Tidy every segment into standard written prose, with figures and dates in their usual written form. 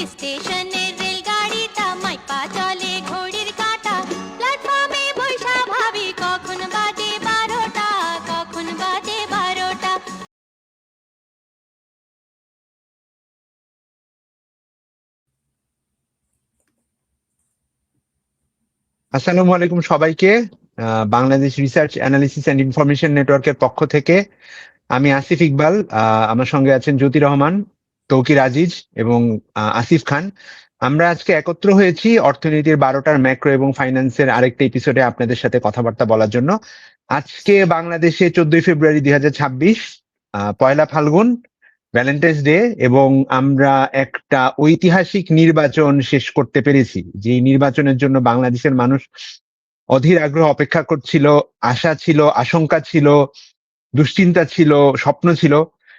স্টেশনের রেলগাড়িটা মাইপা চলে ঘড়ির কাঁটা, প্ল্যাটফর্মে বৈশা ভাবি কখন বাজে 12টা, কখন বাজে 12টা। আসসালামু আলাইকুম সবাইকে। Bangladesh research analysis and information নেটওয়ার্কের পক্ষ থেকে আমি আসিফ ইকবাল, আমার সঙ্গে আছেন জ্যোতি রহমান, তৌকির আজিজ এবং আসিফ খান। আমরা আজকে একত্র হয়েছি অর্থনীতির 12টার ম্যাক্রো এবং ফাইন্যান্সের আরেকটা এপিসোডে আপনাদের সাথে কথাবার্তা বলার জন্য। আজকে বাংলাদেশে 14ই ফেব্রুয়ারি 2026, পয়লা ফাল্গুন, ভ্যালেন্টাইন্স ডে, এবং আমরা একটা ঐতিহাসিক নির্বাচন শেষ করতে পেরেছি। যে নির্বাচনের জন্য বাংলাদেশের মানুষ অধীর আগ্রহ অপেক্ষা করছিল, আশা ছিল, আশঙ্কা ছিল, দুশ্চিন্তা ছিল, স্বপ্ন ছিল।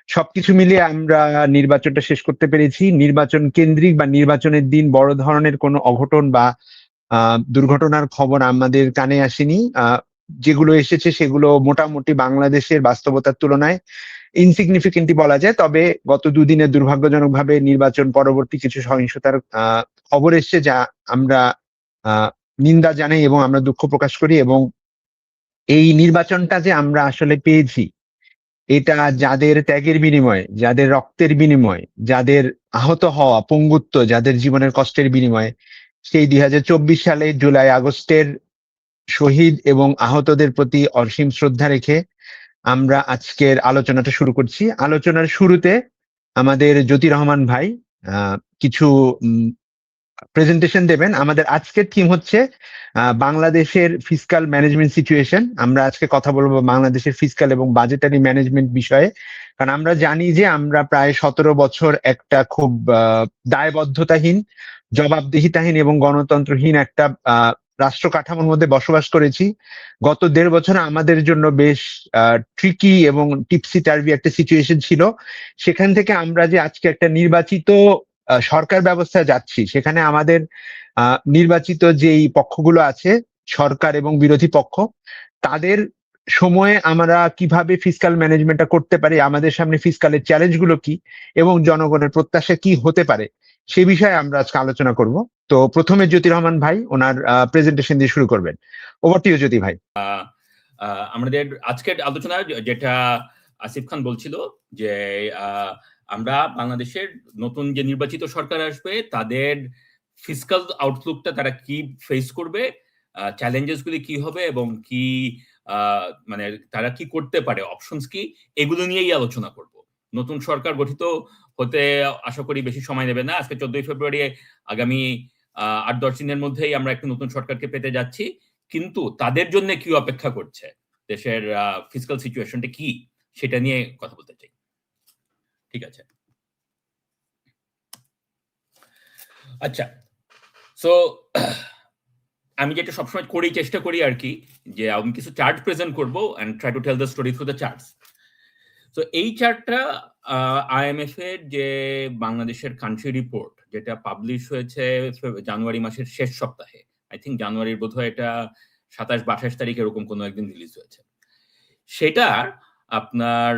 সবকিছু মিলিয়ে আমরা নির্বাচনটা শেষ করতে পেরেছি। নির্বাচন কেন্দ্রিক বা নির্বাচনের দিন বড় ধরনের কোনো অঘটন বা দুর্ঘটনার খবর আমাদের কানে আসেনি। যেগুলো এসেছে সেগুলো মোটামুটি বাংলাদেশের বাস্তবতার তুলনায় ইনসিগনিফিকেন্টই বলা যায়। তবে গত দুদিনে দুর্ভাগ্যজনকভাবে নির্বাচন পরবর্তী কিছু সহিংসতার খবর এসছে, যা আমরা নিন্দা জানাই এবং আমরা দুঃখ প্রকাশ করি। এবং এই নির্বাচনটা যে আমরা আসলে পেয়েছি, এটা যাদের ত্যাগের বিনিময়ে, যাদের রক্তের বিনিময়ে, যাদের আহত হওয়া, পঙ্গুত্ব, যাদের জীবনের কষ্টের বিনিময়ে, সেই 2024 সালে জুলাই আগস্টের শহীদ এবং আহতদের প্রতি অসীম শ্রদ্ধা রেখে আমরা আজকের আলোচনাটা শুরু করছি। আলোচনার শুরুতে আমাদের জ্যোতি রহমান ভাই কিছু প্রেজেন্টেশন দেবেন। আমাদের আজকের থিম হচ্ছে বাংলাদেশের ফিসকাল ম্যানেজমেন্ট সিচুয়েশন। আমরা আজকে কথা বলবো বাংলাদেশের ফিসকাল এবং বাজেটারি ম্যানেজমেন্ট বিষয়ে। কারণ আমরা জানি যে আমরা প্রায় 17 বছর একটা খুব দায়বদ্ধতাহীন, জবাবদিহিতাহীন এবং গণতন্ত্রহীন একটা রাষ্ট্র কাঠামোর মধ্যে বসবাস করেছি। গত 1.5 বছর আমাদের জন্য বেশ ট্রিকি এবং টিপসি টার্ভি একটা সিচুয়েশন ছিল। সেখান থেকে আমরা যে আজকে একটা নির্বাচিত সরকার ব্যবস্থায় যাচ্ছি, সেখানে আমাদের নির্বাচিত যেই পক্ষগুলো আছে, সরকার এবং বিরোধী পক্ষ, তাদের সময়ে আমরা কিভাবে ফিসকাল ম্যানেজমেন্টটা করতে পারি, আমাদের সামনে ফিসকালের চ্যালেঞ্জ গুলো কি এবং জনগণের প্রত্যাশা কি হতে পারে, সে বিষয়ে আমরা আজকে আলোচনা করব। তো প্রথমে জ্যোতি রহমান ভাই ওনার প্রেজেন্টেশন দিয়ে শুরু করবেন। ওভার টু ইউ জ্যোতি ভাই। আমাদের আজকের আলোচনা যেটা আসিফ খান বলছিল যে আমরা বাংলাদেশের নতুন যে নির্বাচিত সরকার আসবে তাদের ফিসকাল আউটলুকটা তারা কি ফেস করবে, চ্যালেঞ্জেস গুলি কি হবে এবং কি মানে তারা কি করতে পারে, অপশনস কি, এগুলো নিয়েই আলোচনা করব। নতুন সরকার গঠিত হতে আশা করি বেশি সময় নেবে না। আজকে 14ই ফেব্রুয়ারি, আগামী 8-10 দিনের মধ্যেই আমরা একটা নতুন সরকারকে পেতে যাচ্ছি। কিন্তু তাদের জন্য কি অপেক্ষা করছে, দেশের ফিসকাল সিচুয়েশনটা কি, সেটা নিয়ে কথা বলতে চাই। ঠিক আছে, আচ্ছা। সো আমি যেটা সবসময় করি, চেষ্টা করি আর কি, যে আমি কিছু চার্ট প্রেজেন্ট করবো and try to tell the story through the charts. তো এই চার্টটা আইএমএফ এর যে বাংলাদেশের কান্ট্রি রিপোর্ট, যেটা পাবলিশ হয়েছে জানুয়ারি মাসের শেষ সপ্তাহে, আই থিঙ্ক জানুয়ারির বোধহয় এটা 27-28 তারিখ এরকম কোনো একদিন রিলিজ হয়েছে। সেটা আপনার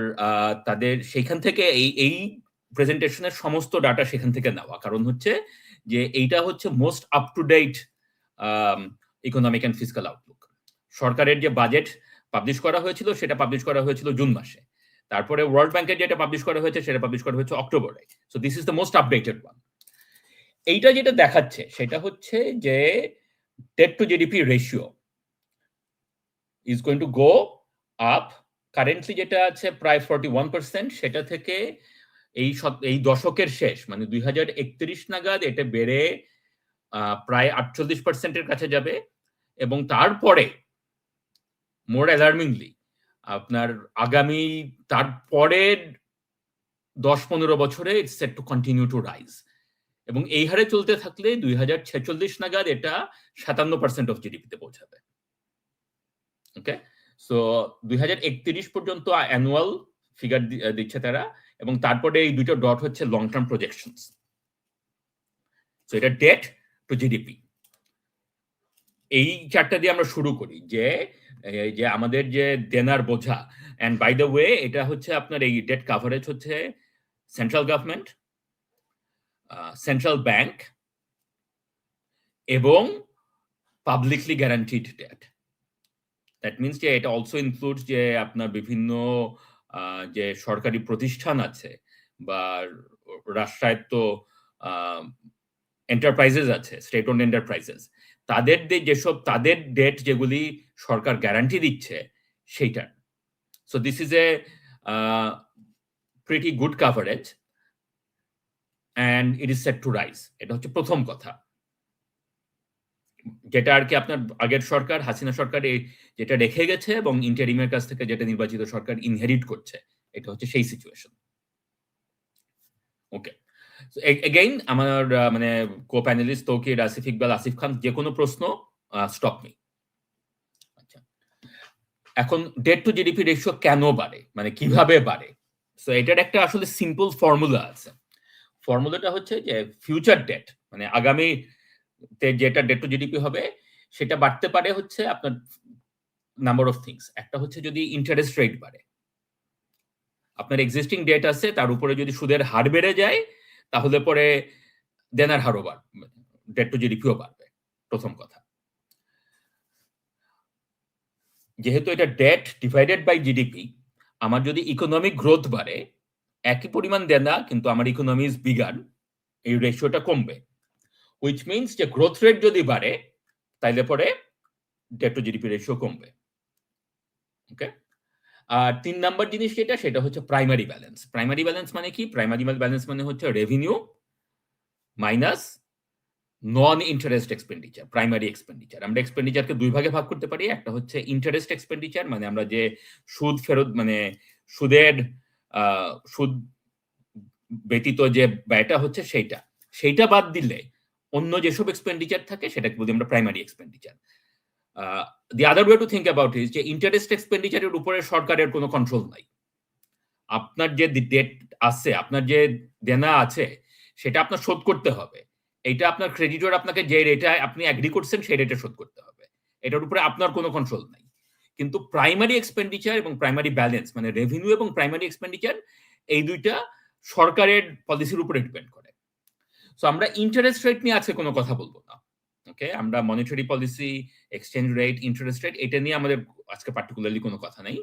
তাদের সেখান থেকে এই প্রেজেন্টেশনের সমস্ত ডাটা সেখান থেকে নেওয়া। কারণ হচ্ছে যে এইটা হচ্ছে most up to date economic and fiscal outlook. সরকারের যে বাজেট পাবলিশ করা হয়েছিল সেটা পাবলিশ করা হয়েছিল জুন মাসে, তারপরে ওয়ার্ল্ড ব্যাংকের যেটা পাবলিশ করা হয়েছে সেটা পাবলিশ করা হয়েছে অক্টোবরে। So this is the most updated one. এইটা যেটা দেখাচ্ছে সেটা হচ্ছে যে debt to GDP ratio is going to go up. Currently যেটা আছে প্রায় 41%, সেটা থেকে এই দশকের শেষ মানে 2031 নাগাদ এটা বেড়ে প্রায় 48%-এর কাছে যাবে। এবং তারপরে মোর অ্যালার্মিংলি আপনার আগামী তারপরের 10-15 বছরে it's set to continue to rise. এবং এই হারে চলতে থাকলে 2046 নাগাদ এটা 57% অফ জিডিপিতে পৌঁছাবে। ওকে, সো 2031 পর্যন্ত অ্যানুয়াল ফিগার দিচ্ছে তারা, এবং তারপরে এই দুটো ডট হচ্ছে লং টার্ম প্রজেকশনস। সো এটা ডেট টু জিডিপি। এই চারটা দিয়ে আমরা শুরু করি যে আমাদের যে দেনার বোঝা, এন্ড বাই দ্য ওয়ে এটা হচ্ছে আপনার এই ডেট কাভারেজ হচ্ছে সেন্ট্রাল গভর্নমেন্ট, সেন্ট্রাল ব্যাংক এবং publicly guaranteed debt. That means যে এটা অলসো ইনক্লুডস যে আপনার বিভিন্ন যে সরকারি প্রতিষ্ঠান আছে বা রাষ্ট্রায়ত্ত এন্টারপ্রাইজেস আছে, স্টেট ওন্ড এন্টারপ্রাইজেস, তাদের ডেট যেগুলি সরকার গ্যারান্টি দিচ্ছে সেইটা। So this is a pretty good coverage and it is set to rise. এটা হচ্ছে প্রথম কথা, যেটা আর কি আপনার আগের সরকার হাসিনা সরকার যেটা রেখে গেছে এবং ইন্টারিমের কাছ থেকে যেটা নির্বাচিত সরকার ইনহেরিট করছে, এটা হচ্ছে সেই সিচুয়েশন। ওকে, এগেইন আমার মানে কো প্যানেলিস্ট তৌকির, আসিফ ইকবাল, আসিফ খান, যে কোনো প্রশ্ন স্টপ মি। আচ্ছা, এখন ডেট টু জিডিপি রেশিও কেন বাড়ে, মানে কিভাবে বাড়ে? সো এটার একটা আসলে সিম্পল ফর্মুলা আছে। ফর্মুলাটা হচ্ছে যে ফিউচার ডেট, মানে আগামী যেটা ডেট টু জিডিপি হবে সেটা বাড়তে পারে হচ্ছে আপনার নাম্বার অফ থিংস। একটা হচ্ছে যদি ইন্টারেস্ট রেট বাড়ে, আপনার এক্সিস্টিং ডেট আছে তার উপরে যদি সুদের হার বেড়ে যায় তাহলে পরে দেনার হারও বাড়বে, ডেট টু জিডিপিও বাড়বে, প্রথম কথা। যেহেতু এটা ডেট ডিভাইডেড বাই জিডিপি, আমার যদি ইকোনমিক গ্রোথ বাড়ে, একই পরিমাণ দেনা কিন্তু আমার ইকোনমি ইজ বিগার, এই রেশিওটা কমবে। উইচ মিনস যে গ্রোথ রেট যদি বাড়ে তাইলে পরে ডেট টু জিডিপি রেশিও কমবে। ওকে, আর 3 নাম্বার জিনিস যেটা, সেটা হচ্ছে প্রাইমারি ব্যালেন্স। প্রাইমারি ব্যালেন্স মানে কি? প্রাইমারি ব্যালেন্স মানে হচ্ছে রেভিনিউ মাইনাস নন ইন্টারেস্ট এক্সপেন্ডিচার, প্রাইমারি এক্সপেন্ডিচার। আমরা এক্সপেন্ডিচারকে দুই ভাগে ভাগ করতে পারি। একটা হচ্ছে ইন্টারেস্ট এক্সপেন্ডিচার, মানে আমরা যে সুদ ফেরত, মানে সুদ ব্যতীত যে ব্যয়টা হচ্ছে সেইটা বাদ দিলে অন্য যেসব এক্সপেন্ডিচার থাকে সেটাকে বলি আমরা primary expenditure. The other way to think about is যে ইন্টারেস্ট এক্সপেন্ডিচারের উপরে সরকারের কোনো কন্ট্রোল নাই। আপনার যে ডেট আছে, আপনার যে দেনা আছে, সেটা আপনার শোধ করতে হবে। এটা আপনার ক্রেডিটর আপনাকে যে রেটে আপনি এগ্রি করছেন সেই রেটে শোধ করতে হবে, এটার উপরে আপনার কোনো কন্ট্রোল নাই। কিন্তু প্রাইমারি এক্সপেন্ডিচার এবং প্রাইমারি ব্যালেন্স, মানে রেভিনিউ এবং প্রাইমারি এক্সপেন্ডিচার, এই দুইটা সরকারের পলিসির উপরে ডিপেন্ড করে। সো আমরা ইন্টারেস্ট রেট নিয়ে আজকে কোনো কথা বলবো না। ওকে, আমরা monetary policy, exchange rate, interest rate, এটা নিয়ে আমাদের আজকে পার্টিকুলারলি কোনো কথা নেই।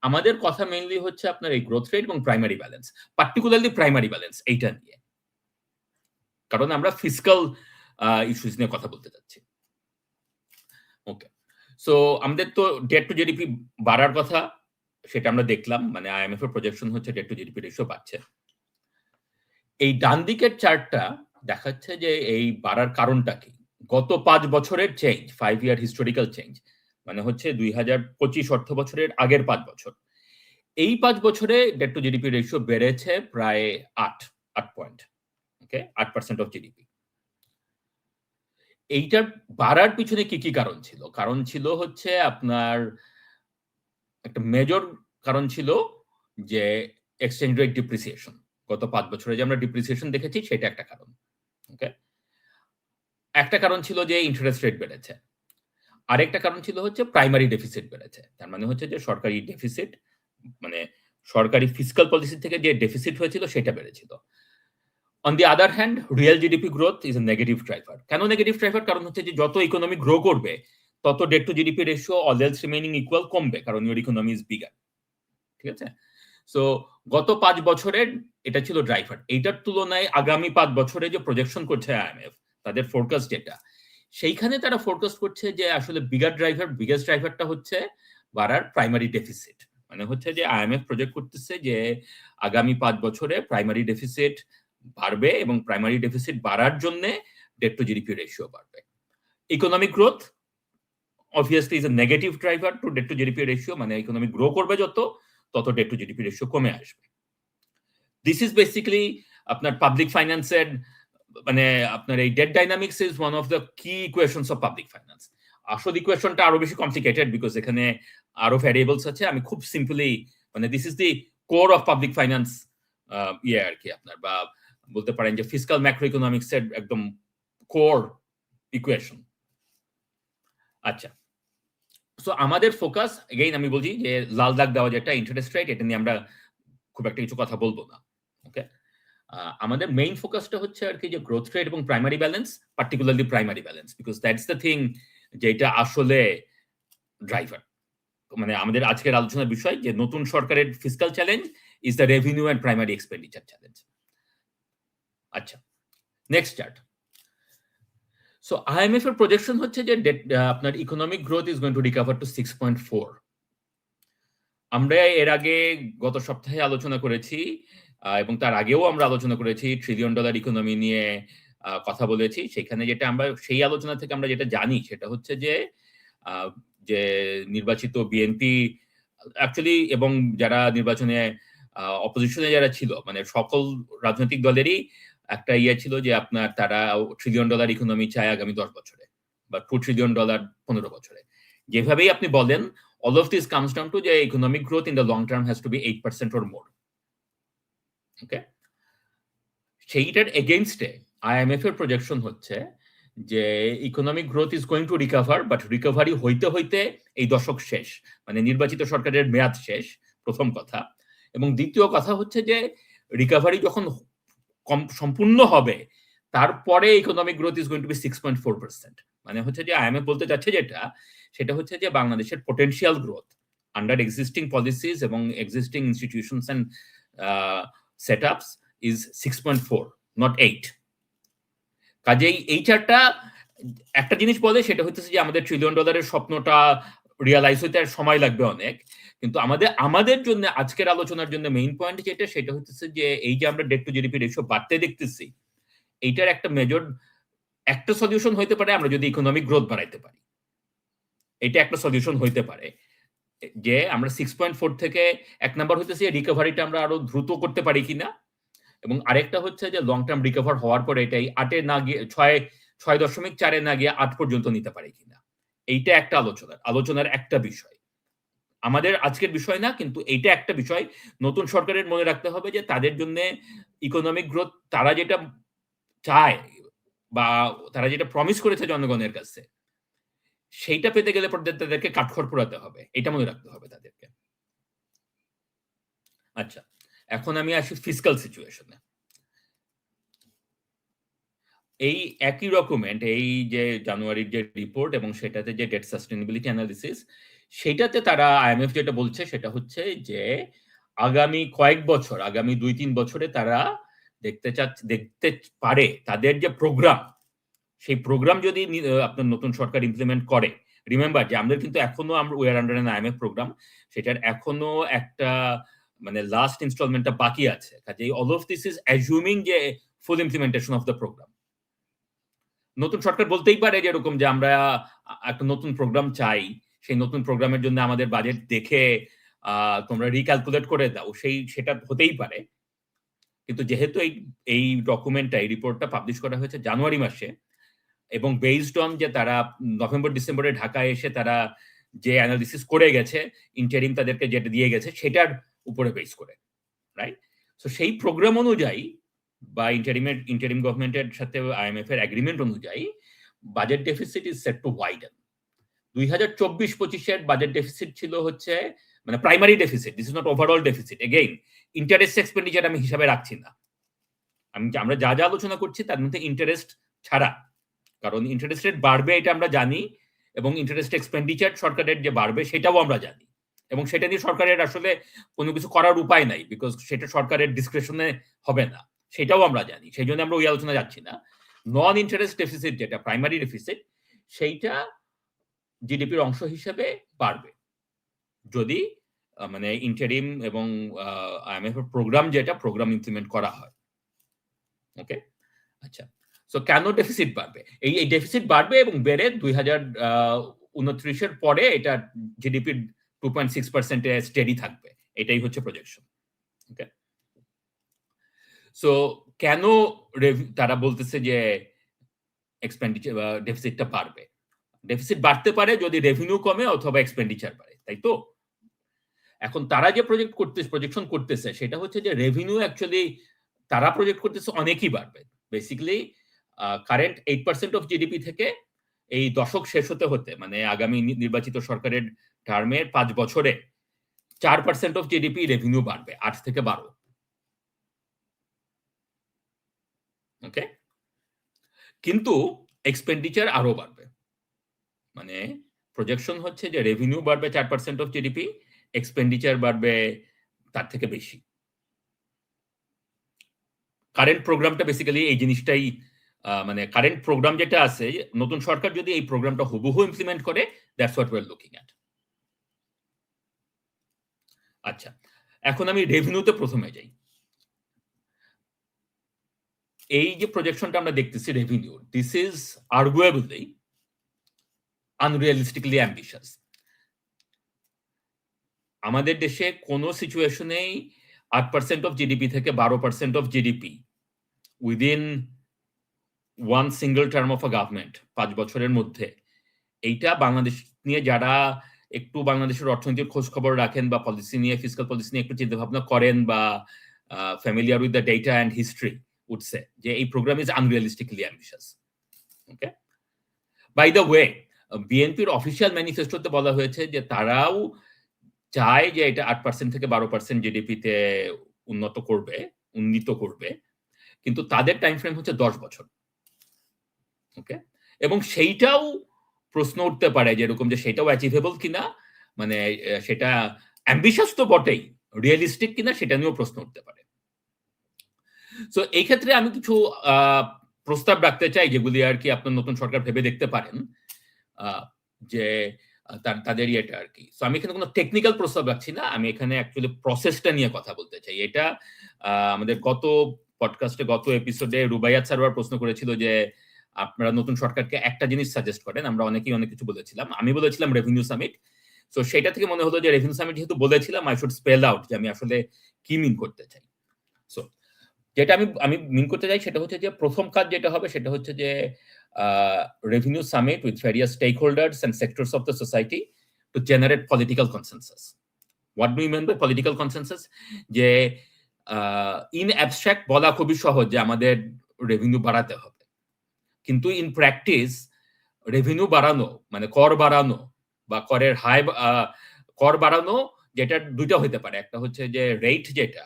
আমাদের কথা মেইনলি হচ্ছে আপনার এই গ্রোথ রেট এবং primary balance, particularly primary balance, এইটা নিয়ে, কারণ আমরা ফিসকাল ইস্যুস নিয়ে কথা বলতে যাচ্ছি। ওকে, সো আমাদের তো ডেট টু জিডিপি বাড়ার কথা, সেটা আমরা দেখলাম, মানে আইএমএফ এর প্রজেকশন হচ্ছে ডেট টু জিডিপি রেশিও বাড়ছে। এই ডান দিকের চার্টটা দেখাচ্ছে যে এই বাড়ার কারণটা কি। গত 5 বছরের চেঞ্জ, 5 ইয়ার হিস্টোরিক্যাল চেঞ্জ, মানে হচ্ছে 2025 অর্থ বছরের আগের 5 বছর, এই 5 বছরে ডেট টু জিডিপি রেশিও বেড়েছে প্রায় 8 পয়েন্ট। Okay, 8% of GDP. এইটার বাড়ার পিছনে কি কি কারণ ছিল? কারণ ছিল হচ্ছে আপনার একটা মেজর কারণ ছিল যে এক্সচেঞ্জ রেট ডিপ্রিসিয়েশন। গত 5 বছরে যে আমরা ডিপ্রিসিয়েশন দেখেছি সেটা একটা কারণ। ওকে, একটা কারণ ছিল যে ইন্টারেস্ট রেট বেড়েছে। আরেকটা কারণ ছিল হচ্ছে প্রাইমারি ডেফিসিট বেড়েছে। তার মানে হচ্ছে যে সরকারি ডেফিসিট, মানে সরকারি ফিসকাল পলিসি থেকে যে ডেফিসিট হয়েছিল সেটা বেড়েছিল। On the other hand, real GDP growth is a negative driver. কেন নেগেটিভ ড্রাইভার? কারণ হচ্ছে যে যত ইকোনমি গ্রো করবে তত debt to GDP ratio all else remaining equal কমবে, কারণ ইউর ইকোনমি ইজ বিগার। ঠিক আছে, সো গত 5 বছরের এটা ছিল ড্রাইভার। এইটার তুলনায় আগামী 5 বছরে যে প্রজেকশন করছে আইএমএফ, তাদের ফোরকাস্ট যেটা, সেইখানে তারা ফোরকাস্ট করছে যে আসলে বিগেস্ট ড্রাইভারটা হচ্ছে বাড়ার প্রাইমারি ডেফিসিট। মানে হচ্ছে যে আইএমএফ প্রজেক্ট করতেছে যে আগামী 5 বছরে প্রাইমারি ডেফিসিট বাড়বে এবং প্রাইমারি ডেফিসিট বাড়ার জন্য ডেট টু জিডিপি রেশিও বাড়বে। Economic growth obviously is a negative driver to debt to GDP ratio, মানে ইকোনমি গ্রো করবে তত ডেট টু জিডিপি রেশিও কমে আসবে। দিস ইজ বেসিক্যালি আপনার পাবলিক ফাইন্যান্সের, মানে আপনার এই debt dynamics is one of the key equations of public finance. আসল ইকুয়েশনটা আরো বেশি কমপ্লিকেটেড বিকজ এখানে আরো ভ্যারিয়েবলস আছে। আমি খুব সিম্পলি, মানে this is the core of public finance আর কি আপনার, বা বলতে পারেন যে ফিসকাল ম্যাক্রো ইকোনমিক্স এর একদম কোর ইকুয়েশন। আচ্ছা, সো আমাদের ফোকাস, এগেইন আমি বলছি যে লাল দাগ দেওয়া যেটা ইন্টারেস্ট রেট, এটা নিয়ে আমরা খুব একটা কিছু কথা বলবো না। ওকে, আমাদের মেইন ফোকাসটা হচ্ছে আর কি যে গ্রোথ রেট এবং primary balance, particularly primary balance, because that's the thing যেটা আসলে ড্রাইভার। মানে আমাদের আজকের আলোচনার বিষয় যে নতুন সরকারের fiscal challenge is the revenue and primary expenditure challenge. আচ্ছা, নেক্সট চার্ট। সো IMF এর প্রজেকশন হচ্ছে যে আপনার economic growth is going to recover to 6.4। আমরা এর আগে গত সপ্তাহে আলোচনা করেছি এবং তার আগেও আমরা আলোচনা করেছি $1 ট্রিলিয়ন ইকোনমি নিয়ে কথা বলেছি। সেখানে যেটা আমরা সেই আলোচনা থেকে আমরা যেটা জানি সেটা হচ্ছে যে যে নির্বাচিত বিএনপি অ্যাকচুয়ালি এবং যারা নির্বাচনে অপোজিশনে যারা ছিল মানে সকল রাজনৈতিক দলেরই একটা ইয়ে ছিল যে আপনার তারা $1 ট্রিলিয়ন ইকোনমি চায় আগামী 10 বছরে বা $2 ট্রিলিয়ন 15 বছরে। যেভাবেই আপনি বলেন, all of this comes down to the economic growth in the long term has to be 8% or more. Okay? সেইটার এগেইনস্টে IMF এর প্রজেকশন হচ্ছে যে economic growth is going to recover, but recovery হইতে হইতে এই দশক শেষ, মানে নির্বাচিত সরকারের মেয়াদ শেষ, প্রথম কথা। এবং দ্বিতীয় কথা হচ্ছে যে রিকভারি যখন সম্পূর্ণ হবে তারপরে economic growth is going to be 6.4%। মানে হচ্ছে যে IMF বলতে চাচ্ছে যেটা, সেটা হচ্ছে যে বাংলাদেশের potential growth under existing policies এবং existing institutions and setups is 6.4, not 8। কাজেই এই চারটা একটা জিনিস বলে, সেটা হচ্ছে যে আমাদের $1 ট্রিলিয়ন স্বপ্নটা রিয়ালাইজ হইতে সময় লাগবে অনেক, কিন্তু আমাদের জন্য আজকের আলোচনার জন্য মেইন পয়েন্ট যেটা, সেটা হচ্ছে যে এই যে আমরা ডেট টু জিডিপি রেশিও বাড়তে দেখতেছি, এইটার একটা মেজর একটা সলিউশন হইতে পারে আমরা যদি ইকোনমিক গ্রোথ বাড়াইতে পারি। এটা একটা সলিউশন হইতে পারে যে আমরা 6.4 থেকে এক নাম্বার হইতেছে রিকভারিটা আমরা আরো দ্রুত করতে পারি কিনা, এবং আরেকটা হচ্ছে যে লং টার্ম রিকভার হওয়ার পরে এটাই 8-এ না গিয়ে 6.4-এ না গিয়ে 8 পর্যন্ত নিতে পারি কিনা। এইটা একটা আলোচনার একটা বিষয়, আমাদের আজকের বিষয় না, কিন্তু এইটা একটা বিষয়। নতুন সরকারের মনে রাখতে হবে যে তাদের জন্য ইকোনমিক গ্রোথ তারা যেটা চায় বা তারা যেটা প্রমিস করেছে জনগণের কাছে, সেইটা পেতে গেলে তাদেরকে কাঠখড় পোড়াতে হবে, এটা মনে রাখতে হবে তাদেরকে। আচ্ছা, এখন আমি আসি ফিসকাল সিচুয়েশনে। এই একই ডকুমেন্ট, এই যে জানুয়ারির যে রিপোর্ট এবং সেটাতে যে ডেট সাস্টেনেবিলিটি অ্যানালিসিস, সেটাতে তারা IMF যেটা বলছে সেটা হচ্ছে যে আগামী কয়েক বছর, আগামী 2-3 বছরে তারা দেখতে পারে তাদের যে প্রোগ্রাম, সেই প্রোগ্রাম যদি আপনার নতুন সরকার ইমপ্লিমেন্ট করে। রিমেম্বার যে আমাদের কিন্তু এখনো we are under an IMF program, সেটার এখনো একটা মানে লাস্ট ইনস্টলমেন্টটা বাকি আছে। কাজেই all of this is assuming যে full implementation of the program. নতুন সরকার বলতেই পারে যে এরকম যে আমরা একটা নতুন প্রোগ্রাম চাই, সেই নতুন প্রোগ্রামের জন্য আমাদের বাজেট দেখে তোমরা রিক্যালকুলেট করে দাও, সেটা হতেই পারে। কিন্তু যেহেতু এই ডকুমেন্টটা, এই রিপোর্টটা পাবলিশ করা হয়েছে জানুয়ারি মাসে, এবং বেসড অন যে তারা নভেম্বর ডিসেম্বরে ঢাকায় এসে তারা যে অ্যানালিসিস করে গেছে, ইন্টারিম তাদেরকে যেটা দিয়ে গেছে সেটার উপরে বেস করে, রাইট? সো সেই প্রোগ্রাম অনুযায়ী বা ইন্টারিম গভর্নমেন্টের সাথে IMF এর এগ্রিমেন্ট অনুযায়ী budget deficit is set to widen. 2024-25 এর বাজেট ডেফিসিট ছিল হচ্ছে মানে primary deficit, this is not overall deficit. Again interest expenditure আমি হিসাবে রাখছি না, আমরা যা যা আলোচনা করছি তার মধ্যে ইন্টারেস্ট ছাড়া, কারণ ইন্টারেস্ট রেট বাড়বে এটা আমরা জানি, এবং ইন্টারেস্ট এক্সপেন্ডিচার সরকারের যে বাড়বে সেটাও আমরা জানি, এবং সেটা নিয়ে সরকারের আসলে কোনো কিছু করার উপায় নাই, বিকজ সেটা সরকারের ডিসক্রিপশনে হবে না, সেটাও আমরা জানি। সেই জন্য আমরা ওই আলোচনা যাচ্ছি না। নন ইন্টারেস্ট ডেফিসিট যেটা প্রাইমারি ডেফিসিট, সেইটা জিডিপির অংশ হিসেবে বাড়বে যদি মানে ইন্টারিম এবং IMF এর প্রোগ্রাম যেটা প্রোগ্রাম ইমপ্লিমেন্ট করা হয়। ওকে, আচ্ছা, সো কেন ডেফিসিট বাড়বে? এই ডেফিসিট বাড়বে এবং বেড়ে 2029-এর পরে এটা জিডিপির 2.6%-এ স্টেডি থাকবে, এটাই হচ্ছে প্রজেকশন। ওকে, সো কেন তারা বলতেছে যে এক্সপেন্ডিচার বা ডেফিসিটটা বাড়বে? ডেফিসিট বাড়তে পারে যদি রেভিনিউ কমে অথবা এক্সপেন্ডিচার বাড়ে, তাই তো? এখন তারা যে প্রজেকশন করতেছে সেটা হচ্ছে যে রেভিনিউ অ্যাকচুয়ালি তারা প্রজেক্ট করতেছে অনেকই বাড়বে। বেসিক্যালি কারেন্ট 8% অফ জিডিপি থেকে এই দশক শেষ হতে মানে আগামী নির্বাচিত সরকারের টার্মের 5 বছরে 4% অফ জিডিপি রেভিনিউ বাড়বে, 8 থেকে 12। ওকে, কিন্তু এক্সপেন্ডিচার আরো বাড়বে। মানে প্রজেকশন হচ্ছে যে রেভিনিউ বাড়বে 4% অফ জিডিপি, এক্সপেন্ডিচার বাড়বে তার থেকে বেশি। কারেন্ট প্রোগ্রামটা বেসিক্যালি এই জিনিসটাই, মানে কারেন্ট প্রোগ্রাম যেটা আছে, নতুন সরকার যদি এই প্রোগ্রামটা হুবহু ইমপ্লিমেন্ট করে, that's what we are looking at. আচ্ছা, এখন আমি রেভিনিউতে প্রথমে যাই। এই যে প্রজেকশনটা আমরা দেখতেছি revenue, this is arguably unrealistically ambitious. আমাদের দেশে কোনো সিচুয়েশনেই 8% অফ জিডিপি থেকে 12% of GDP within one single term of a government 5 বছরের মধ্যে, এইটা বাংলাদেশ নিয়ে যারা একটু বাংলাদেশের অর্থনীতির খোঁজ খবর রাখেন বা পলিসি নিয়ে, ফিসকাল পলিসি নিয়ে একটু চিন্তা ভাবনা করেন বা familiar with the data and history would say যে এই programme is unrealistically ambitious. Okay, by the way, বিএনপির অফিসিয়াল ম্যানিফেস্টোতে বলা হয়েছে যে তারাও চায় যে এটা 8% থেকে 12% জিডিপিতে উন্নীত করবে, কিন্তু তাদের টাইম ফ্রেম হচ্ছে 10 বছর। ওকে, এবং সেইটাও প্রশ্ন উঠতে পারে যেরকম যে সেটাও অ্যাচিভেবল কিনা, মানে সেটা অ্যাম্বিশাস তো বটেই, রিয়েলিস্টিক কিনা সেটা নিয়েও প্রশ্ন উঠতে পারে। সো এই ক্ষেত্রে আমি কিছু প্রস্তাব রাখতে চাই যেগুলি আর কি আপনার নতুন সরকার ভেবে দেখতে পারেন, যে তাদের ইয়েটা আর কি। সো আমি এখানে কোনো টেকনিক্যাল প্রস্তাব রাখছি না, আমি এখানে অ্যাকচুয়ালি প্রসেসটা নিয়ে কথা বলতে চাই। এটা আমাদের গত পডকাস্টে, গত এপিসোডে রুবাইয়াত সারওয়ার প্রশ্ন করেছিল যে আপনারা নতুন সরকারকে একটা জিনিস সাজেস্ট করেন। আমরা অনেকেই অনেক কিছু বলেছিলাম, আমি বলেছিলাম রেভিনিউ সামিট। সো সেটা থেকে মনে হলো যে রেভিনিউ সামিট যেহেতু বলেছিলাম, আই শুড স্পেল আউট যে আমি আসলে কি মিন করতে চাই। সো যেটা আমি মিন করতে চাই সেটা হচ্ছে যে প্রথম কাজ যেটা হবে সেটা হচ্ছে যে revenue summit with various stakeholders and sectors of the society to generate political consensus. What do we mean by political consensus? যে in abstract বলা খুবই সহজ যে আমাদের রেভিনিউ বাড়াতে হবে, কিন্তু ইন প্র্যাকটিস রেভিনিউ বাড়ানো মানে কর বাড়ানো বা কর বাড়ানো, যেটা দুইটা হতে পারে। একটা হচ্ছে যে রেট, যেটা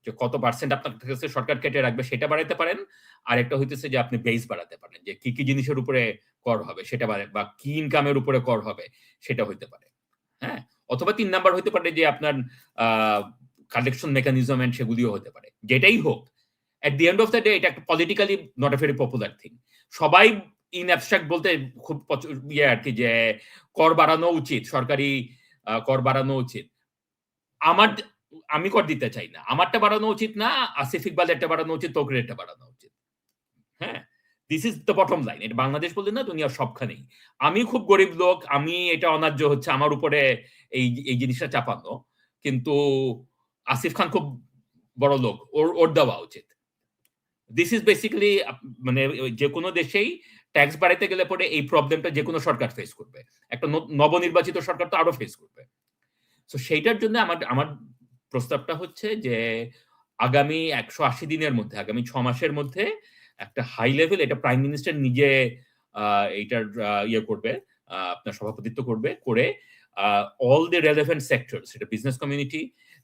যে কত পার্সেন্ট আপনার কাছে সরকার কেটে রাখবে সেটা বাড়াতে পারেন, আর একটা হইতেছে যে আপনি বেস বাড়াতে পারেন, যে কি কি জিনিসের উপরে কর হবে সেটা বা কি ইনকামের উপরে কর হবে সেটা হইতে পারে। হ্যাঁ, অথবা 3 নাম্বার হইতে পারে যে আপনার কালেকশন মেকানিজম এন্ড সেগুলিও হতে পারে। যেটাই হোক, at the end of the day এটা একটা politically not a very popular thing. সবাই ইন অ্যাবস্ট্রাক্ট বলতে খুব ইয়ে আর কি, যে কর বাড়ানো উচিত, সরকারি কর বাড়ানো উচিত। আমি কর দিতে চাই না, আমারটা বাড়ানো উচিত না, আসিফ ইকবালেরটা বাড়ানো উচিত, তকরিরেরটা বাড়ানো উচিত। হ্যাঁ, this is the bottom line. এটা বাংলাদেশ বলতে না, দুনিয়ার সবখানেই। আমি খুব গরিব লোক, আমি এটা অন্যায্য হচ্ছে আমার উপরে এই জিনিসটা চাপানো, কিন্তু আসিফ খান খুব বড় লোক, ওর দেওয়া উচিত। দিস ইজ বেসিক্যালি, মানে যে কোনো দেশেই ট্যাক্স বাড়াইতে গেলে পরে এই প্রবলেমটা যে কোনো সরকার ফেস করবে, একটা নবনির্বাচিত সরকার তো আরো ফেস করবে। সো সেইটার জন্য আমার প্রস্তাবটা হচ্ছে যে আগামী 180 দিনের মধ্যে, আগামী 6 মাসের মধ্যে একটা হাই লেভেল, এটা প্রাইম মিনিস্টার নিজে এইটার ইয়ে করবে, আপনার সভাপতিত্ব করবে, করে অল দ্য রেলেভেন্ট সেক্টর, সেটা বিজনেস কমিউনিটি,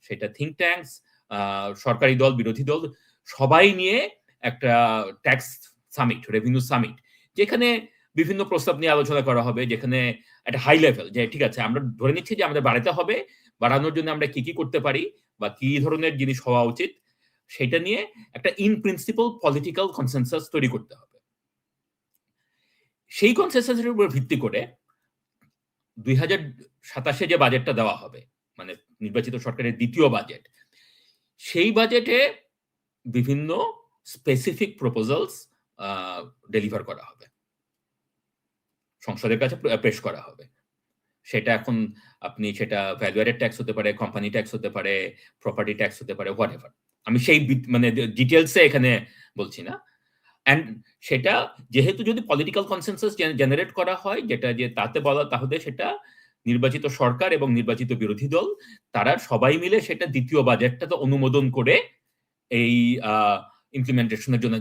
সেটা থিঙ্ক ট্যাঙ্কস, সরকারি দল, বিরোধী দল, সবাই নিয়ে একটা ট্যাক্স সামিট, রেভিনিউ সামিট, যেখানে বিভিন্ন প্রস্তাব নিয়ে আলোচনা করা হবে, যেখানে একটা হাই লেভেল, যে ঠিক আছে আমরা ধরে নিচ্ছি যে আমাদের বাড়াতে হবে, বাড়ানোর জন্য আমরা কি কি করতে পারি বা কি ধরনের জিনিস হওয়া উচিত, সেটা নিয়ে একটা ইন প্রিন্সিপাল পলিটিক্যাল কনসেনসাস তৈরি করতে হবে। সেই কনসেনসাসের উপর ভিত্তি করে 2027 যে বাজেটটা দেওয়া হবে, মানে নির্বাচিত সরকারের দ্বিতীয় বাজেট, সেই বাজেটে বিভিন্ন স্পেসিফিক প্রপোজালস ডেলিভার করা হবে, সংসদের কাছে পেশ করা হবে। সেটা এখন আপনি সেটা ভ্যালু অ্যাডেড ট্যাক্স হতে পারে, কোম্পানি ট্যাক্স হতে পারে, প্রপার্টি ট্যাক্স হতে পারে, হোয়াট এভার। আমি সেই মানে ডিটেলসে এখানে বলছি না। অ্যান্ড সেটা যেহেতু যদি পলিটিক্যাল কনসেনসাস জেনারেট করা হয়, যেটা যে তাতে বলা, তাহলে সেটা নির্বাচিত সরকার এবং নির্বাচিত বিরোধী দল তারা সবাই মিলে সেটা দ্বিতীয় বাজেটটাতে অনুমোদন করে এই ইমপ্লিমেন্টেশনের জন্য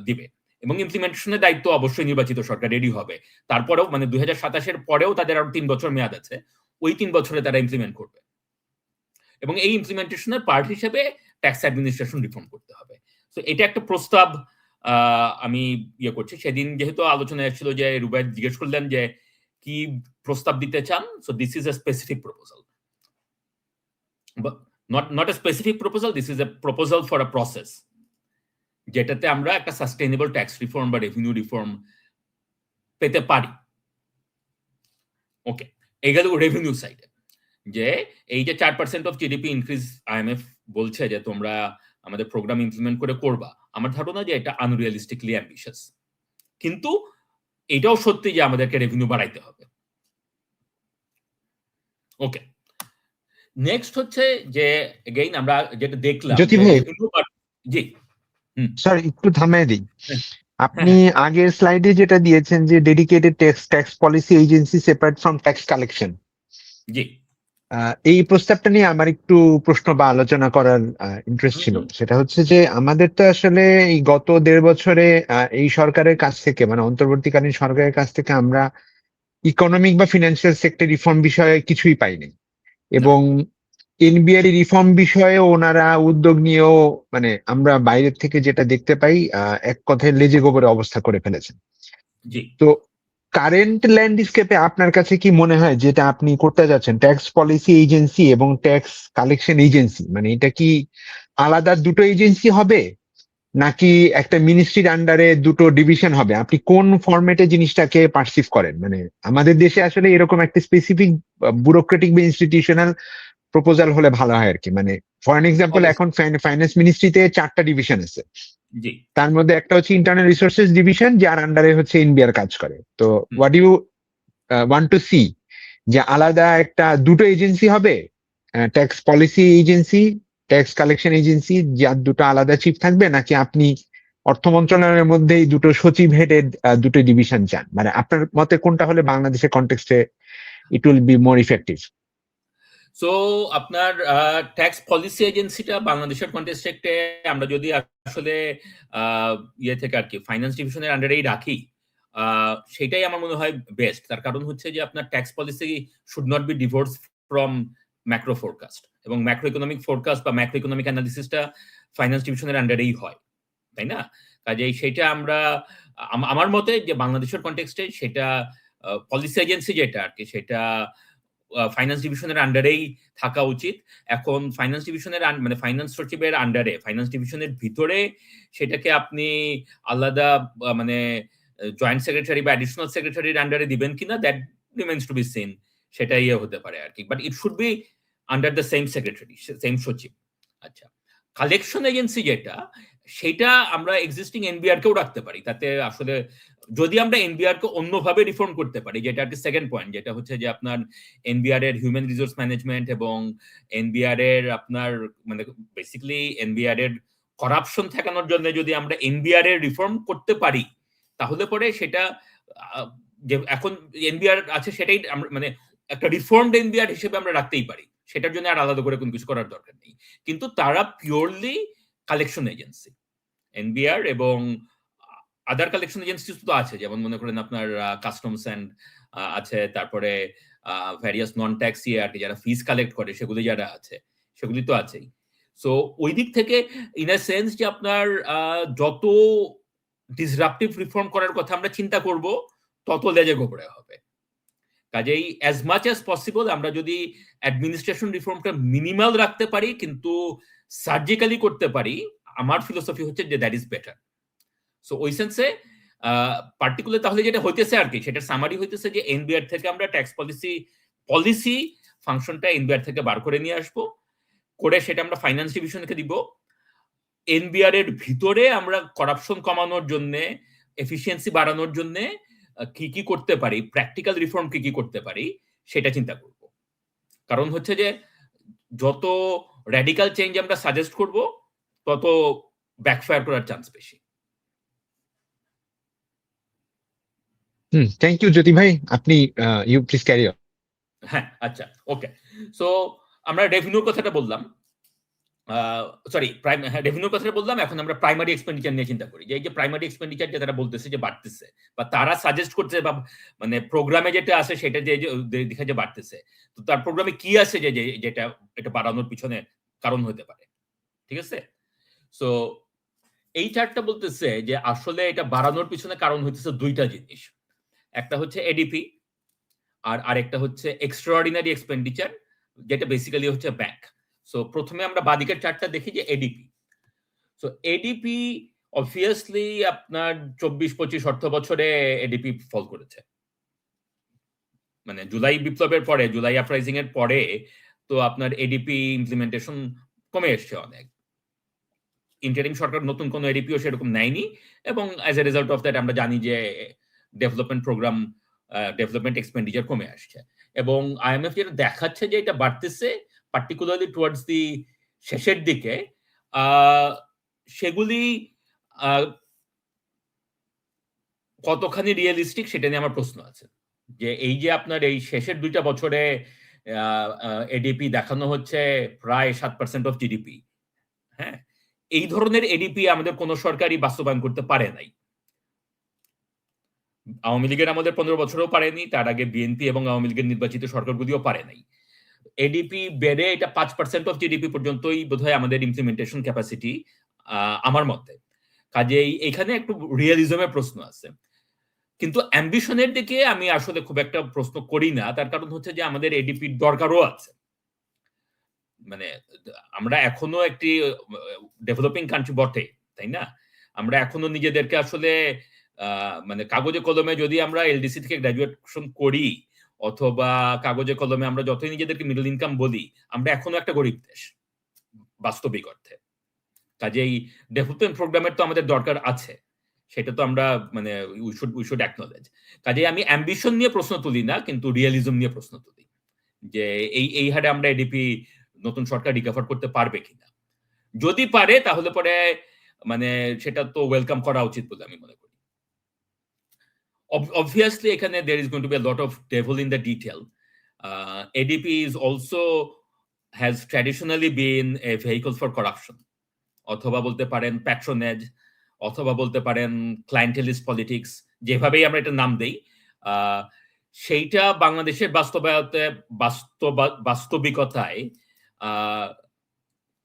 দিবে। এবং ইমপ্লিমেন্টেশনের দায়িত্ব অবশ্যই নির্বাচিত সরকার রেডি হবে। তারপরেও মানে 2027 পরেও তাদের আরো 3 বছর মেয়াদ আছে, ওই 3 বছরে তারা ইমপ্লিমেন্ট করবে। এবং এই ইমপ্লিমেন্টেশনের পার্ট হিসেবে ট্যাক্স অ্যাডমিনিস্ট্রেশন রিফর্ম করতে হবে। তো এটা একটা প্রস্তাব আমি ইয়ে করছি। সেদিন যেহেতু আলোচনা এসেছিল যে রুবাইদ জিজ্ঞেস করলেন যে কি প্রস্তাব দিতে চান, so this is a specific proposal, not a specific proposal, this is a proposal for a process যেটাতে আমরা একটা সাস্টেইনেবল ট্যাক্স রিফর্ম বা রেভিনিউ রিফর্ম পেতে পারি। ওকে, এই গেল রেভিনিউ সাইডে, যে এই যে 4% অফ জিডিপি ইনক্রিজ আইএমএফ বলছে যে তোমরা আমাদের প্রোগ্রাম ইমপ্লিমেন্ট করে করবা, আমার ধারণা যে এটা আনরিয়ালিস্টিকলি অ্যাম্বিশিয়াস, কিন্তু এটাও সত্যি যে আমাদেরকে রেভিনিউ বাড়াইতে হবে। ওকে, নেক্সট হচ্ছে যে এগেইন আমরা যেটা দেখলাম, জ্যোতি ভাই, জি স্যার একটু থামিয়ে দিই। আপনি আগের স্লাইডে যেটা দিয়েছেন যে dedicated tax policy agency separate from tax collection, জি এই প্রস্তাবটা নিয়ে আমার একটু প্রশ্ন বা আলোচনা করার ইন্টারেস্ট ছিল। সেটা হচ্ছে যে আমাদের তো আসলে এই গত 1.5 বছরে এই সরকারের কাছ থেকে, মানে অন্তর্বর্তীকালীন সরকারের কাছ থেকে আমরা ইকোনমিক বা ফিনান্সিয়াল সেক্টর রিফর্ম বিষয়ে কিছুই পাইনি, এবং এনবিআর রিফর্ম বিষয়ে ওনারা উদ্যোগ নিয়েও, মানে আমরা বাইরের থেকে যেটা দেখতে পাই, এক কথায় লেজে গোবরে অবস্থা করে ফেলেছেন। জি তো কারেন্ট ল্যান্ডস্কেপে আপনার কাছে কি মনে হয় যেটা আপনি করতে যাচ্ছেন, ট্যাক্স পলিসি এজেন্সি এবং ট্যাক্স কালেকশন এজেন্সি, মানে এটা কি আলাদা দুটো এজেন্সি হবে, নাকি একটা মিনিস্ট্রির আন্ডারে দুটো ডিভিশন হবে? আপনি কোন ফরম্যাটে জিনিসটাকে পারসিভ করেন? মানে আমাদের দেশে আসলে এরকম একটা স্পেসিফিক ব্যুরোক্রেটিক বা ইনস্টিটিউশনাল প্রপোজাল হলে ভালো হয় আর কি। মানে ফর এন এক্সাম্পল, এখন ফাইন্যান্স মিনিস্ট্রিতে 4টা ডিভিশন আছে, জি তার মধ্যে একটা হচ্ছে ইন্টারনাল রিসোর্সেস ডিভিশন, যার আন্ডারে হচ্ছে এনবিআর কাজ করে। তো what you want to see, যে আলাদা একটা দুটো এজেন্সি হবে, tax policy agency, tax collection agency, যার দুটো আলাদা চিফ থাকবে, নাকি আপনি অর্থ মন্ত্রণালয়ের মধ্যেই দুটো সচিব হেডেড দুটো ডিভিশন চান? মানে আপনার মতে কোনটা হলে বাংলাদেশের কনটেক্সটে it will be more effective? So আপনার ট্যাক্স পলিসি এজেন্সিটা বাংলাদেশের কন্টেক্সটে আমরা যদি আসলে ইয়ে থেকে আর কি ফাইন্যান্স ডিভিশনের আন্ডারেই রাখি, সেটাই আমার মনে হয় বেস্ট। তার কারণ হচ্ছে যে আপনার tax policy should not be divorce from macro forecast, এবং ম্যাক্রো ইকোনমিক ফোরকাস্ট বা ম্যাক্রো ইকোনমিক অ্যানালিসিসটা ফাইন্যান্স ডিভিশনের আন্ডারেই হয়, তাই না? কাজেই সেটা আমরা আমার মতে যে বাংলাদেশের কন্টেক্সটে সেটা পলিসি এজেন্সি যেটা আর কি, সেটা ফাইন্যান্স ডিভিশনের আন্ডারেই থাকা উচিত। এখন ফাইন্যান্স ডিভিশনের মানে ফাইন্যান্স সচিবের আন্ডারে, ফাইন্যান্স ডিভিশনের ভিতরে সেটাকে আপনি আলাদা মানে জয়েন্ট সেক্রেটারি বা অ্যাডিশনাল সেক্রেটারির আন্ডারে দিবেন কিনা, that remains two be scene. সেটা ইয়ে হতে পারে আর কি, but it should be under the same secretary, same সচিব। আচ্ছা, কালেকশন এজেন্সি যেটা, সেটা আমরা এক্সিস্টিং এনবিআর কেও রাখতে পারি। তাতে আসলে যদি আমরা এনবিআর কে অন্যভাবে রিফর্ম করতে পারি, যেটা আর কি সেকেন্ড পয়েন্ট, যেটা হচ্ছে যে আপনার এনবিআর এর হিউম্যান রিসোর্স ম্যানেজমেন্ট এবং এনবিআর এর আপনার মানে বেসিক্যালি এনবিআর এর করাপশন ঠেকানোর জন্য যদি আমরা এনবিআর এর রিফর্ম করতে পারি, তাহলে পরে সেটা যে এখন এনবিআর আছে সেটাই মানে একটা রিফর্মড এনবিআর হিসেবে আমরা রাখতেই পারি, সেটার জন্য আর আলাদা করে কোনো কিছু করার দরকার নেই। কিন্তু তারা পিওরলি কালেকশন এজেন্সি, এনবিআর এবং আদার কালেকশন এজেন্সি তো আছে, যেমন মনে করেন আপনার কাস্টমস অ্যান্ড আছে, তারপরে ভ্যারিয়াস নন ট্যাক্স আর কি যারা ফিস কালেক্ট করে সেগুলি যারা আছে, সেগুলি তো আছেই। সো ওই দিক থেকে ইন এ সেন্স যে আপনার যত ডিসরাপটিভ রিফর্ম করার কথা আমরা চিন্তা করব, তত লেজে গোবরে হবে। কাজেই অ্যাজ মাচ অ্যাজ পসিবল আমরা যদি অ্যাডমিনিস্ট্রেশন রিফর্মটা মিনিমাল রাখতে পারি কিন্তু সার্জিক্যালি করতে পারি, আমার ফিলোসফি হচ্ছে যে দ্যাট ইজ বেটার। সো ওই সেন্সে পার্টিকুলার তাহলে যেটা হইতেছে আর কি, সেটার সামারি হইতেছে যে এনবিআর থেকে আমরা ট্যাক্স পলিসি ফাংশনটা এনবিআর থেকে বার করে নিয়ে আসবো, করে সেটা আমরা ফাইন্যান্স ডিভিশনকে দিব। এনবিআর এর ভিতরে আমরা করাপশন কমানোর জন্য, এফিসিয়েন্সি বাড়ানোর জন্য কি কি করতে পারি, প্র্যাকটিক্যাল রিফর্ম কি কি করতে পারি, সেটা চিন্তা করব। কারণ হচ্ছে যে যত র্যাডিক্যাল চেঞ্জ আমরা সাজেস্ট করব, তত ব্যাকফায়ার করার চান্স বেশি। থ্যাংক ইউ জ্যোতি ভাই, আপনি ইউ প্লিজ ক্যারি অন। হ্যাঁ, আচ্ছা, ওকে। সো আমরা রেভিনিউর কথাটা বললাম, সরি রেভিনিউর কথাটা বললাম। এখন আমরা প্রাইমারি এক্সপেন্ডিচার নিয়ে চিন্তা করি, যে এই যে প্রাইমারি এক্সপেন্ডিচার যে তারা বলতেছে যে বাড়তেছে, বা তারা সাজেস্ট করছে, বা মানে প্রোগ্রামে যেটা আছে সেটা যে দেখা যে বাড়তেছে, তো তার প্রোগ্রামে কি আছে যে যেটা এটা বাড়ানোর পিছনে কারণ হতে পারে, ঠিক আছে? সো এই চার্টটা বলতেছে যে আসলে এটা বাড়ানোর পিছনে কারণ হচ্ছে দুইটা জিনিস। একটা হচ্ছে এডিপি আর আরেকটা হচ্ছে এক্সট্রাঅর্ডিনারি এক্সপেন্ডিচার, যেটা বেসিক্যালি হচ্ছে ব্যাংক। সো প্রথমে আমরা বাদিকের চার্টটা দেখি যে এডিপি। সো এডিপি অবভিয়াসলি আপনার 24-25 অর্থ বছরে এডিপি ফল করেছে, মানে জুলাই বিপ্লবের পরে, জুলাই আপরাইজিং এর পরে তো আপনার এডিপি ইমপ্লিমেন্টেশন কমে এসছে অনেক। ইন্টারিম সরকার নতুন কোনো এডিপিও সেরকম নেয়নি, এবং as a result of that আমরা জানি যে ডেভেলপমেন্ট প্রোগ্রাম, ডেভেলপমেন্ট এক্সপেন্ডিচার কমে আসছে। এবং আইএমএফ যেটা দেখাচ্ছে যে এটা বাড়তেছে, পার্টিকুলারলি টুয়ার্ডস দি শেষের দিকে, সেগুলি কতখানি রিয়েলিস্টিক সেটা নিয়ে আমার প্রশ্ন আছে। যে এই যে আপনার এই শেষের 2টা বছরে এডিপি দেখানো হচ্ছে প্রায় 7% অফ জিডিপি, হ্যাঁ, এই ধরনের এডিপি আমাদের কোন সরকারই বাস্তবায়ন করতে পারে নাই। আওয়ামী লীগের আমাদের 15 বছরও পারেনি, তার আগে বিএনপি এবং আওয়ামী লীগের নির্বাচিত সরকারগুলিও পারে নাই। এডিপি বেড়ে এটা 5% অফ জিডিপি পর্যন্তই বোধহয় আমাদের ইমপ্লিমেন্টেশন ক্যাপাসিটি আমার মতে। কাজেই এখানে একটু রিয়েলিজমের প্রশ্ন আছে, কিন্তু অ্যাম্বিশনের দিকে আমি আসলে খুব একটা প্রশ্ন করি না। তার কারণ হচ্ছে যে আমাদের এডিপির দরকারও আছে। মানে আমরা এখনো একটি ডেভেলপিং কান্ট্রি বটে, তাই না? আমরা এখনো নিজেদেরকে আসলে মানে কাগজে কলমে যদি আমরা এলডিসি থেকে গ্রাজুয়েশন করি, অথবা কাগজে কলমে আমরা যতই নিজেদেরকে মিডল ইনকাম বলি, আমরা এখনো একটা গরিব দেশ বাস্তবিক অর্থে। কাজেই ডেভেলপমেন্ট প্রোগ্রামের তো আমাদের দরকার আছে, সেটা তো আমরা মানে উই শুড অ্যাকনলেজ। কাজেই আমি অ্যাম্বিশন নিয়ে প্রশ্ন তুলি না, কিন্তু রিয়েলিজম নিয়ে প্রশ্ন তুলি যে এই হারে আমরা এডিপি নতুন সরকার রিকভার করতে পারবে কিনা। যদি পারে তাহলে পরে মানে সেটা তো ওয়েলকাম করা উচিত বলে আমি মনে করি। Obviously এখানে there is going to be a lot of devil in the detail. ADP is also has traditionally been a vehicle for corruption, অথবা বলতে পারেন প্যাট্রোনেজ, অথবা বলতে পারেন ক্লায়েন্টেলিস্ট পলিটিক্স, যেভাবেই আমরা এটা নাম দেই। সেইটা বাংলাদেশের বাস্তবিকতায়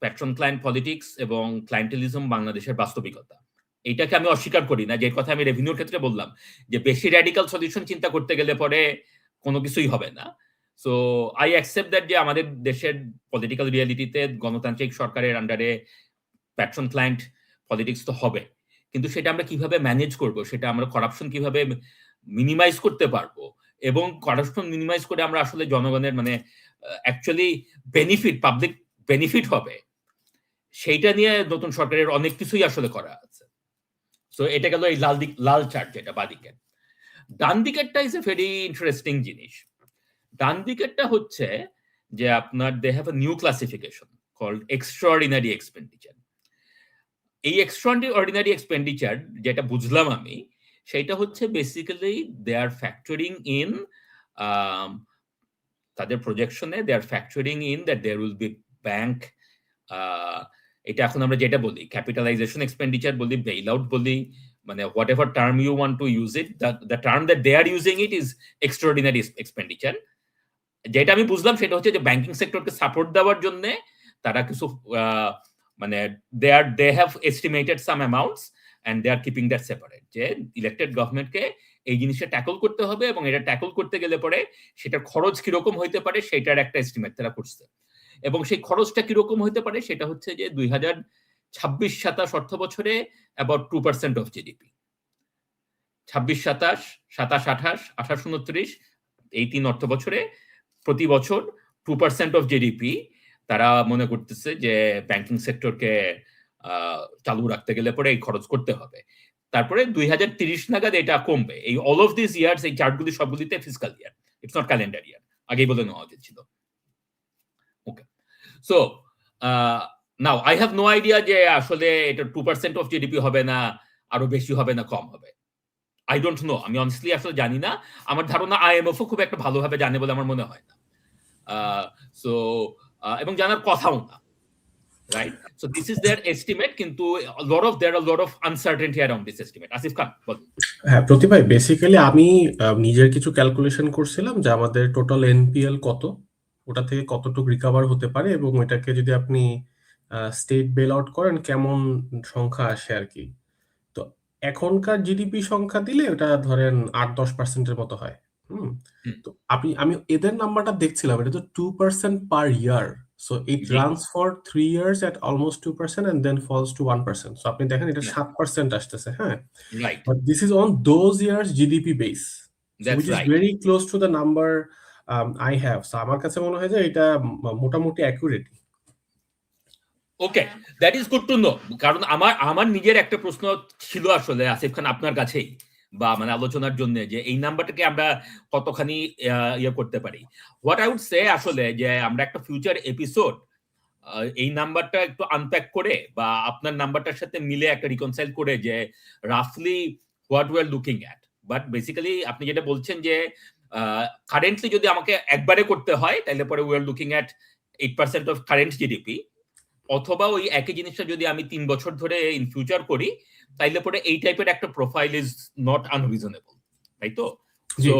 প্যাট্রন ক্লায়েন্ট পলিটিক্স এবং ক্লায়েন্টেলিজম বাংলাদেশের বাস্তবিকতা। এইটাকে আমি অস্বীকার করি না, যে কথা আমি রেভিনিউর ক্ষেত্রে বললাম, যে বেশি র্যাডিক্যাল সলিউশন চিন্তা করতে গেলে পরে কোনো কিছুই হবে না। সো আই অ্যাকসেপ্ট দ্যাট যে আমাদের দেশের পলিটিক্যাল রিয়ালিটিতে গণতান্ত্রিক সরকারের আন্ডারে প্যাট্রন ক্লায়েন্ট পলিটিক্স তো হবে, কিন্তু সেটা আমরা কিভাবে ম্যানেজ করব, সেটা আমরা করাপশন কিভাবে মিনিমাইজ করতে পারবো, এবং করাপশন মিনিমাইজ করে আমরা আসলে জনগণের মানে অ্যাকচুয়ালি বেনিফিট, পাবলিক বেনিফিট হবে, সেইটা নিয়ে নতুন সরকারের অনেক কিছুই আসলে করা আছে। সো এটা গেল এই লাল চার্ট, যেটা বাদিকের। ডান দিকেরটা ইজ এ ভেরি ইন্টারেস্টিং জিনিস। ডান দিকেরটা হচ্ছে যে আপনার they have a new classification called extraordinary expenditure. এই এক্সট্রাঅর্ডিনারি এক্সপেন্ডিচার যেটা বুঝলাম আমি, সেটা হচ্ছে basically they are factoring in, তাদের প্রজেকশনে they are factoring in that there will be bank, এটা এখন আমরা যেটা বলি ক্যাপিটালাইজেশন এক্সপেন্ডিচার বলি, বেইল আউট বলি, মানে whatever term you want to use it, the term that they are using it is extraordinary expenditure. যেটা আমি বুঝলাম সেটা হচ্ছে যে ব্যাংকিং সেক্টরকে সাপোর্ট দেওয়ার জন্য তারা কিছু মানে they have estimated some amounts and they are keeping that separate, যে ইলেক্টেড গভর্নমেন্টকে এই জিনিসটা ট্যাকল করতে হবে, এবং এটা ট্যাকল করতে গেলে পরে সেটার খরচ কিরকম হইতে পারে সেটার একটা এস্টিমেট তারা করছে। এবং সেই খরচটা কিরকম হইতে পারে সেটা হচ্ছে যে 2026-27 অর্থ বছরে অ্যাবাউট 2% অফ জিডিপি, 26-27, 27-28, 28-29 এই 3 অর্থ বছরে প্রতি বছর 2% অফ জিডিপি তারা মনে করতেছে যে ব্যাংকিং সেক্টরকে চালু রাখতে গেলে পরে এই খরচ করতে হবে। তারপরে 2030 নাগাদ এটা কমবে। এই অল অফ দিস ইয়ার্স, এই চার্টগুলি সবগুলিতে fiscal year, it's not calendar year, আগেই বলে নেওয়া উচিত ছিল। Okay, so now I have no idea যে আসলে এটা 2% অফ জিডিপি হবে না, আরো বেশি হবে না কম হবে। আই ডোন্ট নো, আমি অনেস্টলি আসলে জানি না। আমার ধারণা আইএমএফও খুব একটা ভালোভাবে জানে বলে আমার মনে হয় না। সো এবং জানার কথাও না, right? So this is their estimate, কিন্তু there are a lot of uncertainty around this estimate. Asif Khan বলুন। হ্যাঁ প্রতি ভাই, বেসিক্যালি আমি নিজের কিছু ক্যালকুলেশন করছিলাম যে আমাদের টোটাল এনপিএল কত, ওটা থেকে কতটুকু রিকভার হতে পারে, এবং ওইটাকে যদি আপনি স্টেট বেল আউট করেন কেমন সংখ্যা আসে আর কি। তো এখনকার জিডিপি সংখ্যা দিলে ওটা ধরেন 8-10% মতো হয়। হুম। হুম। তো আমি এদের নাম্বারটা দেখছিলাম, এটা তো 2% পার ইয়ার। সো ইট জি। Runs for 3 years at almost 2% and then falls to 1%. So আপনি দেখেন এটা Yeah. 7% আসতেছে, হ্যাঁ। Right. But this is on those years GDP base. So That's which is right. very close to the number I have. So আমার কাছে মনে হয় যে এটা মোটামুটি accurate. Okay, that is good to know. কারণ আমার নিজের একটা প্রশ্ন ছিল আসলে আসিফ খান আপনার কাছেই, বা মানে আলোচনার জন্য, যে এই নাম্বারটাকে আমরা কতখানি ইয়ে করতে পারি। হোয়াট আই উড সে আসলে যে আমরা একটা ফিউচার এপিসোড এই নাম্বারটা একটু আনপ্যাক করে বা আপনার নাম্বারটার সাথে মিলে একটা রিকনসাইল করে যে রাফলি what we are looking at. But basically আপনি যেটা বলছেন যে কারেন্টলি যদি আমাকে একবারে করতে হয় তাহলে পরে we are looking at 8% of current GDP, অথবা ওই একই জিনিসটা যদি আমি 3 বছর ধরে ইন ফিউচার করি তাইলে পরে এই টাইপের একটা প্রোফাইল ইজ নট আনরিজনেবল, তাই তো? সো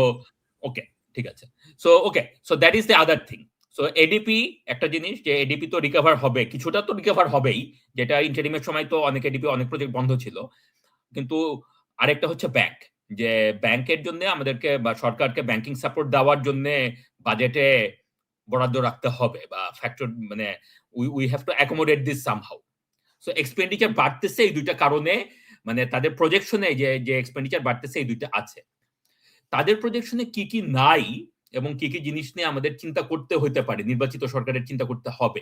ওকে, ঠিক আছে। So okay, so that is the other thing. So ADP একটা জিনিস, যে এডিপি তো রিকভার হবে, কিছুটা তো রিকভার হবেই, যেটা ইন্টারিমের সময় তো অনেক এডিপি অনেক প্রজেক্ট বন্ধ ছিল। কিন্তু আরেকটা হচ্ছে ব্যাংক, যে ব্যাংকের জন্য আমাদেরকে বা সরকারকে ব্যাংকিং সাপোর্ট দেওয়ার জন্য বাজেটে বরাদ্দ রাখতে হবে, বা ফ্যাক্টর মানে we have to accommodate this somehow. So expenditure বাড়তেছে এই দুইটা কারণে, মানে তাদের প্রজেকশনে যে এক্সপেন্ডিচার বাড়তেছে এই দুইটা আছে। তাদের প্রজেকশনে কি কি নাই এবং কি কি জিনিস নিয়ে আমাদের চিন্তা করতে হতে পারে, নির্বাচিত সরকারের চিন্তা করতে হবে।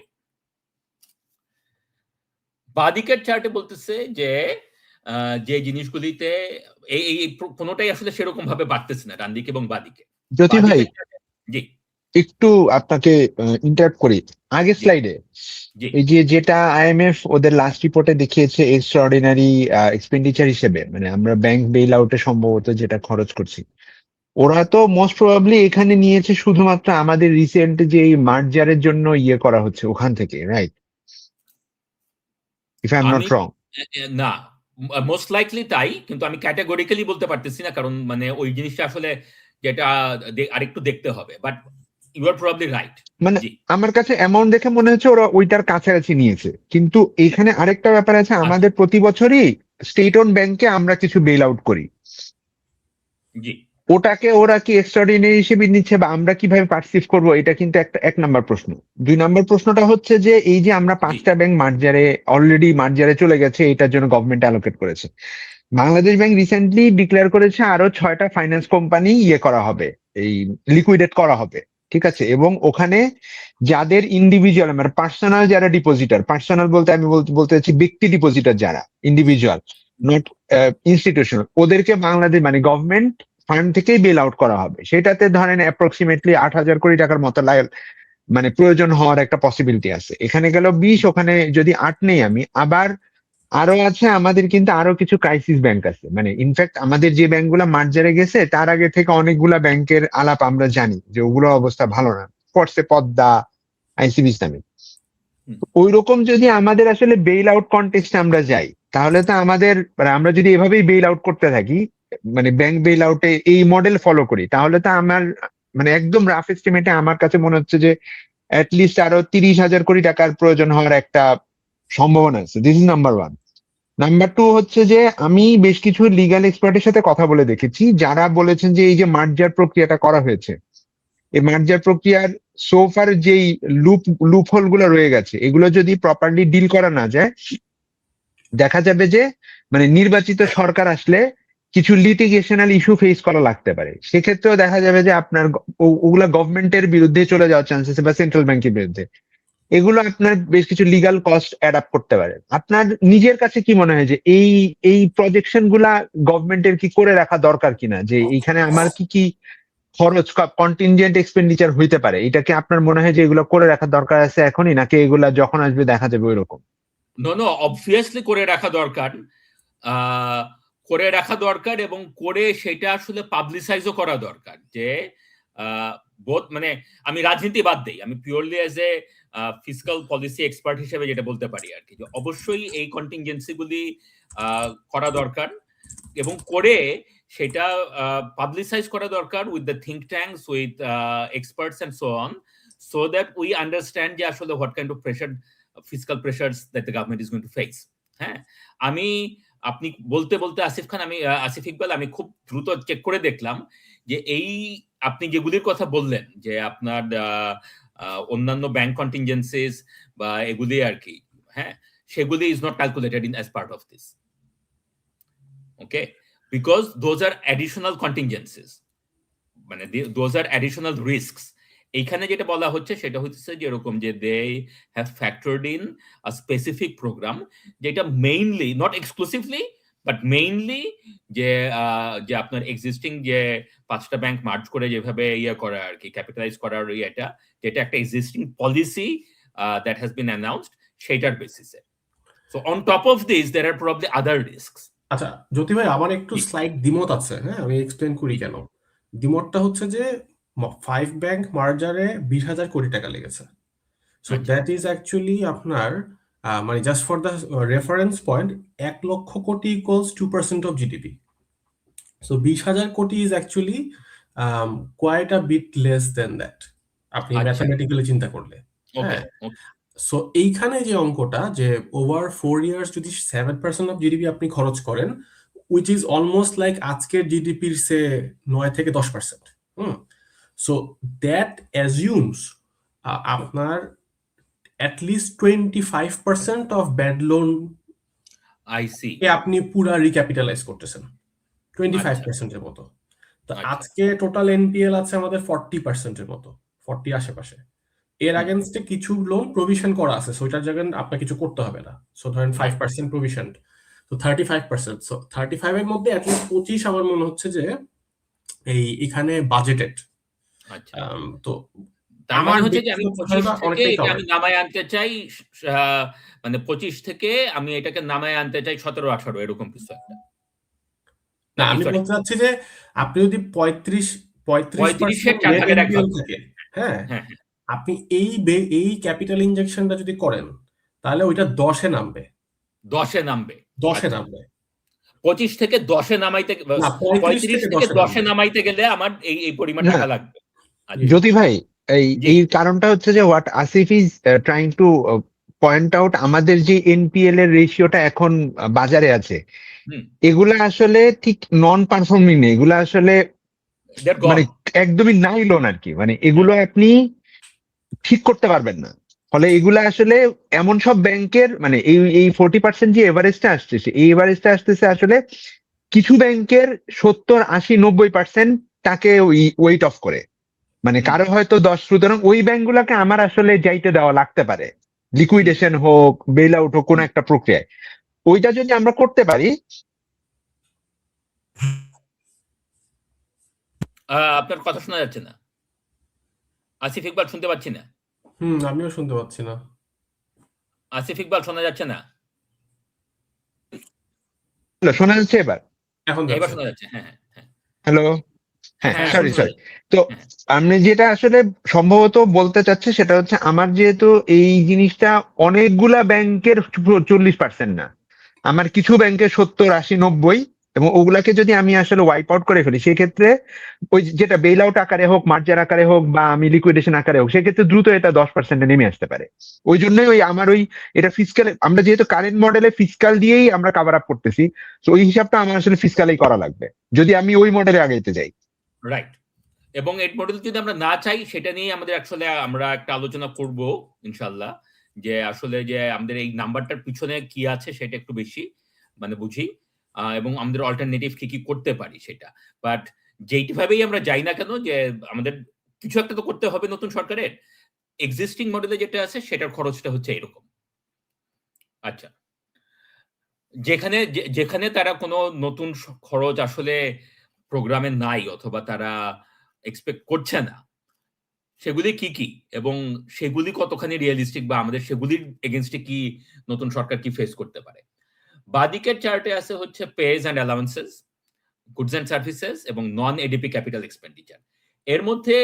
বাদিকের চার্টে বলতেছে যে যে জিনিসগুলিতে এই কোনোটাই আসলে সেরকম ভাবে বাড়তেছে না, ডান দিকে এবং বাদিকে। জ্যোতি ভাই, জি একটু আপনাকে ইন্টারাপ্ট করি। আগের স্লাইডে জি এই যেটা আইএমএফ ওদের লাস্ট রিপোর্টে দেখিয়েছে এক্সট্রাঅর্ডিনারি এক্সপেন্ডিচার হিসেবে, মানে আমরা ব্যাংক বেইল আউটে সম্ভবত যেটা খরচ করছি, ওরা তো মোস্ট প্রবাবলি এখানে নিয়েছে শুধুমাত্র আমাদের রিসেন্ট যে মার্জারের জন্য ইয়ে করা হচ্ছে ওখান থেকে, right? If I am not wrong. না, মোস্ট লাইকলি তাই, কিন্তু আমি ক্যাটাগরিক্যালি বলতে পারতেছি না, কারণ মানে ওই জিনিসটা আসলে যেটা আরেকটু দেখতে হবে। But you are probably right. মানে আমার কাছে অ্যামাউন্ট দেখে মনে হচ্ছে ওরা ওইটার কাছাকাছি নিয়েছে, কিন্তু এখানে আরেকটা ব্যাপার আছে, আমাদের প্রতি বছরই স্টেট ওন ব্যাংকে আমরা কিছু বেল আউট করি, জি ওটাকে ওরা কি এক্সট্রাঅর্ডিনারি হিসেবে নিচ্ছে বা আমরা কিভাবে পারসিভ করবো, এটা কিন্তু একটা 1 নাম্বার প্রশ্ন। 2 নাম্বার প্রশ্নটা হচ্ছে যে এই যে আমরা 5টা ব্যাংক অলরেডি মার্জারে চলে গেছে, এটার জন্য গভর্নমেন্ট অ্যালোকেট করেছে। বাংলাদেশ ব্যাংক রিসেন্টলি ডিক্লেয়ার করেছে আরো 6টা ফাইন্যান্স কোম্পানি ইয়ে করা হবে, এই লিকুইডেট করা হবে, ঠিক আছে? এবং ওখানে যাদের ইন্ডিভিজুয়াল মানে পার্সোনাল যারা ডিপোজিটার, পার্সোনাল বলতে আমি বলতে চাচ্ছি ব্যক্তি ডিপোজিটার যারা ইন্ডিভিজুয়াল, নট ইনস্টিটিউশনাল, ওদেরকে বাংলাদেশ মানে গভর্নমেন্ট ফান্ড থেকেই বেল আউট করা হবে। সেটাতে ধরেন অ্যাপ্রক্সিমেটলি 8,000 কোটি টাকার মতো মানে প্রয়োজন হওয়ার একটা পসিবিলিটি আছে। এখানে গেল 20, ওখানে যদি 8 নেই আমি, আবার আরো আছে আমাদের কিন্তু আরো কিছু ক্রাইসিস ব্যাংক আছে, মানে ইনফ্যাক্ট আমাদের যে ব্যাংকগুলো মার্জারে গেছে তার আগে থেকে অনেকগুলা ব্যাংকের আলাপ আমরা জানি যে ওগুলোর অবস্থা ভালো না, পড়ছে পদ্মা, আইসিবি ইসলামিক। ওই রকম যদি আমাদের আসলে বেইল আউট কন্টেক্সটে আমরা যাই, তাহলে তো আমাদের মানে আমরা যদি এভাবেই বেইল আউট করতে থাকি, মানে ব্যাংক বেইল আউটে এই মডেল ফলো করি, তাহলে তো আমার মানে একদম রাফ এস্টিমেটে আমার কাছে মনে হচ্ছে যে অ্যাটলিস্ট আরো 30,000 কোটি টাকার প্রয়োজন হওয়ার একটা সম্ভাবনা আছে। This is number 1। নাম্বার 2 হচ্ছে যে আমি বেশ কিছু লিগ্যাল এক্সপার্টের সাথে কথা বলে দেখেছি, যারা বলেছেন যে এই যে মার্জার প্রক্রিয়াটা করা হয়েছে, এই মার্জার প্রক্রিয়ার সোফার যেই লুপ হোল গুলো রয়ে গেছে, এগুলো যদি প্রপারলি ডিল করা না যায়, দেখা যাবে যে মানে নির্বাচিত সরকার আসলে কিছু লিটিগেশনাল ইস্যু ফেস করা লাগতে পারে। সেক্ষেত্রেও দেখা যাবে যে আপনার ওগুলা গভর্নমেন্টের বিরুদ্ধে চলে যাওয়ার চান্সেস বা সেন্ট্রাল ব্যাংকের বিরুদ্ধে, এগুলো আপনার বেশ কিছু লিগাল কস্ট অ্যাডাপ্ট করতে পারে। আপনার নিজের কাছে কি মনে হয় যে এই প্রজেকশন গুলা গভর্নমেন্টের কি করে রাখা দরকার কিনা, যে এইখানে আমার কি কি খরচ কন্টিনজেন্ট এক্সপেন্ডিচার হইতে পারে, এটা কি আপনার মনে হয় যে এগুলো করে রাখা দরকার আছে এখনই, নাকি এগুলা যখন আসবে দেখা যাবে ওই রকম? নো অবভিয়াসলি করে রাখা দরকার, করে রাখা দরকার, এবং করে সেটা আসলে পাবলিসাইজও করা দরকার। যে বোধ মানে আমি রাজনীতি বাদ দেই, আমি purely as a fiscal policy expert হিসেবে যেটা বলতে পারি আর কি, যে অবশ্যই এই কন্টিনজেন্সি গুলি করা দরকার, এবং করে সেটা পাবলিসাইজ করা দরকার with the think tanks, with experts and so on, so that we understand যে আসলে what kind of pressure fiscal pressures that the government is going to face. হ্যাঁ, আপনি বলতে বলতে আসিফ ইকবাল আমি খুব দ্রুত চেক করে দেখলাম যে এই আপনি যেগুলির কথা বললেন যে আপনার অন্যান্য ব্যাংক কন্টিনজেন্সিস বা এগুলি আর কি, হ্যাঁ, সেগুলি is not calculated in as part of this. Okay, because those are additional contingencies, মানে those are additional risks. এইখানে যেটা বলা হচ্ছে সেটা হচ্ছে যে এরকম যে they have factored in a specific program যেটা mainly, not exclusively, but mainly যে আপনার এক্সিস্টিং যে 5টা ব্যাংক মার্জ করে যেভাবে করা আর কি, ক্যাপিটালাইজ করার যেটা একটা existing policy that has been announced, সেটার বেসিসে। So on top of this there are probably other risks. আচ্ছা জ্যোতি ভাই, আমার একটু স্লাইড দ্বিমত আছে, হ্যাঁ, আমি এক্সপ্লেন করি কেন। দ্বিমতটা হচ্ছে যে 5 ব্যাংক মার্জারে 20,000 কোটি টাকা লেগেছে। সো দ্যাট ইজ অ্যাকচুয়ালি আপনার মানে just for the reference point, 1 lakh crore equals 2% of GDP. So 20,000 crore is actually quite a bit less than that আপনি ম্যাথমেটিক্যালি চিন্তা করলে। হ্যাঁ, সো এইখানে যে অঙ্কটা যে ওভার 4 ইয়ার্স যদি 7% অফ জিডিপি আপনি খরচ করেন, উইচ ইজ অলমোস্ট লাইক আজকের জিডিপির সে 9 থেকে 10%। সো দ্যাট অ্যাজিউমস আপনার অ্যাটলিস্ট 25% অফ ব্যাড লোন আপনি পুরা রিক্যাপিটালাইজ করতেছেন 25% এর মতো। তো আজকে টোটাল এনপিএল আছে আমাদের 40% এর মতো, 40 আশেপাশে। এর আগেনস্টে কিছু লোন প্রভিশন করা আছে, সো ওইটার জায়গায় আপনার কিছু করতে হবে না। সো ধরেন 5% প্রভিশন, তো 35%। সো 35 এর মধ্যে অ্যাটলিস্ট 25 আমার মনে হচ্ছে যে এখানে বাজেটেড। তো আমার হচ্ছে যে আমি 25 থেকে আমি নামায় আনতে চাই, মানে 25 থেকে আমি এটাকে নামায় আনতে চাই 17-18 এরকম কিছু একটা। না, আমি বলতে চাচ্ছি যে আপনি যদি 35% থাকে, হ্যাঁ, আপনি এই ক্যাপিটাল ইনজেকশনটা যদি করেন তাহলে ওইটা 10-এ নামবে। 10-এ নামবে 25 থেকে 10-এ নামাইতে, 35 থেকে 10-এ নামাইতে গেলে আমার এই পরিমাণ টাকা লাগবে। জ্যোতি ভাই, এই কারণটা হচ্ছে যে what Asif is trying to point out, আমাদের যে এনপিএল এর রেশিওটা এখন বাজারে আছে, এগুলা আসলে ঠিক নন পারফর্মিং নেই, এগুলা আসলে মানে একদমই নাই লোন আর কি, মানে এগুলো আপনি ঠিক করতে পারবেন না। ফলে এগুলা আসলে এমন সব ব্যাংকের মানে এই 40% যে এভারেজটা আসতেছে, এই এভারেজটা আসতেছে আসলে কিছু ব্যাংকের 70, 80, 90% তাকে ওয়েট অফ করে, মানে কারো হয়তো 10। সুতরাং ওই ব্যাংকগুলোকে আমার আসলে যাইতে দেওয়া লাগতে পারে, লিকুইডেশন হোক, বেল আউট হোক, কোন একটা প্রক্রিয়ায়। ওইটা যদি আমরা করতে পারি। আপনার কথা শোনা যাচ্ছে না আসিফ ইকবাল, শুনতে পাচ্ছি না। আমিও শুনতে পাচ্ছি না। আসিফ ইকবাল শোনা যাচ্ছে না? শোনা যাচ্ছে এবার? এবার শোনা যাচ্ছে। হ্যাঁ, হ্যালো, হ্যাঁ, সরি। তো আমি যেটা আসলে সম্ভবত বলতে চাচ্ছি সেটা হচ্ছে, আমার যেহেতু এই জিনিসটা অনেকগুলা ব্যাংকের 40% না, আমার কিছু ব্যাংকের 70, 80, 90, এবং ওগুলাকে যদি আমি আসলে ওয়াইপ আউট করে ফেলি, সেক্ষেত্রে ওই যেটা বেল আউট আকারে হোক, মার্জার আকারে হোক, বা আমি লিকুইডেশন আকারে হোক, সেক্ষেত্রে দ্রুত এটা 10% নেমে আসতে পারে। ওই জন্যই আমার এটা ফিসকাল, আমরা যেহেতু কারেন্ট মডেলে ফিসকাল দিয়েই আমরা কভার আপ করতেছি, তো ওই হিসাবটা আমার আসলে ফিসকালেই করা লাগবে যদি আমি ওই মডেলে আগাইতে যাই। রাইট। এবং এই মডেল যদি আমরা না চাই, সেটা নিয়ে আমাদের আসলে আমরা একটা আলোচনা করব ইনশাল্লাহ, যে আসলে যে আমাদের এই নাম্বারটার পিছনে কি আছে সেটা একটু বেশি মানে বুঝি, এবং আমাদের অল্টারনেটিভ কি করতে পারি সেটা। বাট যেইভাবেই আমরা যাই না কেন, যে আমাদের কিছু একটা তো করতে হবে নতুন সরকারের। এক্সিস্টিং মডেলে যেটা আছে সেটার খরচটা হচ্ছে এরকম। আচ্ছা, যেখানে তারা কোনো নতুন খরচ আসলে প্রোগ্রামে নাই অথবা তারা এক্সপেক্ট করছে না, সেগুলি কি এবং সেগুলি কতখানি রিয়েলিস্টিক, বা আমাদের সেগুলির এগেইনস্টে কি নতুন সরকার কি ফেস করতে পারে। বাদিকের চার্টে আছে হচ্ছে page and allowances, goods and services এবং নন এডিপি ক্যাপিটাল এক্সপেন্ডিচার। এর মধ্যে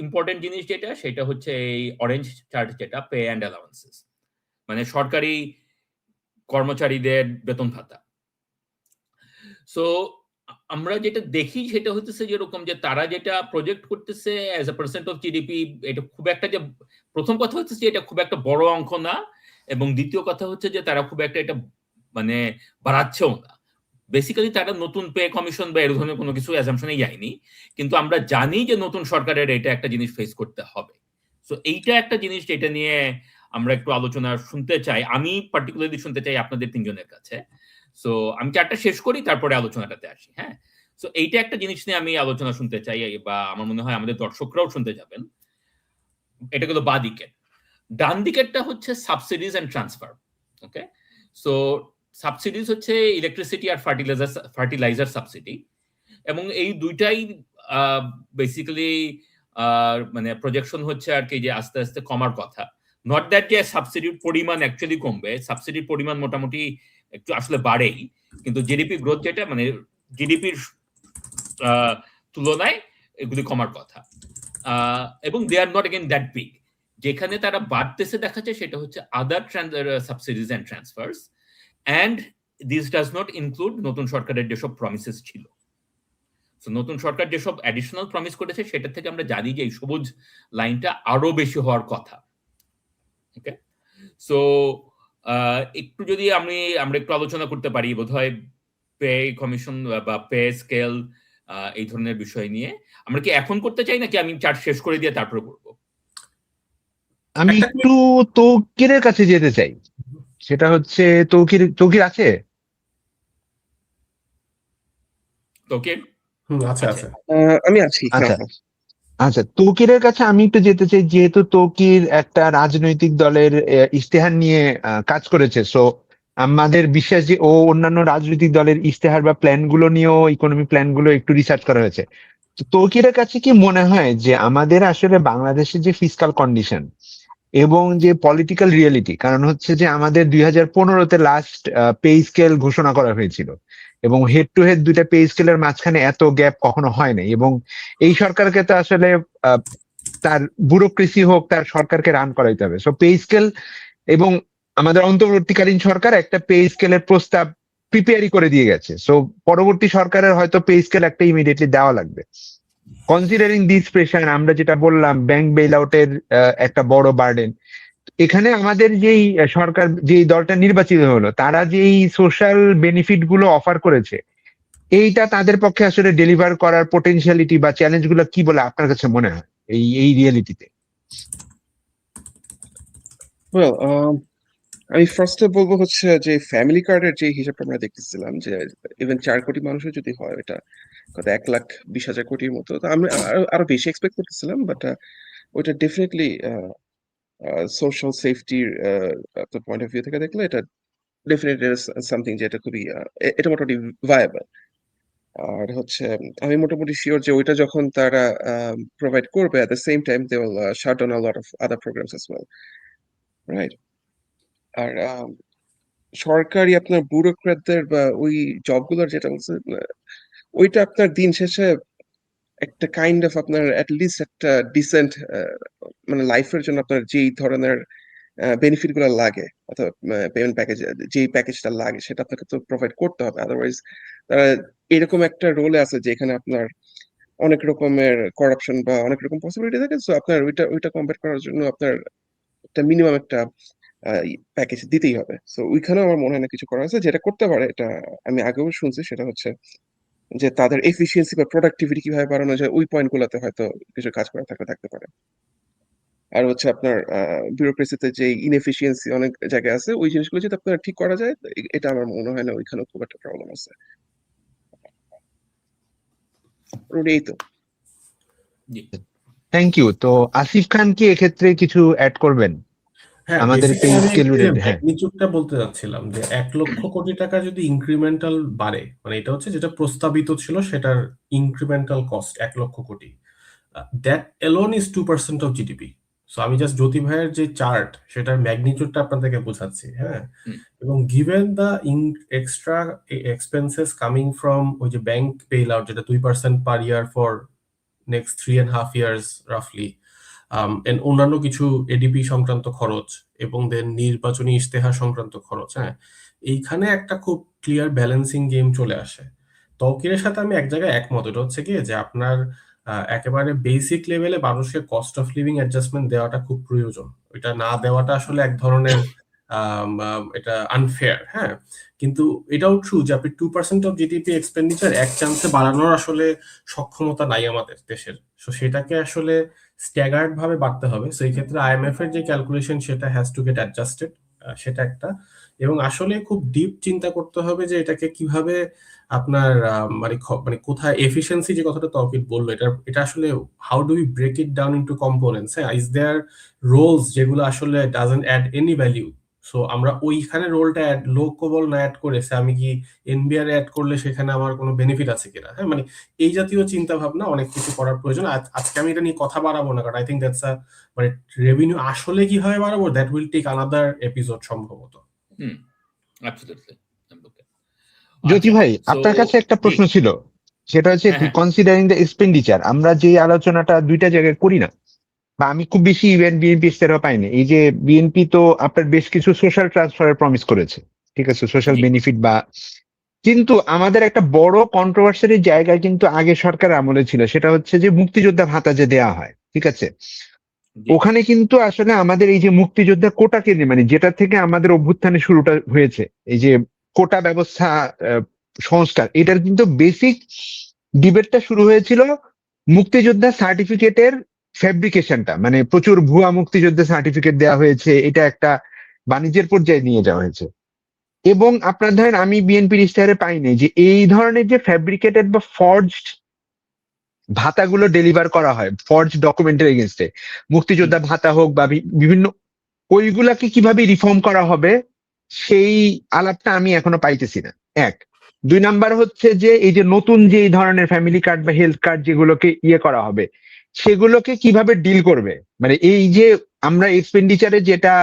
ইম্পর্টেন্ট জিনিস যেটা, সেটা হচ্ছে এই অরেঞ্জ চার্ট, যেটা পে অ্যান্ড অ্যালাউন্সেস, মানে সরকারি কর্মচারীদের বেতন ভাতা। সো আমরা যেটা দেখি সেটা হচ্ছে যেরকম যে তারা যেটা প্রজেক্ট করতেছে as a percent of GDP, এটা খুব একটা, যে প্রথম কথা হচ্ছে যে এটা খুব একটা বড় অঙ্ক না, এবং দ্বিতীয় কথা হচ্ছে যে তারা খুব একটা এটা মানে বাড়াচ্ছেও না। বেসিক্যালি তারা নতুন পে কমিশন বা এর ধরনের কোনো কিছু অ্যাজাম্পশনে যায়নি, কিন্তু আমরা জানি যে নতুন সরকারের এটা একটা জিনিস ফেস করতে হবে। সো এইটা একটা জিনিস যেটা নিয়ে আমরা একটু আলোচনা শুনতে চাই, আমি পার্টিকুলারলি শুনতে চাই আপনাদের তিনজনের কাছে। সো আমি চারটা শেষ করি, তারপরে আলোচনাটাতে আসি। হ্যাঁ, সো এইটা একটা জিনিস নিয়ে আমি আলোচনা শুনতে চাই, বা আমার মনে হয় আমাদের দর্শকরাও শুনতে যাবেন। এটা গেল বাঁ দিকের। ডান দিকেরটা হচ্ছে subsidies and transfer. Okay, so subsidies হচ্ছে ইলেকট্রিসিটি আর ফার্টিলাইজার সাবসিডি, এবং এই দুইটাই বেসিক্যালি মানে প্রজেকশন হচ্ছে আর কি যে আস্তে আস্তে কমার কথা। নট দ্যাট যে সাবসিডির পরিমাণ অ্যাকচুয়ালি কমবে, সাবসিডির পরিমাণ মোটামুটি একটু আসলে বাড়েই, কিন্তু জিডিপি গ্রোথ যেটা মানে জিডিপির তুলনায় এগুলি কমার কথা, এবং they are not again that big. যেখানে তারা বাড়তেছে দেখাচ্ছে সেটা হচ্ছে other subsidies and transfers, and this does not include নতুন সরকারের যেসব প্রমিসেস ছিল। সো নতুন সরকার যেসব অ্যাডিশনাল প্রমিস করেছে সেটা থেকে আমরা জানি যে এই সবুজ লাইনটা আরো বেশি হওয়ার কথা। ওকে, সো একটু যদি আমরা একটু আলোচনা করতে পারি বোধহয় পে কমিশন বা পে স্কেল এই ধরনের বিষয় নিয়ে। আমরা কি এখন করতে চাই নাকি আমি চার্ট শেষ করে দিয়ে তারপরে করবো? আমি একটু তৌকিরের কাছে যেতে চাই। সেটা হচ্ছে তৌকির আছে? তৌকির? আচ্ছা আচ্ছা, আমি আছি। আচ্ছা আচ্ছা, তৌকিরের কাছে আমি একটু যেতে চাই, যেহেতু তৌকির একটা রাজনৈতিক দলের ইশতেহার নিয়ে কাজ করেছে। সো আমাদের বিশ্বাস যে ও অন্যান্য রাজনৈতিক দলের ইশতেহার বা প্ল্যান গুলো নিয়েও, ইকোনমি প্ল্যান গুলো একটু রিসার্চ করা হয়েছে। তো তৌকিরের কাছে কি মনে হয় যে আমাদের আসলে বাংলাদেশের যে ফিসকাল কন্ডিশন এবং যে পলিটিক্যাল রিয়েলিটি, কারণ হচ্ছে যে আমাদের 2015-তে লাস্ট পে স্কেল ঘোষণা করা হয়েছিল, এবং হেড টু হেড দুইটা পে স্কেলের মাঝখানে এত গ্যাপ কখনো হয় নাই, এবং এই সরকারকে তো আসলে তার ব্যুরোক্রেসি হোক, তার সরকারকে রান করাইতে হবে। সো পে স্কেল, এবং আমাদের অন্তর্বর্তীকালীন সরকার একটা পে স্কেলের প্রস্তাব প্রিপেয়ারই করে দিয়ে গেছে। সো পরবর্তী সরকারের হয়তো পে স্কেল একটা ইমিডিয়েটলি দেওয়া লাগবে। কনসিডারিং দিস প্রেশার, আমরা যেটা বললাম ব্যাংক বেইল আউটের একটা বড় বার্ডেন, এখানে আমাদের যেই সরকার, যেই দলটা নির্বাচিত হলো, তারা যেই সোশ্যাল বেনিফিট গুলো অফার করেছে, এইটা তাদের পক্ষে আসলে ডেলিভার করার পোটেনশিয়ালিটি বা চ্যালেঞ্জ গুলো কি বলে আপনার কাছে মনে হয় এই রিয়েলিটিতে? ওয়েল, আমি ফার্স্টে বলবো হচ্ছে যে ফ্যামিলি কার্ডের যে হিসাবটা আমরা দেখতেছিলাম, যে ইভেন 4 কোটি মানুষের যদি হয়, এটা কত 1,20,000 কোটির মতো। তো আমি আরো বেশি এক্সপেক্ট করতেছিলাম, বাট ওইটা ডেফিনেটলি সোশ্যাল সেফটির পয়েন্ট অফ ভিউ থেকে দেখলে এটা ডেফিনেটলি সামথিং যে এটা খুবই এটা মোটামুটি ভায়াবল। আর হচ্ছে আমি মোটামুটি শিওর যে ওইটা যখন তারা প্রোভাইড করবে, at the same time they will shut down a lot of other programmes as well, right? আর সরকারি আপনার ব্যুরোক্র্যাটদের বা ওই জবগুলোর যেটা বলছে, ওইটা আপনার দিন শেষে একটা কাইন্ড অফ আপনার অ্যাট লিস্ট একটা ডিসেন্ট মানে লাইফের জন্য আপনার যেই ধরনের বেনিফিট গুলো লাগে, অথবা পেমেন্ট প্যাকেজ, যেই প্যাকেজটা লাগে সেটা আপনাকে তো প্রোভাইড করতে হবে। আদারওয়াইজ তারা এরকম একটা রোলে আছে যেখানে আপনার অনেক রকমের করাপশন বা অনেক রকম পসিবিলিটি থাকে। সো আপনার ওইটা কমপ্লিট করার জন্য আপনার একটা মিনিমাম একটা প্যাকেজ দিতেই হবে। সো ওইখানেও আমার মনে হয় না কিছু করা আছে যেটা করতে পারে। এটা আমি আগেও শুনছি, সেটা হচ্ছে যে তাদের এফিসিয়েন্সি বা প্রোডাক্টিভিটি কিভাবে বাড়ানো যায়, ওই পয়েন্ট গুলোতে হয়তো কিছু কাজ করা থাকতে পারে। আর হচ্ছে আপনার বিউরোক্রেসিতে যে ইনএফিসিয়েন্সি অনেক জায়গায় আছে, ওই জিনিসগুলো যদি আপনার ঠিক করা যায়, এটা আমার মনে হয় না ওইখানেও খুব একটা প্রবলেম আছে। এই তো। Thank you. তো আসিফ খান কি এক্ষেত্রে কিছু অ্যাড করবেন? হ্যাঁ, আমাদের বেসিক্যালি আমি স্কেল হ্যাঁ, ম্যাগনিটিউডটা বলতে চাচ্ছিলাম যে 1,00,000 কোটি টাকা যদি ইনক্রিমেন্টাল বাড়ে, মানে এটা হচ্ছে যেটা প্রস্তাবিত ছিল সেটার incremental cost 1,00,000 crore, that alone is 2% of GDP. So আমি জাস্ট জ্যোতি ভাইয়ের যে চার্ট, সেটার ম্যাগনিটিউডটা আপনাদেরকে বোঝাচ্ছি। হ্যাঁ, এবং given the extra expenses coming from ওই যে ব্যাংক বেইল আউট, যেটা 2% per year for next 3.5 years রাফলি, অন্যান্য কিছু এডিপি সংক্রান্ত খরচ, এবং দেন নির্বাচনী ইশতেহার সংক্রান্ত খরচ। হ্যাঁ, এইখানে একটা খুব ক্লিয়ার ব্যালেন্সিং গেম চলে আসে। তৌকিরের সাথে আমি এক জায়গায় একমত, এটা হচ্ছে কি যে আপনার একেবারে বেসিক লেভেলে মানুষকে কস্ট অফ লিভিং অ্যাডজাস্টমেন্ট দেওয়াটা খুব প্রয়োজন। ওইটা না দেওয়াটা আসলে এক ধরনের এটা আনফেয়ার, হ্যাঁ। কিন্তু এটাও ট্রু যে আপনি 2% অফ জিডিপি এক্সপেন্ডিচার এক চান্সে বাড়ানোর আসলে সক্ষমতা নাই আমাদের দেশের। সো সেটাকে আসলে স্ট্যাগার্ড ভাবে বাড়তে হবে। সো এই ক্ষেত্রে আইএমএফ এর যে ক্যালকুলেশন সেটা হ্যাজ টু গেট অ্যাডজাস্টেড, সেটা একটা। এবং আসলে খুব ডিপ চিন্তা করতে হবে যে এটাকে কিভাবে আপনার মানে কোথায় এফিসিয়েন্সি, যে কথাটা তৌকির বললো, এটা আসলে how do we break it down into components, হ্যাঁ। ইজ দেয়ার রোলস যেগুলো আসলে doesn't add any value, so আমরা ওইখানে রোলটা অ্যাড লো কোবল না অ্যাড করে আমি কি এনবিআর অ্যাড করলে সেখানে আমার কোনো বেনিফিট আছে কিনা, হ্যাঁ। মানে এই জাতীয় চিন্তা ভাবনা অনেক কিছু করার প্রয়োজন। আজকে আমি এটা নিয়ে কথা বাড়াবো না, কারণ আই থিঙ্ক দ্যাটস মানে রেভিনিউ আসলে কিভাবে বাড়াবো, that will take another episode সম্ভবত। অ্যাবসলিউটলি। জ্যোতি ভাই, আপনার কাছে একটা প্রশ্ন ছিল, সেটা হচ্ছে কনসিডারিং দ্য এক্সপেন্ডিচার, আমরা যে আলোচনাটা দুইটা জায়গায় করি না, বা আমি খুব বেশি ইভেন বিএনপি ইস্তেরা পাইনি। এই যে বিএনপি তো আপনার বেশ কিছু সোশ্যাল ট্রান্সফারের প্রমিস করেছে, ঠিক আছে, সোশ্যাল বেনিফিট বা, কিন্তু আমাদের একটা বড় কন্ট্রোভার্সির জায়গায় কিন্তু আগে সরকার আমলে ছিল, সেটা হচ্ছে যে মুক্তিযোদ্ধা ভাতা যে দেওয়া হয়, ঠিক আছে, ওখানে কিন্তু আসলে আমাদের এই যে মুক্তিযোদ্ধা কোটাকে নিয়ে, মানে যেটা থেকে আমাদের অভ্যুত্থানের শুরুটা হয়েছে, এই যে কোটা ব্যবস্থা সংস্কার, এটার কিন্তু বেসিক ডিবেটটা শুরু হয়েছিল মুক্তিযোদ্ধা সার্টিফিকেটের ফ্যাব্রিকেশনটা, মানে প্রচুর ভুয়া মুক্তিযোদ্ধা সার্টিফিকেট দেওয়া হয়েছে, এটা একটা বাণিজ্যের পর্যায়ে নিয়ে যাওয়া হয়েছে। এবং আপনার ধরেন আমি বিএনপির ইশতেহারে পাইনি যে এই ধরনের যে ফ্যাব্রিকেটেড বা ফর্জড ভাতাগুলো ডেলিভার করা হয় ফর্জ ডকুমেন্টের এগেনস্টে, মুক্তিযোদ্ধা ভাতা হোক বা বিভিন্ন, ওইগুলাকে কিভাবে রিফর্ম করা হবে সেই আলাপটা আমি এখনো পাইতেছি না। এক, দুই নাম্বার হচ্ছে যে এই যে নতুন যে এই ধরনের ফ্যামিলি কার্ড বা হেলথ কার্ড যেগুলোকে ইয়ে করা হবে, সেগুলোকে কিভাবে ডিল করবে, মানে এই যে আমরা এক্সপেন্ডিচারে যেটা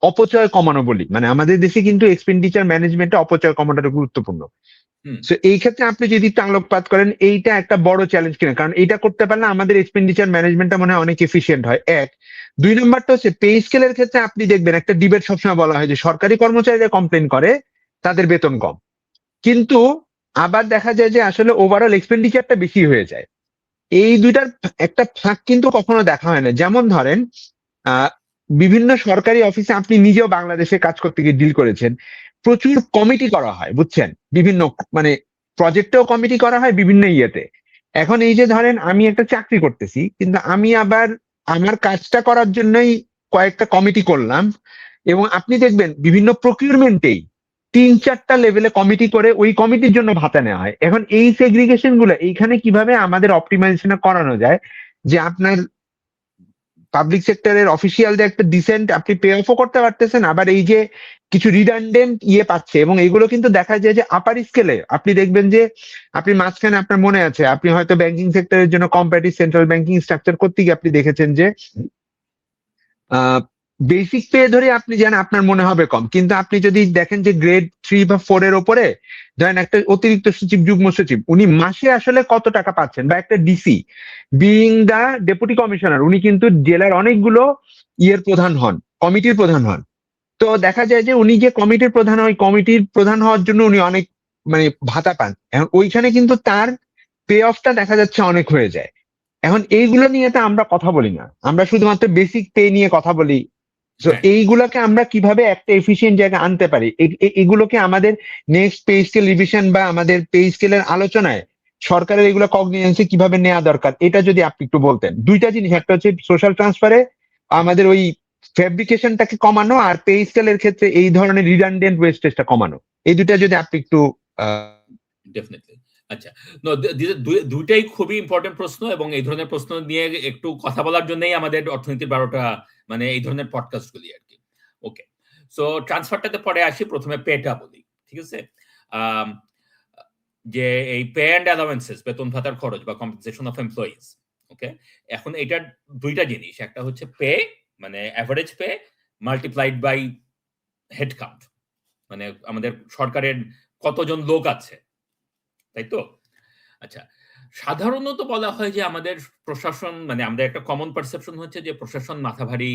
অপচয় কমানো বলি, মানে আমাদের দেশে কিন্তু এক্সপেন্ডিচার ম্যানেজমেন্টে অপচয় কমানোটা গুরুত্বপূর্ণ। তো এই ক্ষেত্রে আপনি যদি একটু আলোকপাত করেন, এইটা একটা বড় চ্যালেঞ্জ কিনা, কারণ এটা করতে পারলে আমাদের এক্সপেন্ডিচার ম্যানেজমেন্টটা মনে হয় অনেক এফিসিয়েন্ট হয়। এক, দুই নম্বরটা হচ্ছে পে স্কেলের ক্ষেত্রে আপনি দেখবেন একটা ডিবেট সবসময় বলা হয় যে সরকারি কর্মচারীরা কমপ্লেন করে তাদের বেতন কম, কিন্তু আবার দেখা যায় যে আসলে ওভারঅল এক্সপেন্ডিচারটা বেশি হয়ে যায়। এই দুইটার একটা ফাঁক কিন্তু কখনো দেখা হয় না। যেমন ধরেন বিভিন্ন সরকারি অফিসে, আপনি নিজেও বাংলাদেশে কাজ করতে গিয়ে ডিল করেছেন, প্রচুর কমিটি করা হয়, বুঝছেন, বিভিন্ন মানে প্রজেক্টেও কমিটি করা হয় বিভিন্ন ইয়েতে। এখন এই যে ধরেন আমি একটা চাকরি করতেছি, কিন্তু আমি আবার আমার কাজটা করার জন্যই কয়েকটা কমিটি করলাম, এবং আপনি দেখবেন বিভিন্ন প্রকিউরমেন্টেই 3-4টা লেভেলে কমিটি করে ওই কমিটির জন্য ভাতা নেওয়া হয়। এখন এই সেগ্রিগেশন গুলো এইখানে কিভাবে আমাদের অপটিমাইজেশন করানো যায়, যে আপনার পাবলিক সেক্টরের অফিসিয়ালদের একটা ডিসেন্ট আপনি পে অফও করতে পারতেছেন, আবার এই যে কিছু রিডান্ডেন্ট ইয়ে পাচ্ছে, এবং এইগুলো কিন্তু দেখা যায় যে আপার স্কেলে আপনি দেখবেন যে আপনি মাঝখানে, আপনার মনে আছে, আপনি হয়তো ব্যাংকিং সেক্টরের জন্য কম্পারেটিভ সেন্ট্রাল ব্যাংকিং স্ট্রাকচার করতে গিয়ে আপনি দেখেছেন যে বেসিক পে ধরে আপনি জানেন আপনার মনে হবে কম, কিন্তু আপনি যদি দেখেন যে গ্রেড 3 বা 4 এর ওপরে ধরেন একটা অতিরিক্ত সচিব, যুগ্ম সচিব, উনি মাসে আসলে কত টাকা পাচ্ছেন, বা একটা ডিসি বিইং দা ডেপুটি কমিশনার, উনি কিন্তু জেলার অনেকগুলো ইয়ের প্রধান হন, কমিটির প্রধান হন। তো দেখা যায় যে উনি যে কমিটির প্রধান, ওই কমিটির প্রধান হওয়ার জন্য উনি অনেক মানে ভাতা পান, এখন ওইখানে কিন্তু তার পে অফটা দেখা যাচ্ছে অনেক হয়ে যায়। এখন এইগুলো নিয়ে তো আমরা কথা বলি না, আমরা শুধুমাত্র বেসিক পে নিয়ে কথা বলি। তো এইগুলোকে আমরা কিভাবে একটা এফিসিয়েন্ট জায়গায় আনতে পারি, এগুলোকে আমাদের নেক্সট পে স্কেল রিভিশন বা আমাদের পে স্কেলের আলোচনায় সরকারের এগুলো কগনিজেন্সে কিভাবে নেওয়া দরকার, এটা যদি আপনি একটু বলতেন। দুইটা জিনিস, একটা হচ্ছে সোশ্যাল ট্রান্সফারে আমাদের ওই ফ্যাব্রিকেশনটাকে কমানো, আর পে স্কেলের ক্ষেত্রে এই ধরনের রিডান্ডেন্ট ওয়েস্টেজটা কমানো, এই দুইটা যদি আপনি একটু ডেফিনেটলি। আচ্ছা, দুইটাই খুবই ইম্পর্টেন্ট প্রশ্ন, এবং এই ধরনের প্রশ্ন নিয়ে একটু কথা বলার জন্যই আমাদের অর্থনীতির 12টা মানে এই ধরনের পডকাস্ট গুলি আর কি। ওকে, সো ট্রান্সফারটাতে পরে আসি, প্রথমে পেটা বলি, ঠিক আছে। যে এই পে অ্যান্ড অ্যালাওয়েন্সেস, বেতন ভাতার খরচ বা কম্পেনসেশন অফ এমপ্লয়িজ, ওকে, এখন এটার দুইটা জিনিস, একটা হচ্ছে পে মানে average pay multiplied by head count, মানে আমাদের সরকারের কতজন লোক আছে, তাই তো? আচ্ছা, সাধারণত বলা হয় যে আমাদের প্রশাসন, মানে আমাদের একটা কমন পারসেপশন হচ্ছে যে প্রশাসন মাথা ভারী,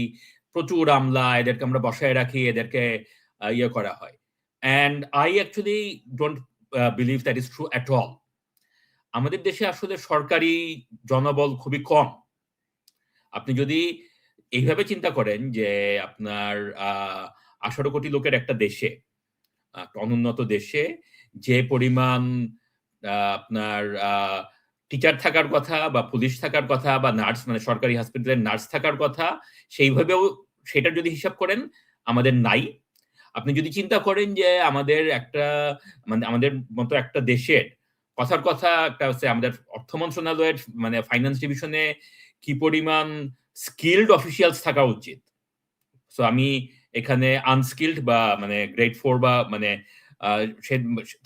প্রচুর আমলা, এদেরকে আমরা বসায় রাখি, এদেরকে ইয়ে করা হয়। And I actually don't believe that is true at all. আমাদের দেশে আসলে সরকারি জনবল খুবই কম। আপনি যদি এইভাবে চিন্তা করেন যে আপনার 18 কোটি লোকের একটা দেশে, একটা অনুন্নত দেশে যে পরিমাণ আপনার টিচার থাকার কথা বা পুলিশ থাকার কথা বা নার্স, মানে সরকারি হসপিটালের নার্স থাকার কথা, সেইভাবেও সেটা যদি হিসাব করেন আমাদের নাই। আপনি যদি চিন্তা করেন যে আমাদের একটা, মানে আমাদের মতো একটা দেশের কথার কথা একটা হচ্ছে আমাদের অর্থ মন্ত্রণালয়ের মানে ফাইন্যান্স ডিভিশনে কি পরিমাণ স্কিলড অফিসিয়ালস থাকা উচিত। সো আমি এখানে আনস্কিলড বা মানে গ্রেড 4 বা মানে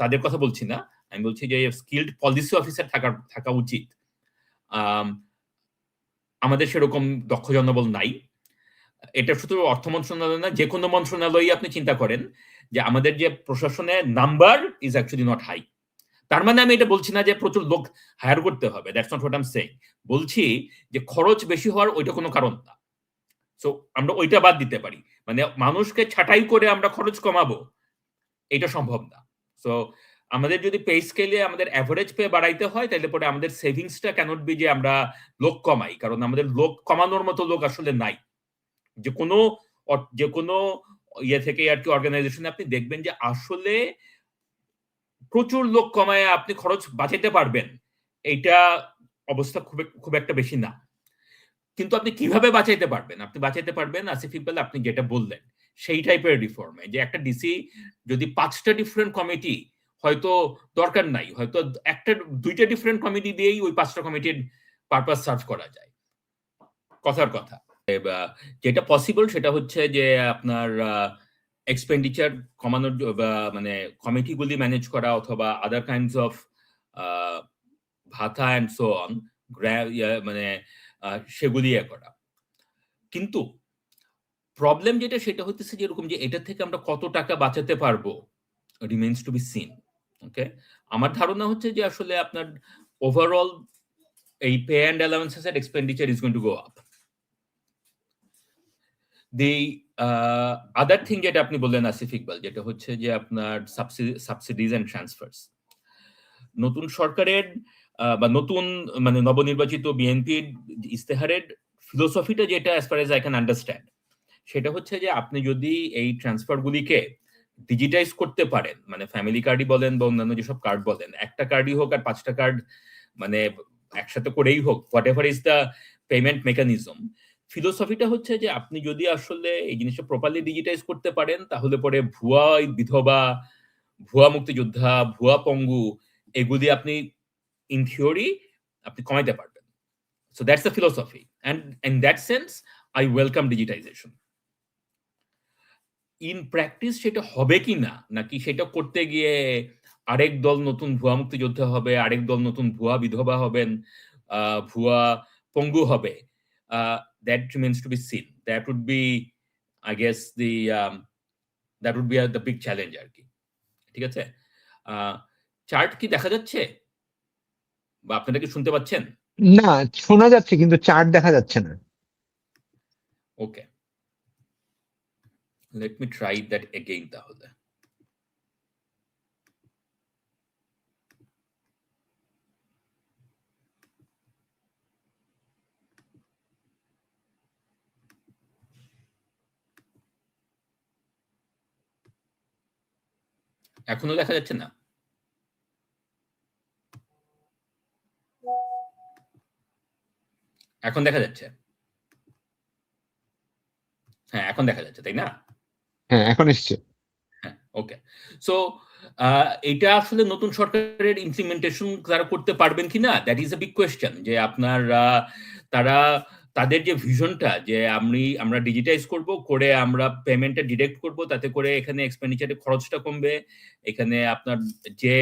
তাদের কথা বলছি না, আমি বলছি যে স্কিলড পলিসি অফিসার থাকা উচিত। আমাদের সেরকম দক্ষ জনবল নাই। এটা শুধু অর্থ মন্ত্রণালয় না, যে কোনো মন্ত্রণালয়ই আপনি চিন্তা করেন যে আমাদের যে প্রশাসনের number is actually not high. তার মানে আমি এটা বলছি না যে প্রচুর লোক হায়ার করতে হবে, that's not what I am saying. বলছি যে খরচ বেশি হওয়ার ওইটা কোনো কারণ না। সো আমরা ওইটা বাদ দিতে পারি, মানে মানুষকে ছাঁটাই করে আমরা খরচ কমাবো, এটা সম্ভব না। সো আমাদের যদি পে স্কেলে আমাদের অ্যাভারেজ পে বাড়াইতে হয়, তাহলে পরে আমাদের সেভিংসটা ক্যানট বি যে আমরা লোক কমাই, কারণ আমাদের লোক কমানোর মতো লোক আসলে নাই। যে কোনো ইয়ে থেকে আর কি অর্গানাইজেশনে আপনি দেখবেন যে আসলে প্রচুর লোক কমায় আপনি খরচ বাঁচাতে পারবেন, এইটা অবস্থা খুব একটা বেশি না। কিন্তু আপনি কিভাবে বাঁচাইতে পারবেন? আপনি বাঁচাইতে পারবেন আসিফ ইকবাল আপনি যেটা বললেন সেই টাইপের রিফর্মে, যে একটা ডিসি যদি 5টা ডিফারেন্ট কমিটি, হয়তো দরকার নাই, হয়তো 2টা ডিফারেন্ট কমিটি দিয়েই ওই 5টা কমিটির পারপাস সার্ভ করা যায়। কথার কথা যেটা পসিবল সেটা হচ্ছে যে আপনার এক্সপেন্ডিচার কমানোর মানে কমিটিগুলি ম্যানেজ করা, অথবা আদার কাইন্ডস অফ ভাতা অ্যান্ড সো অন, মানে সেগুলি করা। কিন্তু প্রবলেম যেটা সেটা হচ্ছে যেরকম যে এটা থেকে আমরা কত টাকা বাঁচাতে পারবো রিমেইনস টু বি সিন। ওকে, আমার ধারণা হচ্ছে যে আসলে আপনার ওভারঅল এই পে অ্যান্ড অ্যালাউন্সেস এর expenditure is going to go up. The other thing যেটা আপনি বললেন আসিফ ইকবাল, যেটা হচ্ছে যে আপনার সাবসিডিজ অ্যান্ড ট্রান্সফার্স। নতুন সরকারের বা নতুন মানে নবনির্বাচিত বিএনপির ইস্তেহারের ফিলোসফিটা যেটা as far age I can understand, সেটা হচ্ছে যে আপনি যদি এই ট্রান্সফারগুলিকে ডিজিটাইজ করতে পারেন, মানে ফ্যামিলি কার্ডই বলেন বা অন্যান্য যেসব কার্ড বলেন, একটা কার্ডই হোক আর 5টা কার্ড মানে একসাথে করেই হোক, whatever is the payment mechanism, ফিলোসফিটা হচ্ছে যে আপনি যদি আসলে এই জিনিসটা প্রপারলি ডিজিটাইজ করতে পারেন, তাহলে পরে ভুয়া বিধবা, ভুয়া মুক্তিযোদ্ধা, ভুয়া পঙ্গু, এগুলি আপনি ইন থিওরি আপনি কমাইতে পারবেন। So that's the philosophy, and in that sense I welcome digitisation. In practice সেটা হবে কি না, নাকি সেটা করতে গিয়ে আরেক দল নতুন ভুয়া মুক্তিযোদ্ধা হবে, আরেক দল নতুন ভুয়া বিধবা হবেন, ভুয়া পঙ্গু হবে, that remains to be seen. That would be, I guess, that would be the big challenge আর কি। ঠিক আছে, চার্ট কি দেখা যাচ্ছে বা আপনারা কি শুনতে পাচ্ছেন? না, শোনা যাচ্ছে কিন্তু চার্ট দেখা যাচ্ছে না। ওকে, let me try that again তাহলে। এখনো দেখা যাচ্ছে না? এখন দেখা যাচ্ছে? হ্যাঁ, এখন দেখা যাচ্ছে, তাই না? হ্যাঁ, এখন এসছে। হ্যাঁ, ওকে। সো এটা আসলে নতুন সরকারের ইমপ্লিমেন্টেশন তারা করতে পারবেন কিনা, that is a big question. যে আপনার তারা তাদের যে ভিশনটা যে আমরা ডিজিটাইজ করব, করে আমরা পেমেন্টটা ডিরেক্ট করব, তাতে করে এখানে এক্সপেন্ডিচারের খরচটা কমবে, এখানে আপনার যে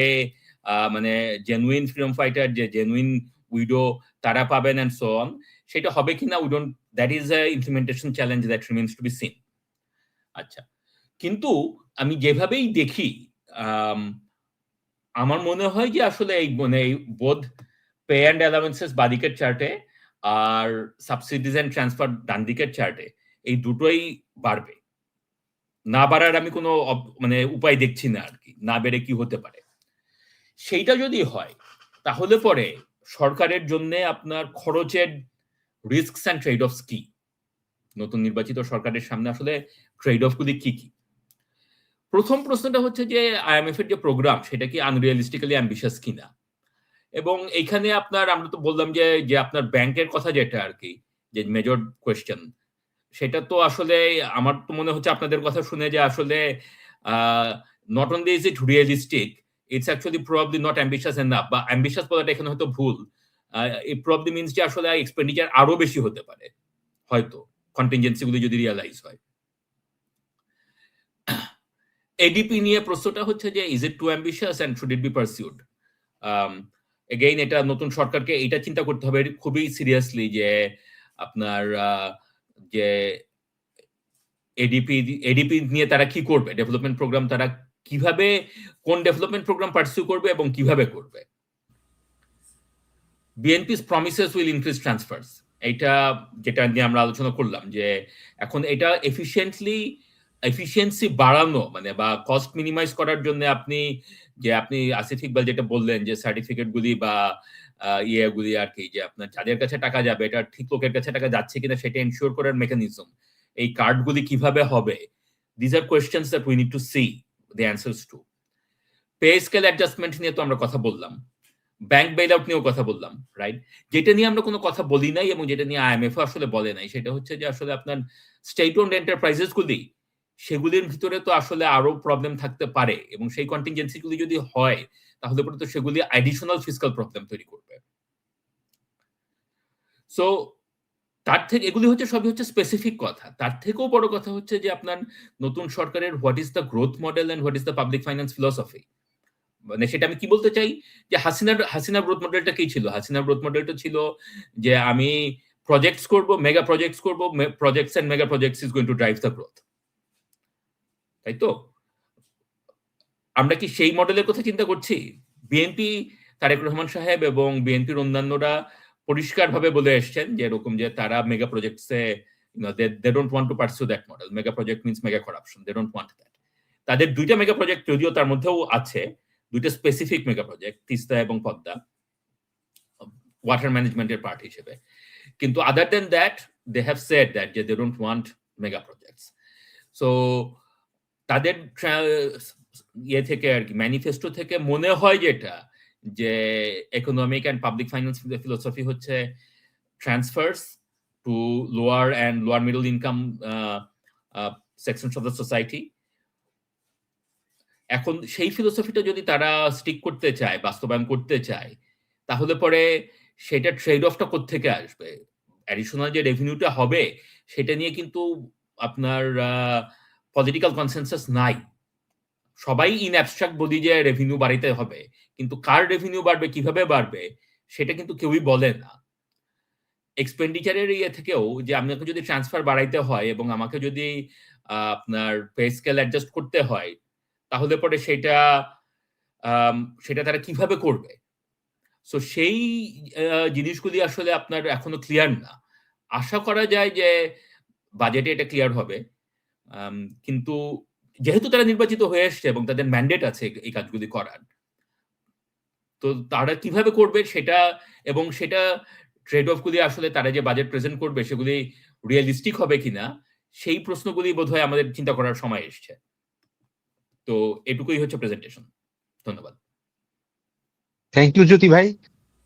মানে জেনুইন ফ্রিডম ফাইটার, যে জেনুইন উইডো তারা পাবেন অ্যান্ড সো অন, সেটা হবে কিনা we don't, that is a implementation challenge that remains to be seen. আচ্ছা, কিন্তু আমি যেভাবেই দেখি আমার মনে হয় যে আসলে এই মানে বোধ পে অ্যান্ড অ্যালাউন্সেস বাদিকের চার্টে আর সাবসিডিজ অ্যান্ড ট্রান্সফার ডান দিকের চার্টে, এই দুটোই বাড়বে। না বাড়ার আমি কোনো মানে উপায় দেখছি না আর কি, না বেড়ে কি হতে পারে। সেইটা যদি হয় তাহলে পরে সরকারের জন্য আপনার খরচের রিস্কস অ্যান্ড ট্রেড অফস কি, নতুন নির্বাচিত সরকারের সামনে আসলে ট্রেড অফ গুলি কি কি, প্রথম প্রশ্নটা হচ্ছে যে আইএমএফ এর যে প্রোগ্রাম সেটা কি আনরিয়ালিস্টিক্যালি অ্যাম্বিশাস কিনা, এবং এইখানে আমরা তো বললাম যে যে আপনার ব্যাংকের কথা যেটা আর কি, যে মেজর কোয়েশ্চেন, সেটা তো আসলে আমার তো মনে হচ্ছে আপনাদের কথা শুনে যে আসলে not only is it realistic, it's actually probably not ambitious enough, বা অ্যাম্বিশাস বলাটা এখানে হয়তো ভুল। ইট প্রবাবলি মিনস যে আসলে এক্সপেন্ডিচার আরো বেশি হতে পারে হয়তো, কন্টিনজেন্সি গুলি যদি রিয়ালাইজ হয়। এডিপি নিয়ে প্রশ্নটা হচ্ছে যে is it too ambitious and should it be pursued. Again এটা নতুন সরকারকে এটা চিন্তা করতে হবে খুবই সিরিয়াসলি যে আপনার যে এডিপি নিয়ে তারা কি করবে, ডেভেলপমেন্ট প্রোগ্রাম তারা কিভাবে, কোন ডেভেলপমেন্ট প্রোগ্রাম পারসিউ করবে এবং কিভাবে করবে। বিএনপি's promises will increase transfers, এটা যেটা নিয়ে আমরা আলোচনা করলাম যে এখন এটা এফিসিয়েন্সি বাড়ানো মানে বা কস্ট মিনিমাইজ করার জন্য আপনি আসিফ ইকবাল যেটা বললেন যে সার্টিফিকেট গুলি বা ইয়েগুলি আর কি, যে আপনার যাদের কাছে টাকা যাবে এটা ঠিক লোকের কাছে টাকা যাচ্ছে কিনা সেটা এনশিওর করার মেকানিজম, এই কার্ডগুলি কিভাবে হবে, this are questions that we need to see the answers to. Pay scale adjustment নিয়ে তো আমরা কথা বললাম, ব্যাংক বেল আউট নিয়েও কথা বললাম, রাইট? যেটা নিয়ে আমরা কোনো কথা বলি নাই এবং যেটা নিয়ে আইএমএফ আসলে বলে নাই সেটা হচ্ছে যে আসলে আপনার স্টেট ওন্ড এন্টারপ্রাইজেস গুলি, সেগুলির ভিতরে তো আসলে আরো প্রবলেম থাকতে পারে এবং সেই কন্টিনজেন্সি গুলি যদি হয় তাহলে পরে তো সেগুলি অ্যাডিশনাল ফিসকাল প্রবলেম তৈরি করবে। সো তার থেকে এগুলি হচ্ছে সবই হচ্ছে স্পেসিফিক কথা, তার থেকেও বড় কথা হচ্ছে যে আপনার নতুন সরকারের what is the growth model and what is the public finance philosophy. মানে সেটা আমি কি বলতে চাই যে হাসিনার গ্রোথ মডেলটা কি ছিল? হাসিনার গ্রোথ মডেলটা ছিল যে আমি প্রজেক্টস করব, মেগা প্রজেক্টস করব, projects and mega projects is going to drive the growth, তাই তো? আমরা কি সেই মডেলের কথা চিন্তা করছি? বিএনপি তারেক রহমান সাহেব এবং বিএনপির অন্যান্যরা পরিষ্কারভাবে বলে এসছেন যে এরকম যে তারা mega প্রজেক্টসে they don't want to pursue that model. Mega project means mega corruption. They don't want that. তাদের দুইটা মেগা প্রজেক্ট যদিও তার মধ্যেও আছে, দুইটা স্পেসিফিক মেগা প্রজেক্ট, তিস্তা এবং পদ্মা, ওয়াটার ম্যানেজমেন্টের পার্ট হিসেবে, কিন্তু other than that they have said that যে they don't want mega projects. So তাদের ইয়ে থেকে আর কি ম্যানিফেস্টো থেকে মনে হয় যেটা যে economic and public finance philosophy হচ্ছে transfers to lower and lower middle income sections of the society. এখন সেই ফিলোসফিটা যদি তারা স্টিক করতে চায়, বাস্তবায়ন করতে চায়, তাহলে পরে সেটা ট্রেড অফটা কোত্থেকে আসবে? অ্যাডিশনাল যে রেভিনিউটা হবে সেটা নিয়ে কিন্তু আপনার পলিটিক্যাল কনসেনসাস নাই। সবাই ইন অ্যাবস্ট্রাক্ট বলি যে রেভিনিউ বাড়াইতে হবে, কিন্তু কার রেভিনিউ বাড়বে, কিভাবে বাড়বে সেটা কিন্তু কেউই বলে না। এক্সপেন্ডিচারের ইয়ে থেকেও যে আমাকে যদি ট্রান্সফার বাড়াইতে হয় এবং আমাকে যদি আপনার পে স্কেল অ্যাডজাস্ট করতে হয়, তাহলে পরে সেটা তারা কিভাবে করবে? সো সেই জিনিসগুলি আসলে আপনার এখনো ক্লিয়ার না। আশা করা যায় যে বাজেটে এটা ক্লিয়ার হবে, কিন্তু যেহেতু তারা নির্বাচিত হয়ে এসছে এবং তাদের ম্যান্ডেট আছে এই কাজগুলি করার, তো তারা কিভাবে করবে সেটা, এবং সেটা ট্রেড অফ গুলি আসলে তারা যে বাজেট প্রেজেন্ট করবে সেগুলি রিয়েলিস্টিক হবে কিনা, সেই প্রশ্নগুলি বোধহয় আমাদের চিন্তা করার সময় এসছে। তো এটুকুই হচ্ছে প্রেজেন্টেশন। ধন্যবাদ। থ্যাংক ইউ জ্যোতি ভাই।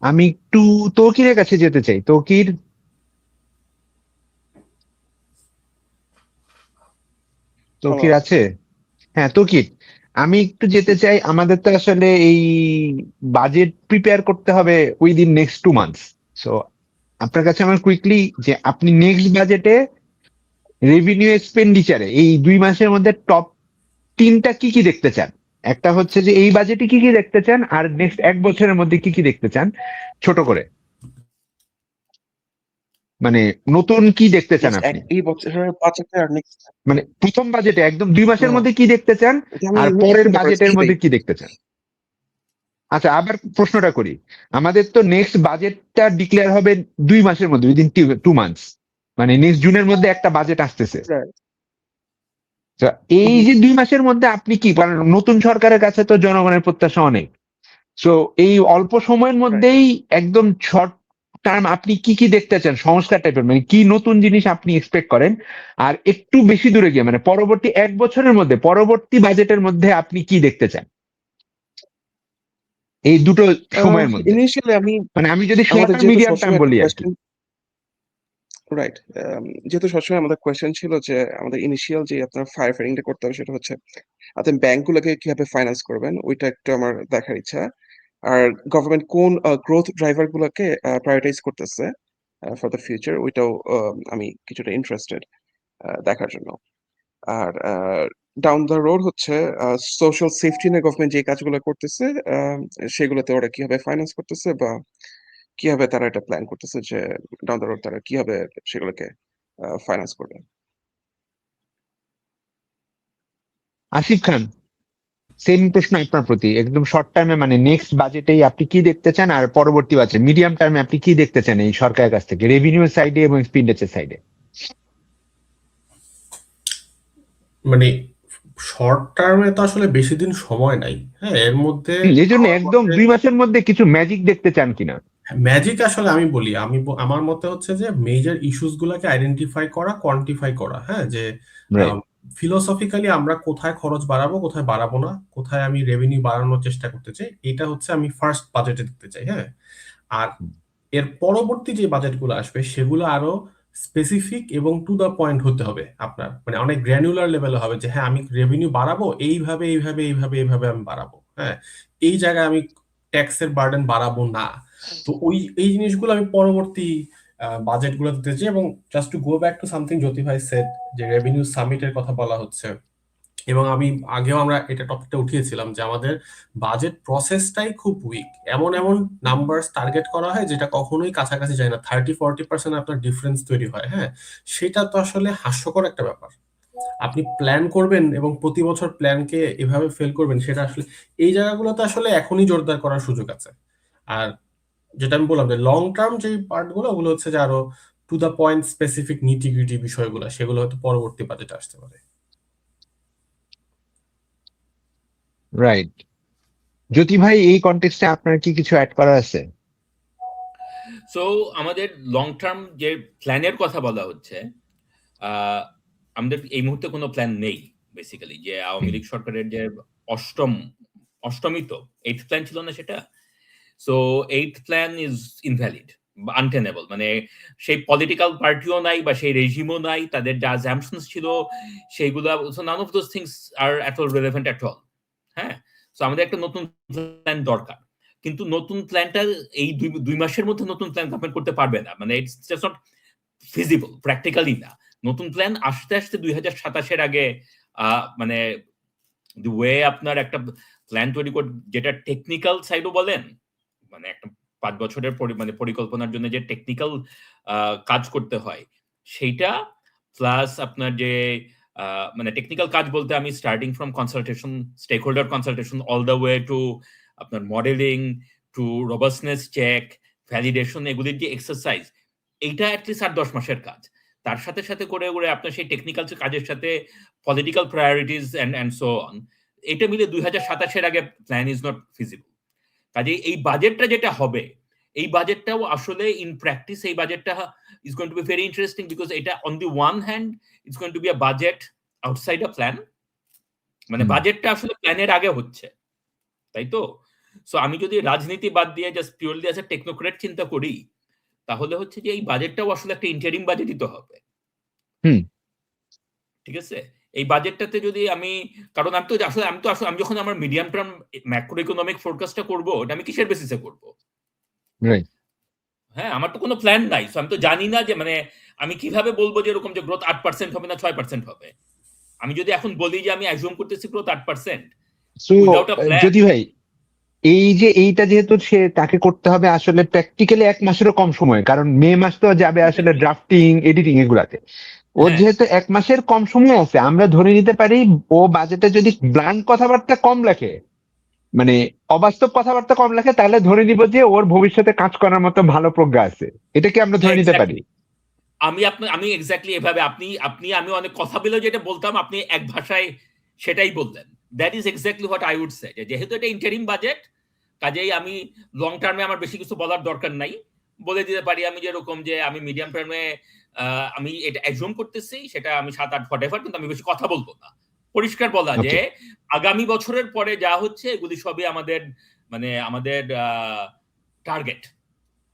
আমি একটু তৌকিরের কাছে যেতে চাই। তৌকির আছে? হ্যাঁ তৌকির, আমি একটু যেতে চাই। আমাদের তো আসলে এই বাজেট প্রিপেয়ার করতে হবে উইদিন নেক্সট 2 months। সো আপনার কাছে আমার কুইকলি যে আপনি নেক্সট বাজেটে রেভিনিউ এক্সপেন্ডিচারে এই 2 মাসের মধ্যে টপ 3টা কি কি দেখতে চান? একটা হচ্ছে যে এই বাজেটে কি কি দেখতে চান, আর নেক্সট 1 বছরের মধ্যে কি কি দেখতে চান, ছোট করে মানে নতুন কি দেখতে চান আপনি এই বছরের বাজেটে আর নেক্সট, মানে প্রথম বাজেটে একদম 2 মাসের মধ্যে কি দেখতে চান আর পরের বাজেটের মধ্যে কি দেখতে চান? আচ্ছা, আবার প্রশ্নটা করি, আমাদের তো নেক্সট বাজেটটা ডিক্লেয়ার হবে 2 মাসের মধ্যে, উইদিন 2 months, মানে নেক্সট জুনের মধ্যে একটা বাজেট আসতেছে। এই যে 2 মাসের মধ্যে আপনি কি, কারণ নতুন সরকারের কাছে তো জনগণের প্রত্যাশা অনেক, সো এই অল্প সময়ের মধ্যেই একদম শর্ট টার্ম আপনি কি কি দেখতে চান সংস্কার টাইপের, মানে কি নতুন জিনিস আপনি এক্সপেক্ট করেন? আর একটু বেশি দূরে গিয়ে মানে পরবর্তী 1 বছরের মধ্যে, পরবর্তী বাজেটের মধ্যে আপনি কি দেখতে চান এই দুটো সময়ের মধ্যে? ইনিশিয়ালি আমি মানে আমি যদি শর্ট আমাদের টার্ম যেহেতু মিডিয়াম টার্ম সবসময় একটা বলি আর কি। কোয়েশ্চেন, রাইট, যেহেতু সবসময় আমাদের কোয়েশ্চেন ছিল যে আমাদের ইনিশিয়াল যে আপনার ফায়ার ফাইটিংটা করতে হবে সেটা হচ্ছে আপনি ব্যাংকগুলোকে কিভাবে ফাইন্যান্স করবেন, ওইটা একটু আমার দেখার ইচ্ছা। আর গভর্নমেন্ট কোন গ্রোথ ড্রাইভার গুলোকে প্রায়োরিটাইজ করতেছে ফর দ্য ফিউচার, ওইটাও আমি কিছুটা ইন্টারেস্টেড দেখার জন্য। আর ডাউন দ্য রোড হচ্ছে সোশ্যাল সেফটি নিয়ে গভর্নমেন্ট যে কাজগুলো করতেছে সেগুলোতে ওরা কিভাবে ফাইন্যান্স করতেছে বা কিভাবে তারা এটা প্ল্যান করতেছে যে ডাউন দ্য রোড তারা কিভাবে সেগুলোকে ফাইন্যান্স করবে। আসিফ খান, সেম প্রশ্ন আপনার প্রতি, একদম শর্ট টার্মে মানে নেক্সট বাজেটেই আপনি কি দেখতে চান, আর পরবর্তী বাজেট মিডিয়াম টার্মে আপনি কি দেখতে চান এই সরকারের কাছ থেকে রেভিনিউ সাইডে এবং এক্সপেন্ডিচার সাইডে? মানে শর্ট টার্মে তো আসলে বেশি দিন সময় নাই, হ্যাঁ, এর মধ্যে এই জন্য আমার একদম মতে 2 মাসের মধ্যে কিছু ম্যাজিক দেখতে চান কিনা? ম্যাজিক আসলে আমি বলি, আমার মতে হচ্ছে যে মেজর ইস্যুস গুলাকে আইডেন্টিফাই করা, কোয়ান্টিফাই করা, হ্যাঁ, যে রাইট। ফিলোসফিক্যালি আমরা কোথায় খরচ বাড়াবো, কোথায় বাড়াবো না, কোথায় আমি রেভিনিউ বাড়ানোর চেষ্টা করতে চাই, এটা হচ্ছে আমি ফার্স্ট বাজেটে দেখতে চাই, হ্যাঁ। আর এর পরবর্তী যে বাজেটগুলো আসবে সেগুলো আরো স্পেসিফিক এবং টু দ্য পয়েন্ট হতে হবে আপনার, মানে অনেক গ্র্যানুলার লেভেলে হবে যে হ্যাঁ আমি রেভিনিউ বাড়াবো এইভাবে এইভাবে এইভাবে এইভাবে আমি বাড়াবো, হ্যাঁ, এই জায়গায় আমি ট্যাক্সের বার্ডেন বাড়াবো না। তো এই জিনিসগুলো আমি পরবর্তী বাজেটগুলো দিতে চাই। এবং just to go back to something Jyoti bhai said, যে রেভিনিউ সামিটের কথা বলা হচ্ছে, এবং আমি আগেও আমরা এটা টপিকটা উঠিয়েছিলাম যে আমাদের বাজেট প্রসেসটাই খুব উইক। এমন এমন নাম্বারস টার্গেট করা হয় যেটা কখনোই কাছাকাছি যায় না, 30-40% আপনার ডিফারেন্স তৈরি হয়, হ্যাঁ। সেটা তো আসলে হাস্যকর একটা ব্যাপার। আপনি প্ল্যান করবেন এবং প্রতি বছর প্ল্যানকে এভাবে ফেল করবেন, সেটা আসলে এই জায়গাগুলোতে আসলে এখনই জোরদার করার সুযোগ আছে। আর যেটা আমি বললাম যে লং টার্ম যে পার্টগুলো, ওগুলো হচ্ছে যে আরো টু দা পয়েন্ট স্পেসিফিক নিটিগ্রিটি বিষয়গুলো, সেগুলো হয়তো পরবর্তী বাজেটে আসতে পারে। রাইট। জ্যোতি ভাই, এই কনটেক্সটে আপনার কি কিছু অ্যাড করার আছে? সো আমাদের লং টার্ম যে প্ল্যানের কথা বলা হচ্ছে, আমাদের এই মুহূর্তে কোনো প্ল্যান নেই বেসিক্যালি। যে আওয়ামী লীগ সরকারের যে অষ্টমী তো 8th প্ল্যান ছিল না সেটা, so 8th plan is invalid, আনটেনেবল। মানে সেই পলিটিক্যাল পার্টিও নাই বা সেই রেজিমও নাই, তাদের যা অ্যাজাম্পশনস ছিল সেইগুলো, so none of those things are at all relevant at all, হ্যাঁ। সো আমাদের একটা নতুন প্ল্যান দরকার, কিন্তু নতুন প্ল্যানটা এই 2 মাসের মধ্যে নতুন প্ল্যান গভর্নমেন্ট করতে পারবে না, মানে it's just not feasible, practically না। নতুন প্ল্যান আসতে আসতে 2027-এর আগে, মানে দি ওয়ে আপনার একটা প্ল্যান তৈরি করে, যেটা টেকনিক্যাল সাইডও বলেন, মানে একটা 5 বছরের মানে পরিকল্পনার জন্য যে টেকনিক্যাল কাজ করতে হয় সেইটা, প্লাস আপনার যে মানে টেকনিক্যাল কাজ বলতে আমি starting from consultation, stake holder consultation, all the way to আপনার modelling, to robustness check, validation, এগুলির যে এক্সারসাইজ, এইটা অ্যাটলিস্ট 8-10 মাসের কাজ। তার সাথে সাথে করে করে আপনার সেই টেকনিক্যাল কাজের সাথে political priorities and so on, এটা মিলে 2027-এর আগে প্ল্যান ইজ নট ফিজিবল। কাজে এই বাজেটটা যেটা হবে, এই বাজেটটাও আসলে ইন প্র্যাকটিস এই বাজেটটা is going to be very interesting, because এটা on the one hand it's going to be a budget outside a plan, মানে বাজেটটা আসলে প্ল্যানের আগে হচ্ছে, তাই তো? সো আমি যদি রাজনীতি বাদ দিয়ে just purely as a technocrat চিন্তা করি, তাহলে হচ্ছে যে এই বাজেটটাও আসলে একটা ইন্টারিম বাজেটই তো হবে, ঠিক আছে? এই বাজেটটাতে যদি আমি, কারণ আমি যখন আমার মিডিয়াম টার্ম ম্যাক্রো ইকোনমিক ফোরকাস্টটা করব, ওটা আমি কিসের বেসিসে করব? রাইট। হ্যাঁ, আমার তো কোনো প্ল্যান নাই। সো আমি তো জানি না যে, মানে আমি কিভাবে বলবো যে এরকম যে গ্রোথ 8% হবে না 6% হবে। আমি যদি এখন বলি যে আমি অ্যাজিউম করতেছি growth 8%, so without a plan. Jyoti bhai, এই যে এইটা যেহেতু সে তাকে করতে হবে আসলে প্র্যাকটিক্যালি 1 মাসেরও কম সময়, কারণ মে মাস তো যাবে আসলে ড্রাফটিং, এডিটিং এগুলাতে। ওর হ্যাঁ, যেহেতু 1 মাসের কম সময় আছে, আমরা ধরে নিতে পারি ও বাজেটে যদি ব্লান্ট কথাবার্তা কম লেখে, মানে অবাস্তব কথাবার্তা কম লেখে, তাহলে ধরে নিব যে ওর ভবিষ্যতে কাজ করার মতো ভালো প্রজ্ঞা আছে। এটা কি আমরা ধরে নিতে পারি? আমি এক্স্যাক্টলি এভাবে, আমি অনেক কথা বলে যেটা বলতাম, আপনি এক ভাষায় সেটাই বললেন। That is exactly what I would say, যেহেতু এটা ইন্টারিম বাজেট, কাজেই আমি লং টার্মে আমার বেশি কিছু বলার দরকার নাই। বলে দিতে পারি আমি যেরকম যে আমি মিডিয়াম টার্মে আমি এটা অ্যাজুম করতেছি, সেটা আমি 7-8 হোয়াটএভার, কিন্তু আমি বেশি কথা বলবো না। পরিষ্কার বলা যে ওকে আগামী বছরের পরে যা হচ্ছে এগুলি সবই আমাদের মানে আমাদের টার্গেট,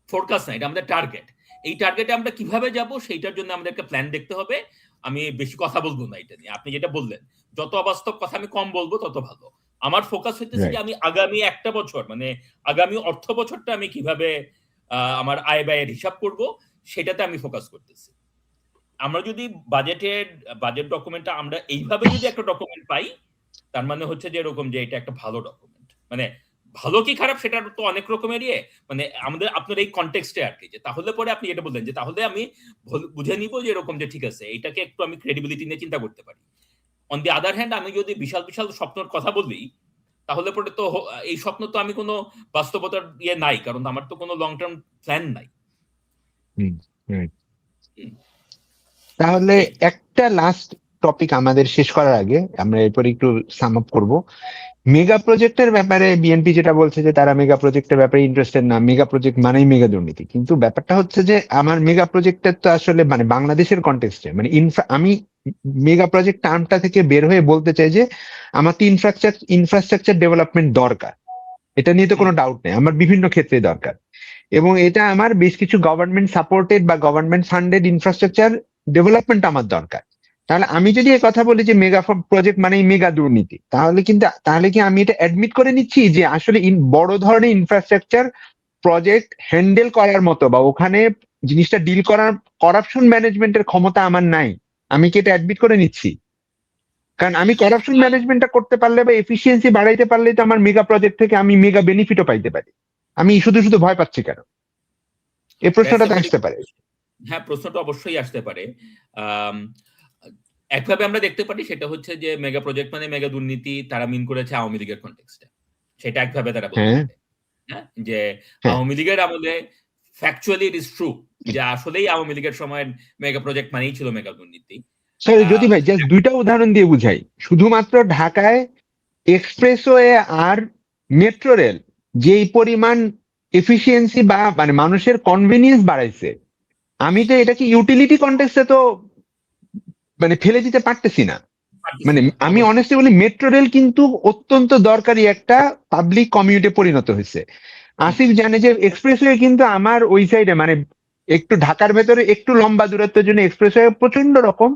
ফোরকাস্ট না, এটা আমাদের টার্গেট। এই টার্গেটে আমরা কিভাবে যাব সেইটার জন্য আমাদের একটা প্ল্যান দেখতে হবে। আমি বেশি কথা বলবো না এটা নিয়ে। আপনি যেটা বললেন, যত অবাস্তব কথা আমি কম বলবো তত ভালো। আমার ফোকাস হইতেছে যে রাইট আমি আগামী একটা বছর মানে আগামী অর্থ বছরটা আমি কিভাবে আমার আয় ব্যয়ের হিসাব করব সেটাতে আমি ফোকাস করতেছি। আমরা যদি বাজেট ডকুমেন্টটা আমরা এইভাবে যদি একটা ডকুমেন্ট পাই, তার মানে হচ্ছে যে এরকম যে এটা একটা ভালো ডকুমেন্ট। মানে ভালো কি খারাপ সেটা তো অনেক রকমেরই, মানে আমাদের আপনার এই কনটেক্সটে আর কি, যে তাহলে পরে আপনি এটা বললেন যে তাহলে আমি বুঝে নিব যে এরকম যে ঠিক আছে এটাকে একটু আমি ক্রেডিবিলিটি নিয়ে চিন্তা করতে পারি। অন দি আদার হ্যান্ড আমি যদি বিশাল বিশাল স্বপ্নের কথা বলি, তাহলে পরে তো এই স্বপ্ন তো আমি কোনো বাস্তবতার ইয়ে নাই, কারণ আমার তো কোনো লং টার্ম প্ল্যান নাই। রাইট তাহলে একটা লাস্ট টপিক আমাদের শেষ করার আগে আমরা এরপর একটু সাম আপ করবো। মেগা প্রজেক্টের ব্যাপারে বিএনপি যেটা বলছে যে তারা মেগা প্রজেক্টের ব্যাপারে ইন্টারেস্টেড না, মেগা প্রজেক্ট মানেই মেগা দুর্নীতি। কিন্তু ব্যাপারটা হচ্ছে যে আমার মেগা প্রজেক্টের তো আসলে মানে বাংলাদেশের কন্টেক্সটে মানে আমি মেগা প্রজেক্ট টার্মটা থেকে বের হয়ে বলতে চাই যে আমার তো ইনফ্রাস্ট্রাকচার ডেভেলপমেন্ট দরকার, এটা নিয়ে তো কোনো ডাউট নেই, আমার বিভিন্ন ক্ষেত্রে দরকার। এবং এটা আমার বেশ কিছু গভর্নমেন্ট সাপোর্টেড বা গভর্নমেন্ট ফান্ডেড ইনফ্রাস্ট্রাকচার ডেভেলপমেন্ট আমার দরকার। তাহলে আমি যদি এই কথা বলি যে মেগা প্রজেক্ট মানেই মেগা দুর্নীতি, তাহলে কি আমি এটা অ্যাডমিট করে নিচ্ছি যে আসলে বড় ধরনের ইনফ্রাস্ট্রাকচার প্রজেক্ট হ্যান্ডেল করার মতো বা ওখানে জিনিসটা ডিল করার করাপশন ম্যানেজমেন্টের ক্ষমতা আমার নাই? আমি কি এটা অ্যাডমিট করে নিচ্ছি? কারণ আমি করাপশন ম্যানেজমেন্টটা করতে পারলে বা এফিসিয়েন্সি বাড়াইতে পারলে তো আমার মেগা প্রজেক্ট থেকে আমি মেগা বেনিফিটও পাইতে পারি। আমি শুধু শুধু ভয় পাচ্ছি কেন? এই প্রশ্নটা তো আসতে পারে। হ্যাঁ, প্রশ্নটা অবশ্যই আসতে পারে। একভাবে আমরা দেখতে পারি সেটা হচ্ছে যে মেগা প্রজেক্ট মানে মেগা দুর্নীতি তারা মিন করেছে আওয়ামী লীগের কনটেক্সটে, সেটা একভাবে তারা বলতে পারে। হ্যাঁ, যে আওয়ামী লীগের আমলে ফ্যাকচুয়ালি ইট ইজ ট্রু যে আসলেই আওয়ামী লীগের সময় মেগা প্রজেক্ট মানেই ছিল মেগা দুর্নীতি। সরি জ্যোতি ভাই, জাস্ট দুইটা উদাহরণ দিয়ে বুঝাই। শুধুমাত্র ঢাকায় এক্সপ্রেসওয়ে আর মেট্রো রেল যেই পরিমাণ এফিসিয়েন্সি বা মানে মানুষের কনভেনিয়েন্স বাড়াইছে, আমি তো এটাকে ইউটিলিটি কন্টেক্সটে তো মানে ফেলে দিতে পারতেছি না। মানে আমি অনেস্টলি বলি মেট্রো রেল কিন্তু অত্যন্ত দরকারি একটা পাবলিক কমিউনিটি পরিণত হয়েছে। আসিফ জানে যে এক্সপ্রেসওয়ে কিন্তু আমার ওই সাইডে মানে একটু ঢাকার ভেতরে একটু লম্বা দূরত্বের জন্য এক্সপ্রেসওয়ে প্রচন্ড রকম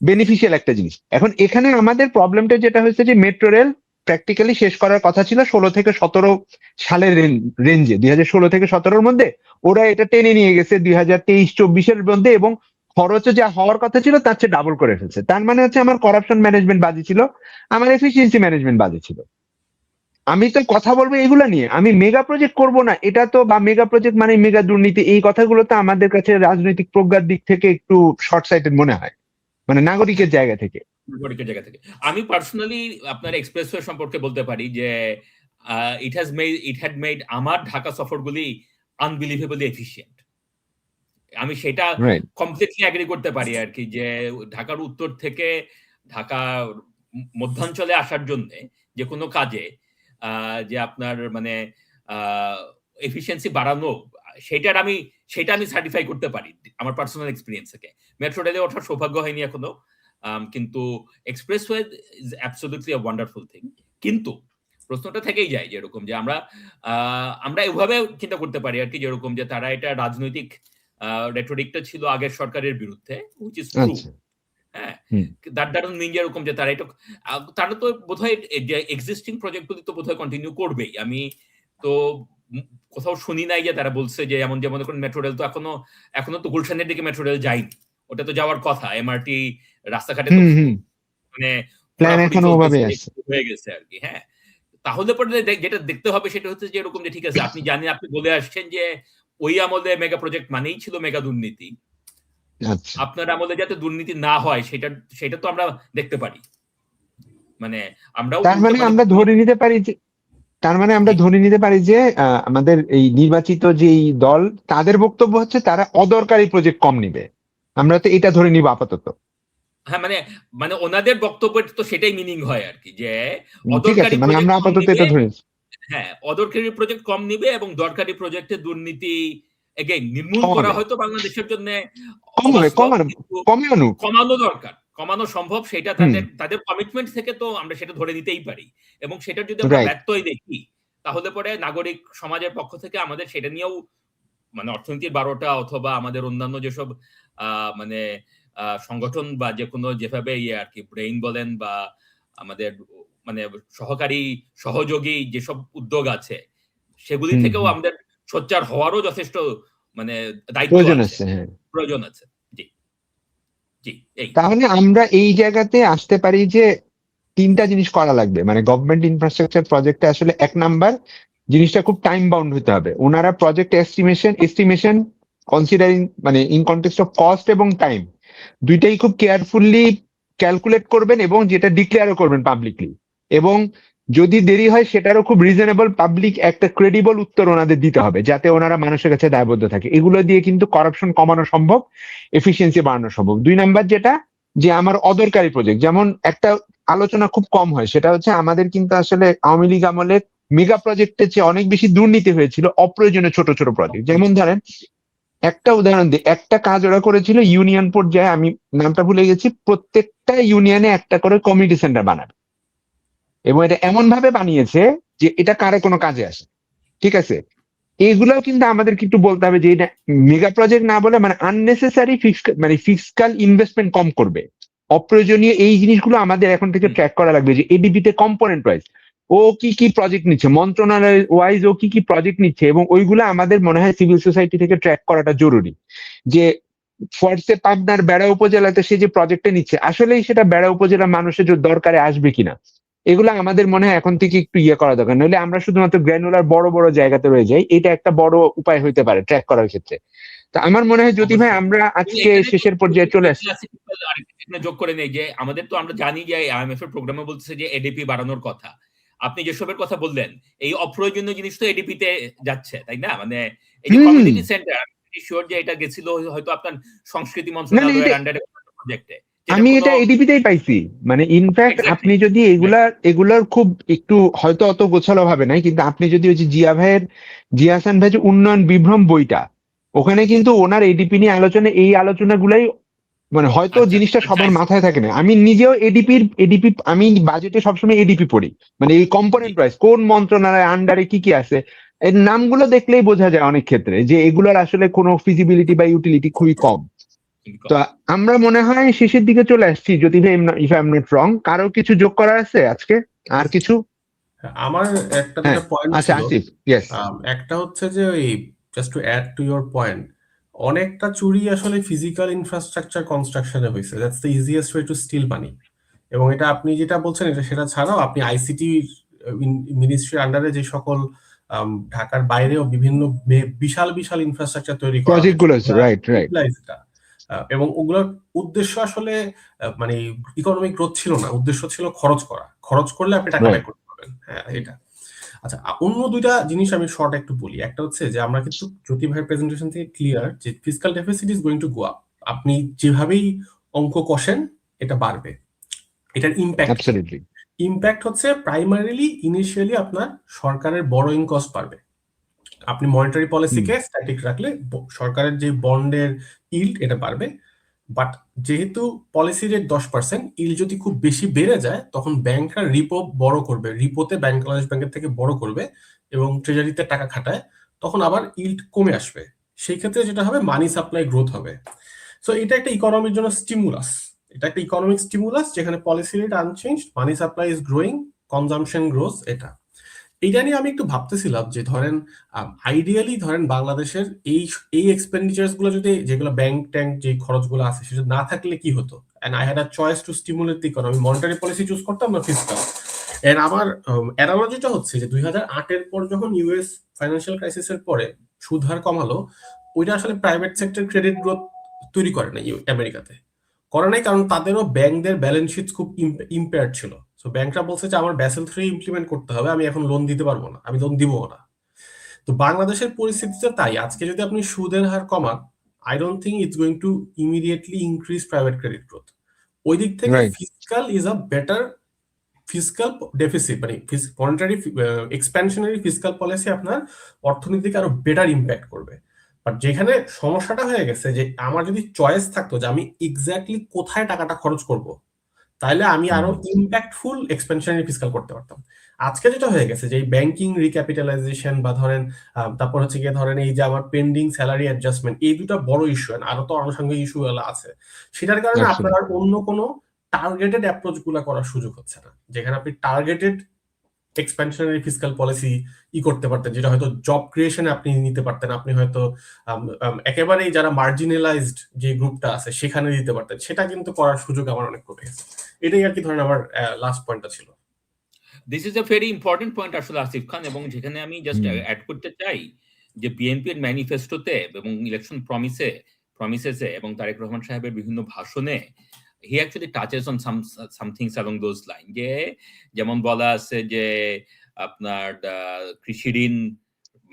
বেনিফিশিয়াল একটা জিনিস। এখন এখানে আমাদের প্রবলেমটা যেটা হয়েছে যে মেট্রো রেল প্র্যাকটিক্যালি শেষ করার কথা ছিল 16 থেকে 17 সালের রেঞ্জে, 2016 থেকে 17-র মধ্যে। ওরা এটা টেনে নিয়ে গেছে 2023-24-এর মধ্যে, এবং খরচও যা হওয়ার কথা ছিল তার চেয়ে ডাবল করে ফেলছে। তার মানে হচ্ছে আমার করাপশন ম্যানেজমেন্ট বাজে ছিল, আমার এফিসিয়েন্সি ম্যানেজমেন্ট বাজে ছিল। আমি তো কথা বলবো এগুলা নিয়ে, আমি মেগা প্রজেক্ট করব না এটা তো, বা মেগা প্রজেক্ট মানে মেগা দুর্নীতি, এই কথাগুলো তো আমাদের কাছে রাজনৈতিক প্রজ্ঞার দিক থেকে একটু শর্ট সাইটেড মনে হয়, মানে নাগরিকের জায়গা থেকে। আমি পার্সোনালি আপনার এক্সপ্রেসওয়ে সম্পর্কে বলতে পারি যে ইট হ্যাড মেড আমার ঢাকা সফরগুলি আনবিলিভেবলি এফিশিয়েন্ট। আমি সেটা কমপ্লিটলি এগ্রি করতে পারি আর কি, যে ঢাকার উত্তর থেকে ঢাকা মধ্যাঞ্চলে আসার জন্য যে কোনো কাজে যে আপনার মানে এফিসিয়েন্সি বাড়ানো, সেটা আমি সার্টিফাই করতে পারি আমার পার্সোনাল এক্সপিরিয়েন্স থেকে। মেট্রো রেলে ওঠার সৌভাগ্য হয়নি এখনো, কিন্তু expressway is absolutely a wonderful thing. কিন্তু প্রশ্নটা থেকেই যায় যেরকম যে আমরা এভাবে চিন্তা করতে পারি আর কি, যেরকম যে তারা এটা রাজনৈতিক রেটরিকটা ছিল আগের সরকারের বিরুদ্ধে, which is true. হ্যাঁ, দ্যাট ডাজন্ট মিন যেরকম যে তারা তো বোধহয় যে এক্সিস্টিং প্রজেক্টগুলি তো বোধহয় কন্টিনিউ করবেই। আমি তো কোথাও শুনি নাই যে তারা বলছে যে এমন যেমন মেট্রো রেল তো এখনো তো গুলশানের দিকে মেট্রো রেল যায়নি, ওটা তো যাওয়ার কথা। এমআরটি রাস্তাঘাটে তো মানে প্ল্যান এখনো ওভাবে আছে হয়ে গেছে আর কি। হ্যাঁ, তাহলে পরে যেটা দেখতে হবে সেটা হচ্ছে যে এরকম যে ঠিক আছে আপনি জানেন, আপনি বলে আসছেন যে ওই আমলে মেগা প্রজেক্ট মানেই ছিল মেগা দুর্নীতি। আপনার আমলে যাতে দুর্নীতি না হয় সেটা তো আমরা দেখতে পারি। মানে তার মানে আমরা ধরে নিতে পারি যে আমাদের এই নির্বাচিত যেই দল তাদের বক্তব্য হচ্ছে তারা অদরকারি প্রজেক্ট কম নিবে, আমরা তো এটা ধরে নিব আপাতত। হ্যাঁ, মানে ওনাদের বক্তব্যের তো সেটাই মিনিং হয় আর কি, যে অদরকারি মানে আমরা আপাতত এটা ধরে, হ্যাঁ, অদরকারি প্রজেক্ট কম নিবে এবং দরকারি প্রজেক্টে দুর্নীতি এগেইন নির্মূল কমাবে। করা হয়তো বাংলাদেশের জন্য কমানো দরকার, কমানো সম্ভব, সেটা তাদের কমিটমেন্ট থেকে তো আমরা সেটা ধরে নিতেই পারি। এবং সেটা যদি আমরা ব্যত্যয় দেখি তাহলে পরে নাগরিক সমাজের পক্ষ থেকে আমাদের সেটা নিয়েও মানে অর্থনীতির 12টা অথবা আমাদের অন্যান্য যেসব মানে সংগঠন বা যে কোনো যেভাবে আর কি ব্রেইন বলেন বা আমাদের মানে সহকারী সহযোগী যেসব উদ্যোগ আছে সেগুলি থেকেও আমাদের সোচ্চার হওয়ারও যথেষ্ট মানে দায়িত্ব আছে, প্রয়োজন আছে। জি জি, তাহলে আমরা এই জায়গাতে আসতে পারি যে 3টা জিনিস করা লাগবে। মানে গভর্নমেন্ট ইনফ্রাস্ট্রাকচার প্রজেক্টে আসলে 1 নাম্বার জিনিসটা খুব টাইম বাউন্ড হতে হবে। ওনারা প্রজেক্ট এস্টিমেশন কনসিডারিং মানে ইন কনটেক্সট অফ কস্ট এবং টাইম দুইটাই খুব কেয়ারফুলি ক্যালকুলেট করবেন এবং যেটা ডিক্লেয়ারও করবেন পাবলিকলি, এবং যদি দেরি হয় সেটারও খুব রিজনেবল পাবলিক একটা ক্রেডিবল উত্তর ওনাদের দিতে হবে যাতে ওনারা মানুষের কাছে দায়বদ্ধ থাকে। এগুলো দিয়ে কিন্তু করাপশন কমানো সম্ভব, এফিসিয়েন্সি বাড়ানো সম্ভব। 2 নাম্বার যেটা যে আমার অদরকারি প্রজেক্ট, যেমন একটা আলোচনা খুব কম হয় সেটা হচ্ছে আমাদের কিন্তু আসলে আওয়ামী লীগ আমলে মেগা প্রজেক্টের চেয়ে অনেক বেশি দুর্নীতি হয়েছিল অপ্রয়োজনীয় ছোট ছোট প্রজেক্ট। যেমন ধরেন একটা উদাহরণ দিই, একটা কাজ ওরা করেছিল ইউনিয়ন পর্যায়ে, আমি নামটা ভুলে গেছি, প্রত্যেকটা ইউনিয়নে একটা করে কমিউনিটি সেন্টার বানাবে এবং এটা এমন ভাবে বানিয়েছে যে এটা কারো কোনো কাজে আসে। ঠিক আছে, এইগুলাও কিন্তু আমাদেরকে একটু বলতে হবে যে এটা মেগা প্রজেক্ট না বলে মানে আননেসেসারি ফিসকাল ইনভেস্টমেন্ট কম করবে। অপ্রয়োজনীয় এই জিনিসগুলো আমাদের এখন থেকে ট্র্যাক করা লাগবে যে এডিবিতে কম্পোনেন্ট ওয়াইজ ও কি কি প্রজেক্ট নিচ্ছে, মন্ত্রণালয় ওয়াইজ ও কি কি প্রজেক্ট নিচ্ছে, এবং ওইগুলো আমাদের মনে হয় সিভিল সোসাইটি থেকে ট্র্যাক করাটা জরুরি। যে ফরসে পাবনার বেড়া উপজেলাতে সে যে প্রজেক্টে নিচ্ছে আসলেই সেটা বেড়া উপজেলা মানুষের দরকারে আসবে কিনা, এগুলো আমাদের মনে হয় এখন থেকে একটু করা দরকার। নইলে আমরা শুধুমাত্র গ্র্যানুলার বড় বড় জায়গাতে রয়ে যাই, এটা একটা বড় উপায় হইতে পারে ট্র্যাক করার ক্ষেত্রে। তো আমার মনে হয় জ্যোতি ভাই আমরা আজকে শেষের পর্যায়ে চলে আসছি। যোগ করে নেই যে আমাদের তো আমরা জানি যে আইএমএফ এর প্রোগ্রামে বলতেছে যে এডিপি বাড়ানোর কথা। আপনি যেসবের কথা বললেন এই অপ্রয়োজনীয় জিনিস তো এডিপি তে যাচ্ছে, তাই না? মানে এই যে কমিউনিটি সেন্টার, আমি শিওর যে এটা গেছিল হয়তো আপনার সংস্কৃতি মন্ত্রণালয়ের আন্ডারে প্রজেক্টে। আমি এটা এডিপিতেই পাইছি। মানে ইনফ্যাক্ট আপনি যদি এগুলার খুব একটু হয়তো অত গোছালো ভাবে নাই, কিন্তু আপনি যদি ওই যে জিয়া হাসান ভাই যে উন্নয়ন বিভ্রম বইটা, ওখানে কিন্তু ওনার এডিপি নিয়ে আলোচনা, এই আলোচনাগুলাই মানে হয়তো জিনিসটা সবার মাথায় থাকে না। আমি নিজেও এডিপি আমি বাজেটে সবসময় এডিপি পড়ি, মানে এই কম্পোনেন্ট প্রাইস কোন মন্ত্রণালয়ের আন্ডারে কি কি আছে, এর নামগুলো দেখলেই বোঝা যায় অনেক ক্ষেত্রে যে এগুলোর আসলে কোনো ফিজিবিলিটি বা ইউটিলিটি খুবই কম। তো আমরা মনে হয় শেষের দিকে চলে আসছি, যদি if I am not wrong. কারো কিছু যোগ করার আছে আজকে আর কিছু? আমার একটা দুটো পয়েন্ট আচ্ছা আসিফ, ইয়েস। একটা হচ্ছে যে ওই just to add to your point, অনেকটা চুরি আসলে ফিজিক্যাল ইনফ্রাস্ট্রাকচার কনস্ট্রাকশনে হয়েছে। That's the easiest way to steal money. এবং এটা আপনি যেটা বলছেন এটা সেটা ছাড়াও আপনি আইসিটি মিনিস্ট্রির আন্ডারে যে সকল ঢাকার বাইরেও বিভিন্ন বিশাল বিশাল ইনফ্রাস্ট্রাকচার তৈরি করা প্রজেক্টগুলো আছে, রাইট রাইট, এবং ওগুলোর উদ্দেশ্য আসলে মানে ইকোনমিক গ্রোথ ছিল না, উদ্দেশ্য ছিল খরচ করা। খরচ করলে আপনি টাকা ব্যয় করতে পারবেন। হ্যাঁ, এটা। আচ্ছা, অন্য দুইটা জিনিস আমি শর্ট একটু বলি। একটা হচ্ছে যে আমরা কিন্তু জ্যোতি ভাইয়ের প্রেজেন্টেশন থেকে ক্লিয়ার যে fiscal deficit is going to go up. আপনি যেভাবেই অঙ্ক কষেন এটা বাড়বে। এটার ইম্প্যাক্ট হচ্ছে প্রাইমারিলি ইনিশিয়ালি আপনার সরকারের বড়োইং কস্ট বাড়বে। আপনি মনিটারি পলিসিকে স্ট্যাটিক রাখলে সরকারের যে বন্ডের ইল্ড এটা বাড়বে। বাট যেহেতু পলিসি রেট 10%, ইল্ড যদি খুব বেশি বেড়ে যায় তখন ব্যাংকরা রিপো বড় করবে, রিপোতে বাংলাদেশ ব্যাংকের থেকে বড় করবে এবং ট্রেজারিতে টাকা খাটায়, তখন আবার ইল্ড কমে আসবে। সেই ক্ষেত্রে যেটা হবে মানি সাপ্লাই গ্রোথ হবে। সো এটা একটা ইকোনমির জন্য স্টিমুলাস, এটা একটা ইকোনমিক স্টিমুলাস যেখানে policy rate unchange, money supply is growing, consumption gross. এটা নিয়ে আমি একটু ভাবতেছিলাম যে ধরেন আইডিয়ালি ধরেন বাংলাদেশের এই এক্সপেন্ডিচার্স গুলো যদি, যেগুলো ব্যাংক ট্যাঙ্ক যে খরচগুলো আছে সেটা না থাকলে কি হতো, and I had a choice to stimulate the economy, monetary policy choose করতাম না ফিসকাল। এন্ড আমার অ্যানালজিটা হচ্ছে যে 2008-এর পর যখন ইউএস ফাইন্যান্সিয়াল ক্রাইসিসের পরে সুদ হার কমালো, ওইটা আসলে প্রাইভেট সেক্টর ক্রেডিট গ্রোথ তৈরি করে না আমেরিকাতে, করে নাই, কারণ তাদেরও ব্যাংকদের ব্যালেন্স শিট খুব ইম্পেয়ার্ড ছিল। সো ব্যাংকরা বলছে যে আমার ব্যাসেল 3 ইমপ্লিমেন্ট করতে হবে, আমি এখন লোন দিতে পারবো না, আমি লোন দিব না। তো বাংলাদেশের পরিস্থিতিতে তাই, আজকে যদি আপনি সুদের হার কমান, I don't think it's going to immediately increase private credit growth. ওই দিক থেকে fiscal is a better fiscal deficit, মানে মনিটারি এক্সপ্যানশনারি ফিসকাল পলিসি আপনার অর্থনীতিকে আরো বেটার ইম্প্যাক্ট করবে। বাট যেখানে সমস্যাটা হয়ে গেছে যে আমার যদি চয়েস থাকতো যে আমি এক্স্যাক্টলি কোথায় টাকাটা খরচ করব, তাহলে আমি আরো ইম্প্যাক্টফুল এক্সপেনশনারি ফিসকাল করতে পারতাম। আজকে যেটা হয়ে গেছে যে এই ব্যাংকিং রিক্যাপিটালাইজেশন বা ধরেন তারপর হচ্ছে গিয়ে ধরেন এই যে আমার পেন্ডিং স্যালারি অ্যাডজাস্টমেন্ট, এই দুটো বড় ইস্যু, আরো তো আনুষঙ্গিক ইস্যু গুলো আছে। সেটার কারণে আপনার আর অন্য কোনো টার্গেটেড অ্যাপ্রোচ গুলা করার সুযোগ হচ্ছে না, যেখানে আপনি টার্গেটেড এক্সপেনশনারি ফিসকাল পলিসি করতে পারতেন, যেটা হয়তো জব ক্রিয়েশনে আপনি নিতে পারতেন, আপনি হয়তো একেবারেই যারা মার্জিনালাইজড যে গ্রুপটা আছে সেখানে দিতে পারতেন। সেটা কিন্তু করার সুযোগ আমার অনেক কমে গেছে। এটাই আর কি ধরেন আমার লাস্ট পয়েন্টটা ছিল। This is a very important point আসলে আসিফ খান, এবং যেখানে আমি জাস্ট অ্যাড করতে চাই যে বিএনপি এর ম্যানিফেস্টোতে এবং ইলেকশন প্রমিসেসে এবং তারেক রহমান সাহেবের বিভিন্ন ভাষণে হি actually touches on some things along those line, যে যেমন বলা আছে যে আপনার কৃষি ঋণ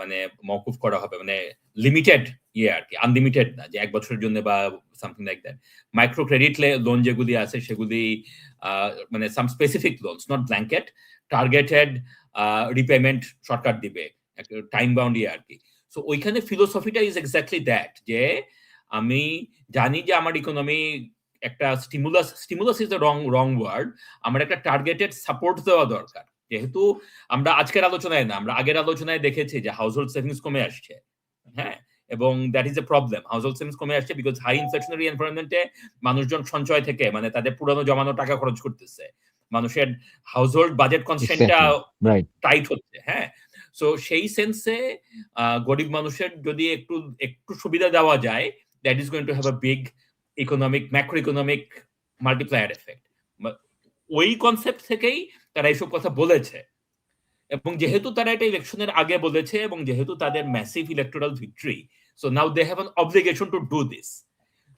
মানে মওকুফ করা হবে, মানে লিমিটেড আর কি, আনলিমিটেড না, যে 1 বছরের জন্য বা something like that. Micro credit loan যেগুলি আছে সেগুলি মানে some specific loans, not blanket, targeted repayment সরকার দিবে, টাইম বাউন্ড আর কি। সো ওইখানে ফিলোসফিটা ইজ এক্স্যাক্টলি দ্যাট, যে আমি জানি যে আমার ইকোনমি একটা stimulus is the wrong word, আমার একটা টার্গেটেড সাপোর্ট দেওয়া দরকার। যেহেতু আমরা আজকের আলোচনায় না, আমরা আগের আলোচনায় দেখেছি যে হাউসহোল্ড সেভিংস কমে আসছে, হ্যাঁ, এবং that is A problem. Household savings কমে আসছে বিকজ হাই ইনফ্লেশনারি এনভায়রনমেন্টে মানুষজন সঞ্চয় থেকে মানে তাদের পুরানো জমানো টাকা খরচ করতেছে, মানুষের হাউসহোল্ড বাজেট কনস্ট্রেন্টটা টাইট হচ্ছে, হ্যাঁ। সো সেই সেন্সে গরিব মানুষের যদি একটু সুবিধা দেওয়া যায়, that is going to have a big macro economic multiplier effect. ওই কনসেপ্ট থেকেই তারা এইসব কথা বলেছে, এবং যেহেতু তারা এটা ইলেকশনের আগে বলেছে এবং যেহেতু তাদের massive electoral victory, so now they have an obligation to do this.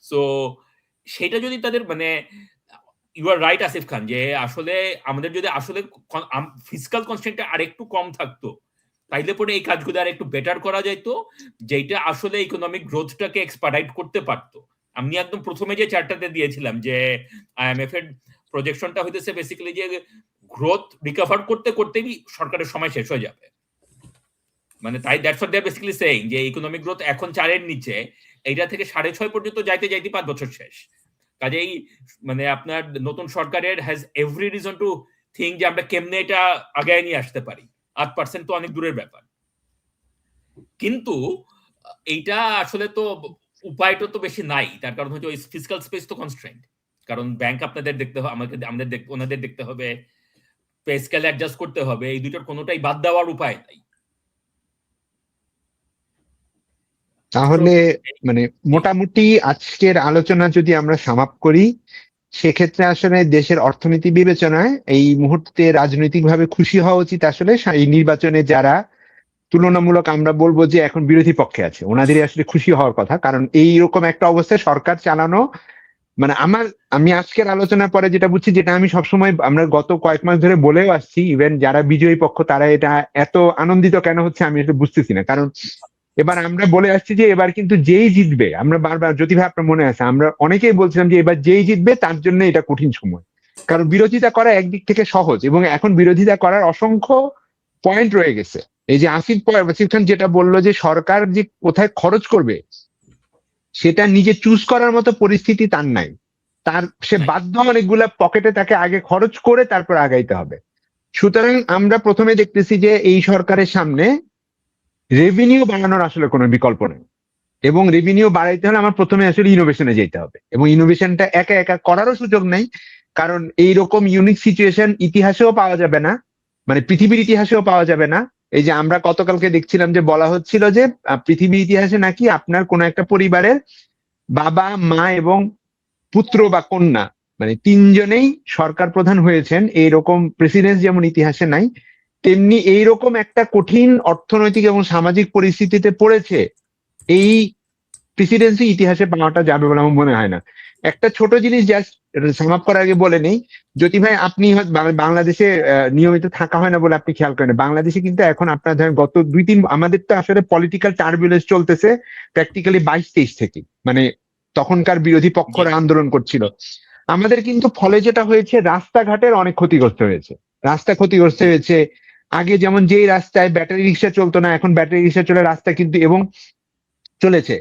So সেটা যদি তাদের মানে you are right Asif Khan, যে আসলে আমাদের যদি আসলে ফিসকাল কনস্ট্রেন্টটা আরেকটু কম থাকতো, তাইলে পরে এই কাজগুলো আর একটু বেটার করা যাইতো, যেটা আসলে ইকোনমিক গ্রোথটাকে এক্সপার্টাইট করতে পারতো। আমি একদম প্রথমে যে চার্টটাতে দিয়েছিলাম যে আইএমএফ এর প্রজেকশনটা হইতেছে বেসিক্যালি যে গ্রোথ রিকভার করতে করতেই সরকারের সময় শেষ হয়ে যাবে, মানে তাই that's what they are basically saying, যে ইকোনমিক গ্রোথ এখন 4 এর নিচে, এইটা থেকে 6.5 পর্যন্ত যাইতে 5 বছর শেষ। কাজেই মানে আপনার নতুন সরকারের has every reason to think যে আমরা কেমনে এটা আগায় নিয়ে আসতে পারি। 8% তো অনেক দূরের ব্যাপার, কিন্তু এইটা আসলে তো উপায়টা তো বেশি নাই। তার কারণ হচ্ছে ওই ফিসকাল স্পেস তো কনস্ট্রেন্ট, কারণ ব্যাংক আপনাদের দেখতে হবে, ওনাদের দেখতে হবে, পে স্কেল অ্যাডজাস্ট করতে হবে, এই দুটোর কোনোটাই বাদ দেওয়ার উপায় নাই। তাহলে মানে মোটামুটি আজকের আলোচনা যদি আমরা সামাপ করি, সেক্ষেত্রে আসলে দেশের অর্থনীতি বিবেচনায় এই মুহূর্তে রাজনৈতিকভাবে খুশি হওয়া উচিত আসলে এই নির্বাচনে যারা তুলনামূলক আমরা বলবো যে এখন বিরোধী পক্ষে আছে, ওনাদেরই আসলে খুশি হওয়ার কথা। কারণ এইরকম একটা অবস্থায় সরকার চালানো মানে আমি আজকের আলোচনার পরে যেটা বুঝছি, যেটা আমি সবসময় আমরা গত কয়েক মাস ধরে বলেও আসছি, ইভেন যারা বিজয়ী পক্ষ তারা এটা এত আনন্দিত কেন হচ্ছে আমি এটা বুঝতেছি না। কারণ এবার আমরা বলে আসছি যে এবার কিন্তু যেই জিতবে, আমরা বারবার জ্যোতি ভাই আপনার মনে আছে আমরা অনেকেই বলছিলাম যে এবার যেই জিতবে তার জন্য এটা কঠিন সময়, কারণ বিরোধিতা করা একদিক থেকে সহজ, এবং এখন বিরোধিতা করার অসংখ্য পয়েন্ট রয়ে গেছে। এই যে আসিফ খান যেটা বললো যে সরকার যে কোথায় খরচ করবে সেটা নিজে চুজ করার মতো পরিস্থিতি তার নাই, সে বাধ্য অনেকগুলা পকেটে তাকে আগে খরচ করে তারপর আগাইতে হবে। সুতরাং আমরা প্রথমে দেখতেছি যে এই সরকারের সামনে রেভিনিউ বাড়ানোর আসলে কোনো বিকল্প নেই, এবং রেভিনিউ বাড়াইতে হলে আমার প্রথমে আসলে ইনোভেশনে যেতে হবে, এবং ইনোভেশনটা একা একা করারও সুযোগ নেই, কারণ এইরকম ইউনিক সিচুয়েশন ইতিহাসেও পাওয়া যাবে না, মানে পৃথিবীর ইতিহাসেও পাওয়া যাবে না। এই যে আমরা গতকালকে দেখছিলাম যে বলা হচ্ছিল যে পৃথিবীর ইতিহাসে নাকি আপনার কোন একটা পরিবারের বাবা মা এবং পুত্র বা কন্যা মানে 3 জনেই সরকার প্রধান হয়েছেন, এইরকম প্রেসিডেন্ট যেমন ইতিহাসে নাই, তেমনি এইরকম একটা কঠিন অর্থনৈতিক এবং সামাজিক পরিস্থিতিতে পড়েছে এই প্রেসিডেন্সি ইতিহাসে পাওয়াটা যাবে বলে আমার মনে হয় না। একটা ছোট জিনিস জাস্ট সামাপ করার আগে বলে নেই, জ্যোতি ভাই আপনি বাংলাদেশে নিয়মিত থাকা হয় না বলে আপনি খেয়াল করেন, বাংলাদেশে কিন্তু এখন আপনার ধরেন গত 2-3 আমাদের তো আসলে পলিটিক্যাল টার্বুলেন্স চলতেছে প্র্যাকটিক্যালি 22-23 থেকে, মানে তখনকার বিরোধী পক্ষরা আন্দোলন করছিল আমাদের, কিন্তু ফলে যেটা হয়েছে রাস্তাঘাটের অনেক ক্ষতিগ্রস্ত হয়েছে, রাস্তা ক্ষতিগ্রস্ত হয়েছে। আগে যেমন যেই রাস্তায় ব্যাটারি রিক্সা চলতো না, এখন ব্যাটারি রিক্সা চলে রাস্তা কিন্তু, এবং চলেছে।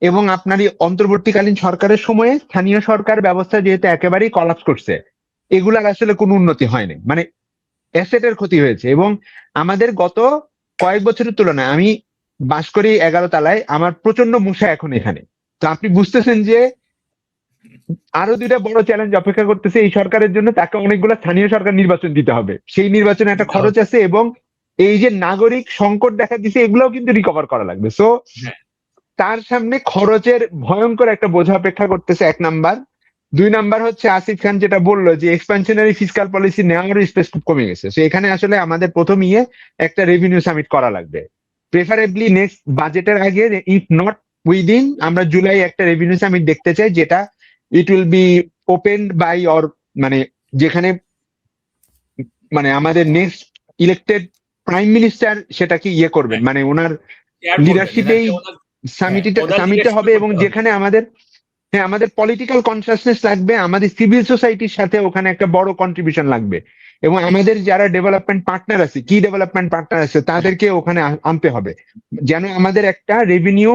এবং আপনার এই অন্তর্বর্তীকালীন সরকারের সময়ে স্থানীয় সরকার ব্যবস্থা যেহেতু একেবারেই কলাপস করছে, এগুলার আসলে কোনো উন্নতি হয়নি, মানে অ্যাসেটের ক্ষতি হয়েছে। এবং আমাদের গত কয়েক বছরের তুলনায়, আমি বাস করি 11 তলায়, আমার প্রচন্ড মশা এখন এখানে। তো আপনি বুঝতেছেন যে আরো দুইটা বড় চ্যালেঞ্জ অপেক্ষা করতেছে এই সরকারের জন্য। তাকে অনেকগুলো স্থানীয় সরকার নির্বাচন দিতে হবে, সেই নির্বাচনে একটা খরচ আছে, এবং এই যে নাগরিক সংকট দেখা দিচ্ছে এগুলোও কিন্তু রিকভার করা লাগবে। সো হ্যাঁ। তার সামনে খরচের ভয়ঙ্কর একটা বোঝা অপেক্ষা করতেছে, 1 নাম্বার। 2 নাম্বার হচ্ছে আসিফ খান যেটা বললো যে এক্সপানশনারি ফিসকাল পলিসি নেওয়ার স্পেস খুব কমে গেছে। তো এখানে আসলে আমাদের প্রথম একটা রেভিনিউ সামিট করা লাগবে, প্রেফারেবলি নেক্সট বাজেটের আগে, ইফ নট উইদিন। আমরা জুলাই একটা রেভিনিউ সামিট দেখতে চাই, যেটা it will be open by or, মানে যেখানে মানে আমাদের নেক্সট ইলেক্টেড প্রাইম মিনিস্টার সেটাকে করবেন, মানে ওনার লিডারশিপেই সামিটটা হবে, এবং যেখানে আমাদের পলিটিক্যাল কনসাসনেস লাগবে, আমাদের সিভিল সোসাইটির সাথে ওখানে একটা বড় কন্ট্রিবিউশন লাগবে, এবং আমাদের যারা ডেভেলপমেন্ট পার্টনার আছে, কি ডেভেলপমেন্ট পার্টনার আছে, তাদেরকে ওখানে আনতে হবে, যেন আমাদের একটা রেভিনিউ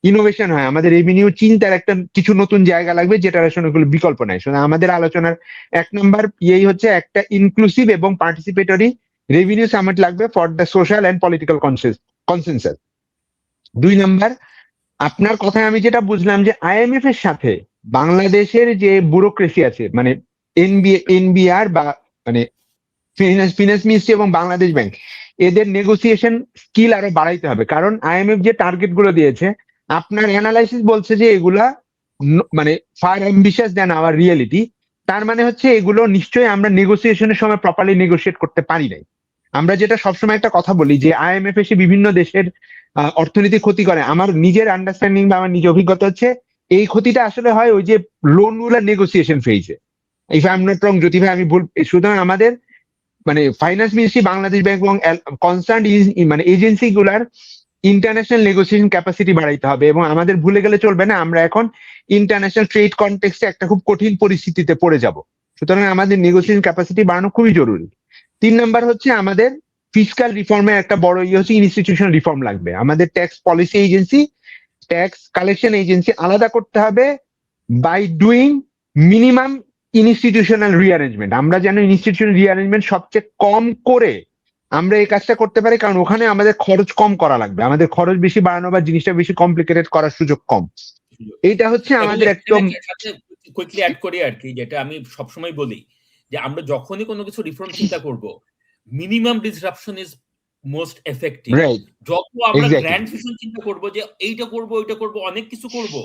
ইনোভেশন হয়, আমাদের রেভিনিউ চিন্তার একটা কিছু নতুন জায়গা লাগবে, যেটার আসলে কোনো বিকল্প নাই। শুধু আমাদের আলোচনার 1 নাম্বার হচ্ছে একটা ইনক্লুসিভ এবং পার্টিসিপেটরি রেভিনিউ সামিট লাগবে for the social and political consensus. 2 number, আপনার কথায় আমি যেটা বুঝলাম যে আইএমএফ এর সাথে বাংলাদেশের যে ব্যুরোক্রেসি আছে, মানে এনবিআর বা মানে ফিনান্স মিনিস্ট্রি এবং বাংলাদেশ ব্যাংক, এদের নেগোসিয়েশন স্কিল আরো বাড়াইতে হবে। কারণ আইএমএফ যে টার্গেট গুলো দিয়েছে, আপনার অ্যানালাইসিস বলছে যে এগুলা মানে ফার অ্যাম্বিশিয়াস দেন আওয়ার রিয়েলিটি। তার মানে হচ্ছে এগুলো নিশ্চয়ই আমরা নেগোসিয়েশনের সময় প্রপারলি নেগোসিয়েট করতে পারি নাই। আমরা যেটা সবসময় একটা কথা বলি যে আইএমএফ এসে বিভিন্ন দেশের অর্থনীতি ক্ষতি করে। আমার নিজের আন্ডারস্ট্যান্ডিং বা আমার নিজের অভিজ্ঞতা হচ্ছে এই ক্ষতিটা আসলে হয় ওই যে লোন গুলা নেগোসিয়েশন ফেজে। If I am not wrong, যদি ভাই আমি ভুল, সুতরাং আমাদের মানে ফাইন্যান্স মিনিস্ট্রি, বাংলাদেশ ব্যাংক এবং কনসার্ন মানে এজেন্সি গুলার ইন্টারন্যাশনাল নেগোসিয়েশন ক্যাপাসিটি বাড়াইতে হবে। এবং আমাদের ভুলে গেলে চলবে না, আমরা এখন ইন্টারন্যাশনাল ট্রেড কনটেক্সটে একটা খুব কঠিন পরিস্থিতিতে পড়ে যাব। সুতরাং আমাদের নেগোসিয়েশন ক্যাপাসিটি বাড়ানো খুবই জরুরি। 3 নাম্বার হচ্ছে আমাদের ফিসকাল রিফর্মের একটা বড় হচ্ছে ইনস্টিটিউশনাল রিফর্ম লাগবে। আমাদের tax policy agency, tax collection agency আলাদা করতে হবে by doing minimum institutional rearrangement. আমরা যেন ইনস্টিটিউশনাল রিঅ্যারেঞ্জমেন্ট সবচেয়ে কম করে আমরা এই কাজটা করতে পারি, কারণ ওখানে আমাদের খরচ কম করা লাগবে। আমাদের খরচ বেশি বাড়ানো বা জিনিসটা বেশি কমপ্লিকেটেড করার সুযোগ কম। এইটা হচ্ছে আমাদের একদম কুইকলি অ্যাড করি আর কি, যেটা আমি সবসময় বলি যে আমরা যখনই কোনো কিছু রিফর্ম চিন্তা করব, minimum disruption is most effective. যত আমরা গ্র্যান্ড ভিশন চিন্তা করব যে এইটা করব ওইটা করব অনেক কিছু করব,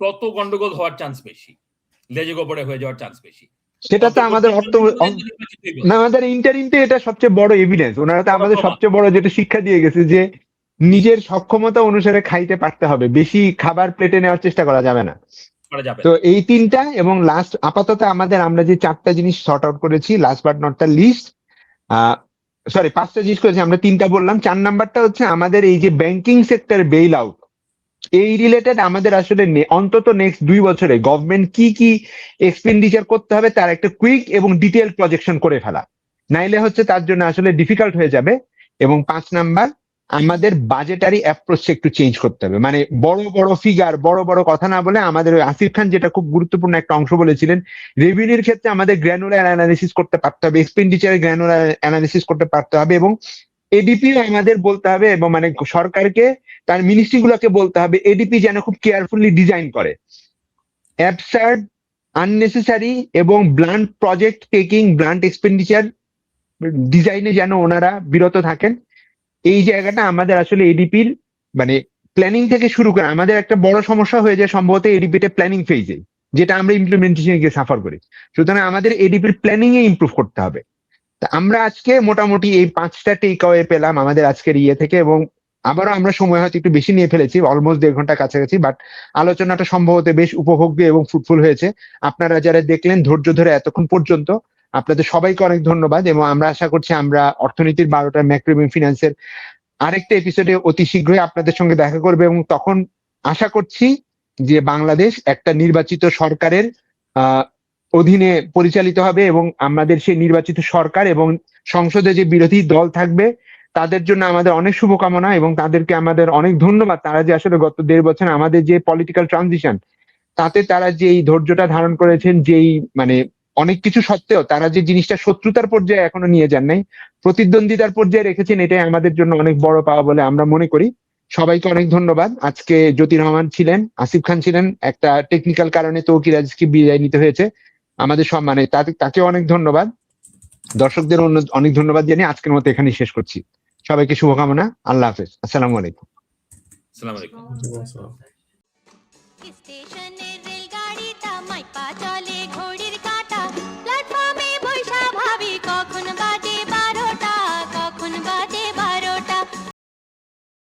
তত গন্ডগোল হওয়ার চান্স বেশি, লেজে গোবরে হয়ে যাওয়ার চান্স বেশি। সেটা তো আমাদের আমাদের ইন্টারিমতে এটা সবচেয়ে বড় এভিডেন্স। ওনারা তো আমাদের সবচেয়ে বড় যেটা শিক্ষা দিয়ে গেছে যে নিজের সক্ষমতা অনুসারে খাইতে পারতে হবে, বেশি খাবার প্লেটে নেওয়ার চেষ্টা করা যাবে না। তো এই 3টা এবং লাস্ট আপাতত আমাদের আমরা যে 4টা জিনিস সর্ট আউট করেছি, last but not the least, sorry 5টা জিনিস করেছি, আমরা 3টা বললাম। 4 নাম্বারটা হচ্ছে আমাদের এই যে ব্যাংকিং সেক্টর বেইল আউট, এই রিলেটেড আমাদের আসলে অন্তত নেক্সট 2 বছরে গভর্নমেন্ট কি কি এক্সপেন্ডিচার করতে হবে তার একটা কুইক এবং ডিটেল প্রজেকশন করে ফেলা, নাইলে হচ্ছে তার জন্য আসলে ডিফিকাল্ট হয়ে যাবে। এবং 5 নাম্বার, আমাদের বাজেটারি অ্যাপ্রোচ একটু চেঞ্জ করতে হবে, মানে বড় বড় ফিগার, বড় বড় কথা না বলে আমাদের ওই আসিফ খান যেটা খুব গুরুত্বপূর্ণ একটা অংশ বলেছিলেন, রেভিনিউর ক্ষেত্রে আমাদের গ্র্যানুলার অ্যানালিসিস করতে পারতে হবে, এক্সপেন্ডিচারের গ্র্যানুলার অ্যানালিসিস করতে পারতে হবে, এবং এডিপিও আমাদের বলতে হবে, এবং মানে সরকারকে তার মিনিস্ট্রি গুলোকে বলতে হবে এডিপি যেন খুব কেয়ারফুলি ডিজাইন করে, অ্যাবসার্ড, আননেসেসারি এবং blunt project taking, blunt expenditure ডিজাইনে যেন ওনারা বিরত থাকেন। এই জায়গাটা আমাদের আসলে এডিপির মানে প্ল্যানিং থেকে শুরু করে আমাদের একটা বড় সমস্যা হয়ে যায় সম্ভবত এডিপিতে প্ল্যানিং ফেজে, যেটা আমরা ইমপ্লিমেন্টেশনে গিয়ে সাফার করি। সুতরাং আমাদের এডিপির প্ল্যানিং এ ইমপ্রুভ করতে হবে। তা আমরা আজকে মোটামুটি এই 5টা টেক অ্যাওয়ে পেলাম আমাদের আজকের থেকে, এবং আবারও আমরা সময় হয়তো একটু বেশি নিয়ে ফেলেছি, অলমোস্ট 1.5 ঘন্টা কাছাকাছি, বাট আলোচনাটা সম্ভবত বেশ উপভোগ্য এবং ফ্রুটফুল হয়েছে। আপনারা যারা দেখলেন ধৈর্য ধরে এতক্ষণ পর্যন্ত, আপনাদের সবাইকে অনেক ধন্যবাদ। এবং আমরা আশা করছি আমরা অর্থনীতির 12টা ম্যাক্রো এবং ফিনান্সের আরেকটা এপিসোডে অতি শীঘ্রই আপনাদের সঙ্গে দেখা করবে, এবং তখন আশা করছি যে বাংলাদেশ একটা নির্বাচিত সরকারের অধীনে পরিচালিত হবে, এবং আমাদের সেই নির্বাচিত সরকার এবং সংসদে যে বিরোধী দল থাকবে তাদের জন্য আমাদের অনেক শুভকামনা এবং তাদেরকে আমাদের অনেক ধন্যবাদ। তারা যে আসলে গত 1.5 বছর আমাদের যে পলিটিক্যাল ট্রানজিশন, তাতে তারা যে এই ধৈর্যটা ধারণ করেছেন, যেই মানে অনেক কিছু সত্ত্বেও তারা যে জিনিসটা শত্রুতার পর্যায়ে এখনো নিয়ে যান নাই, প্রতিদ্বন্দ্বিতার পর্যায়ে রেখেছেন, এটাই আমাদের জন্য অনেক বড় পাওয়া বলে আমরা মনে করি। সবাইকে অনেক ধন্যবাদ। আজকে জ্যোতি রহমান ছিলেন, আসিফ খান ছিলেন, একটা টেকনিক্যাল কারণে তৌকির আজিজকে বিদায় নিতে হয়েছে। আমাদের সম্মানে তাকে অনেক ধন্যবাদ। দর্শকদের অনেক ধন্যবাদ জানিয়ে আজকের মতো এখানেই শেষ করছি। সবাইকে শুভকামনা। আল্লাহ হাফেজ। আসসালামু আলাইকুম। আসসালামু আলাইকুম। স্টেশনের রেলগাড়িটা মাইপা চলে ঘড়ি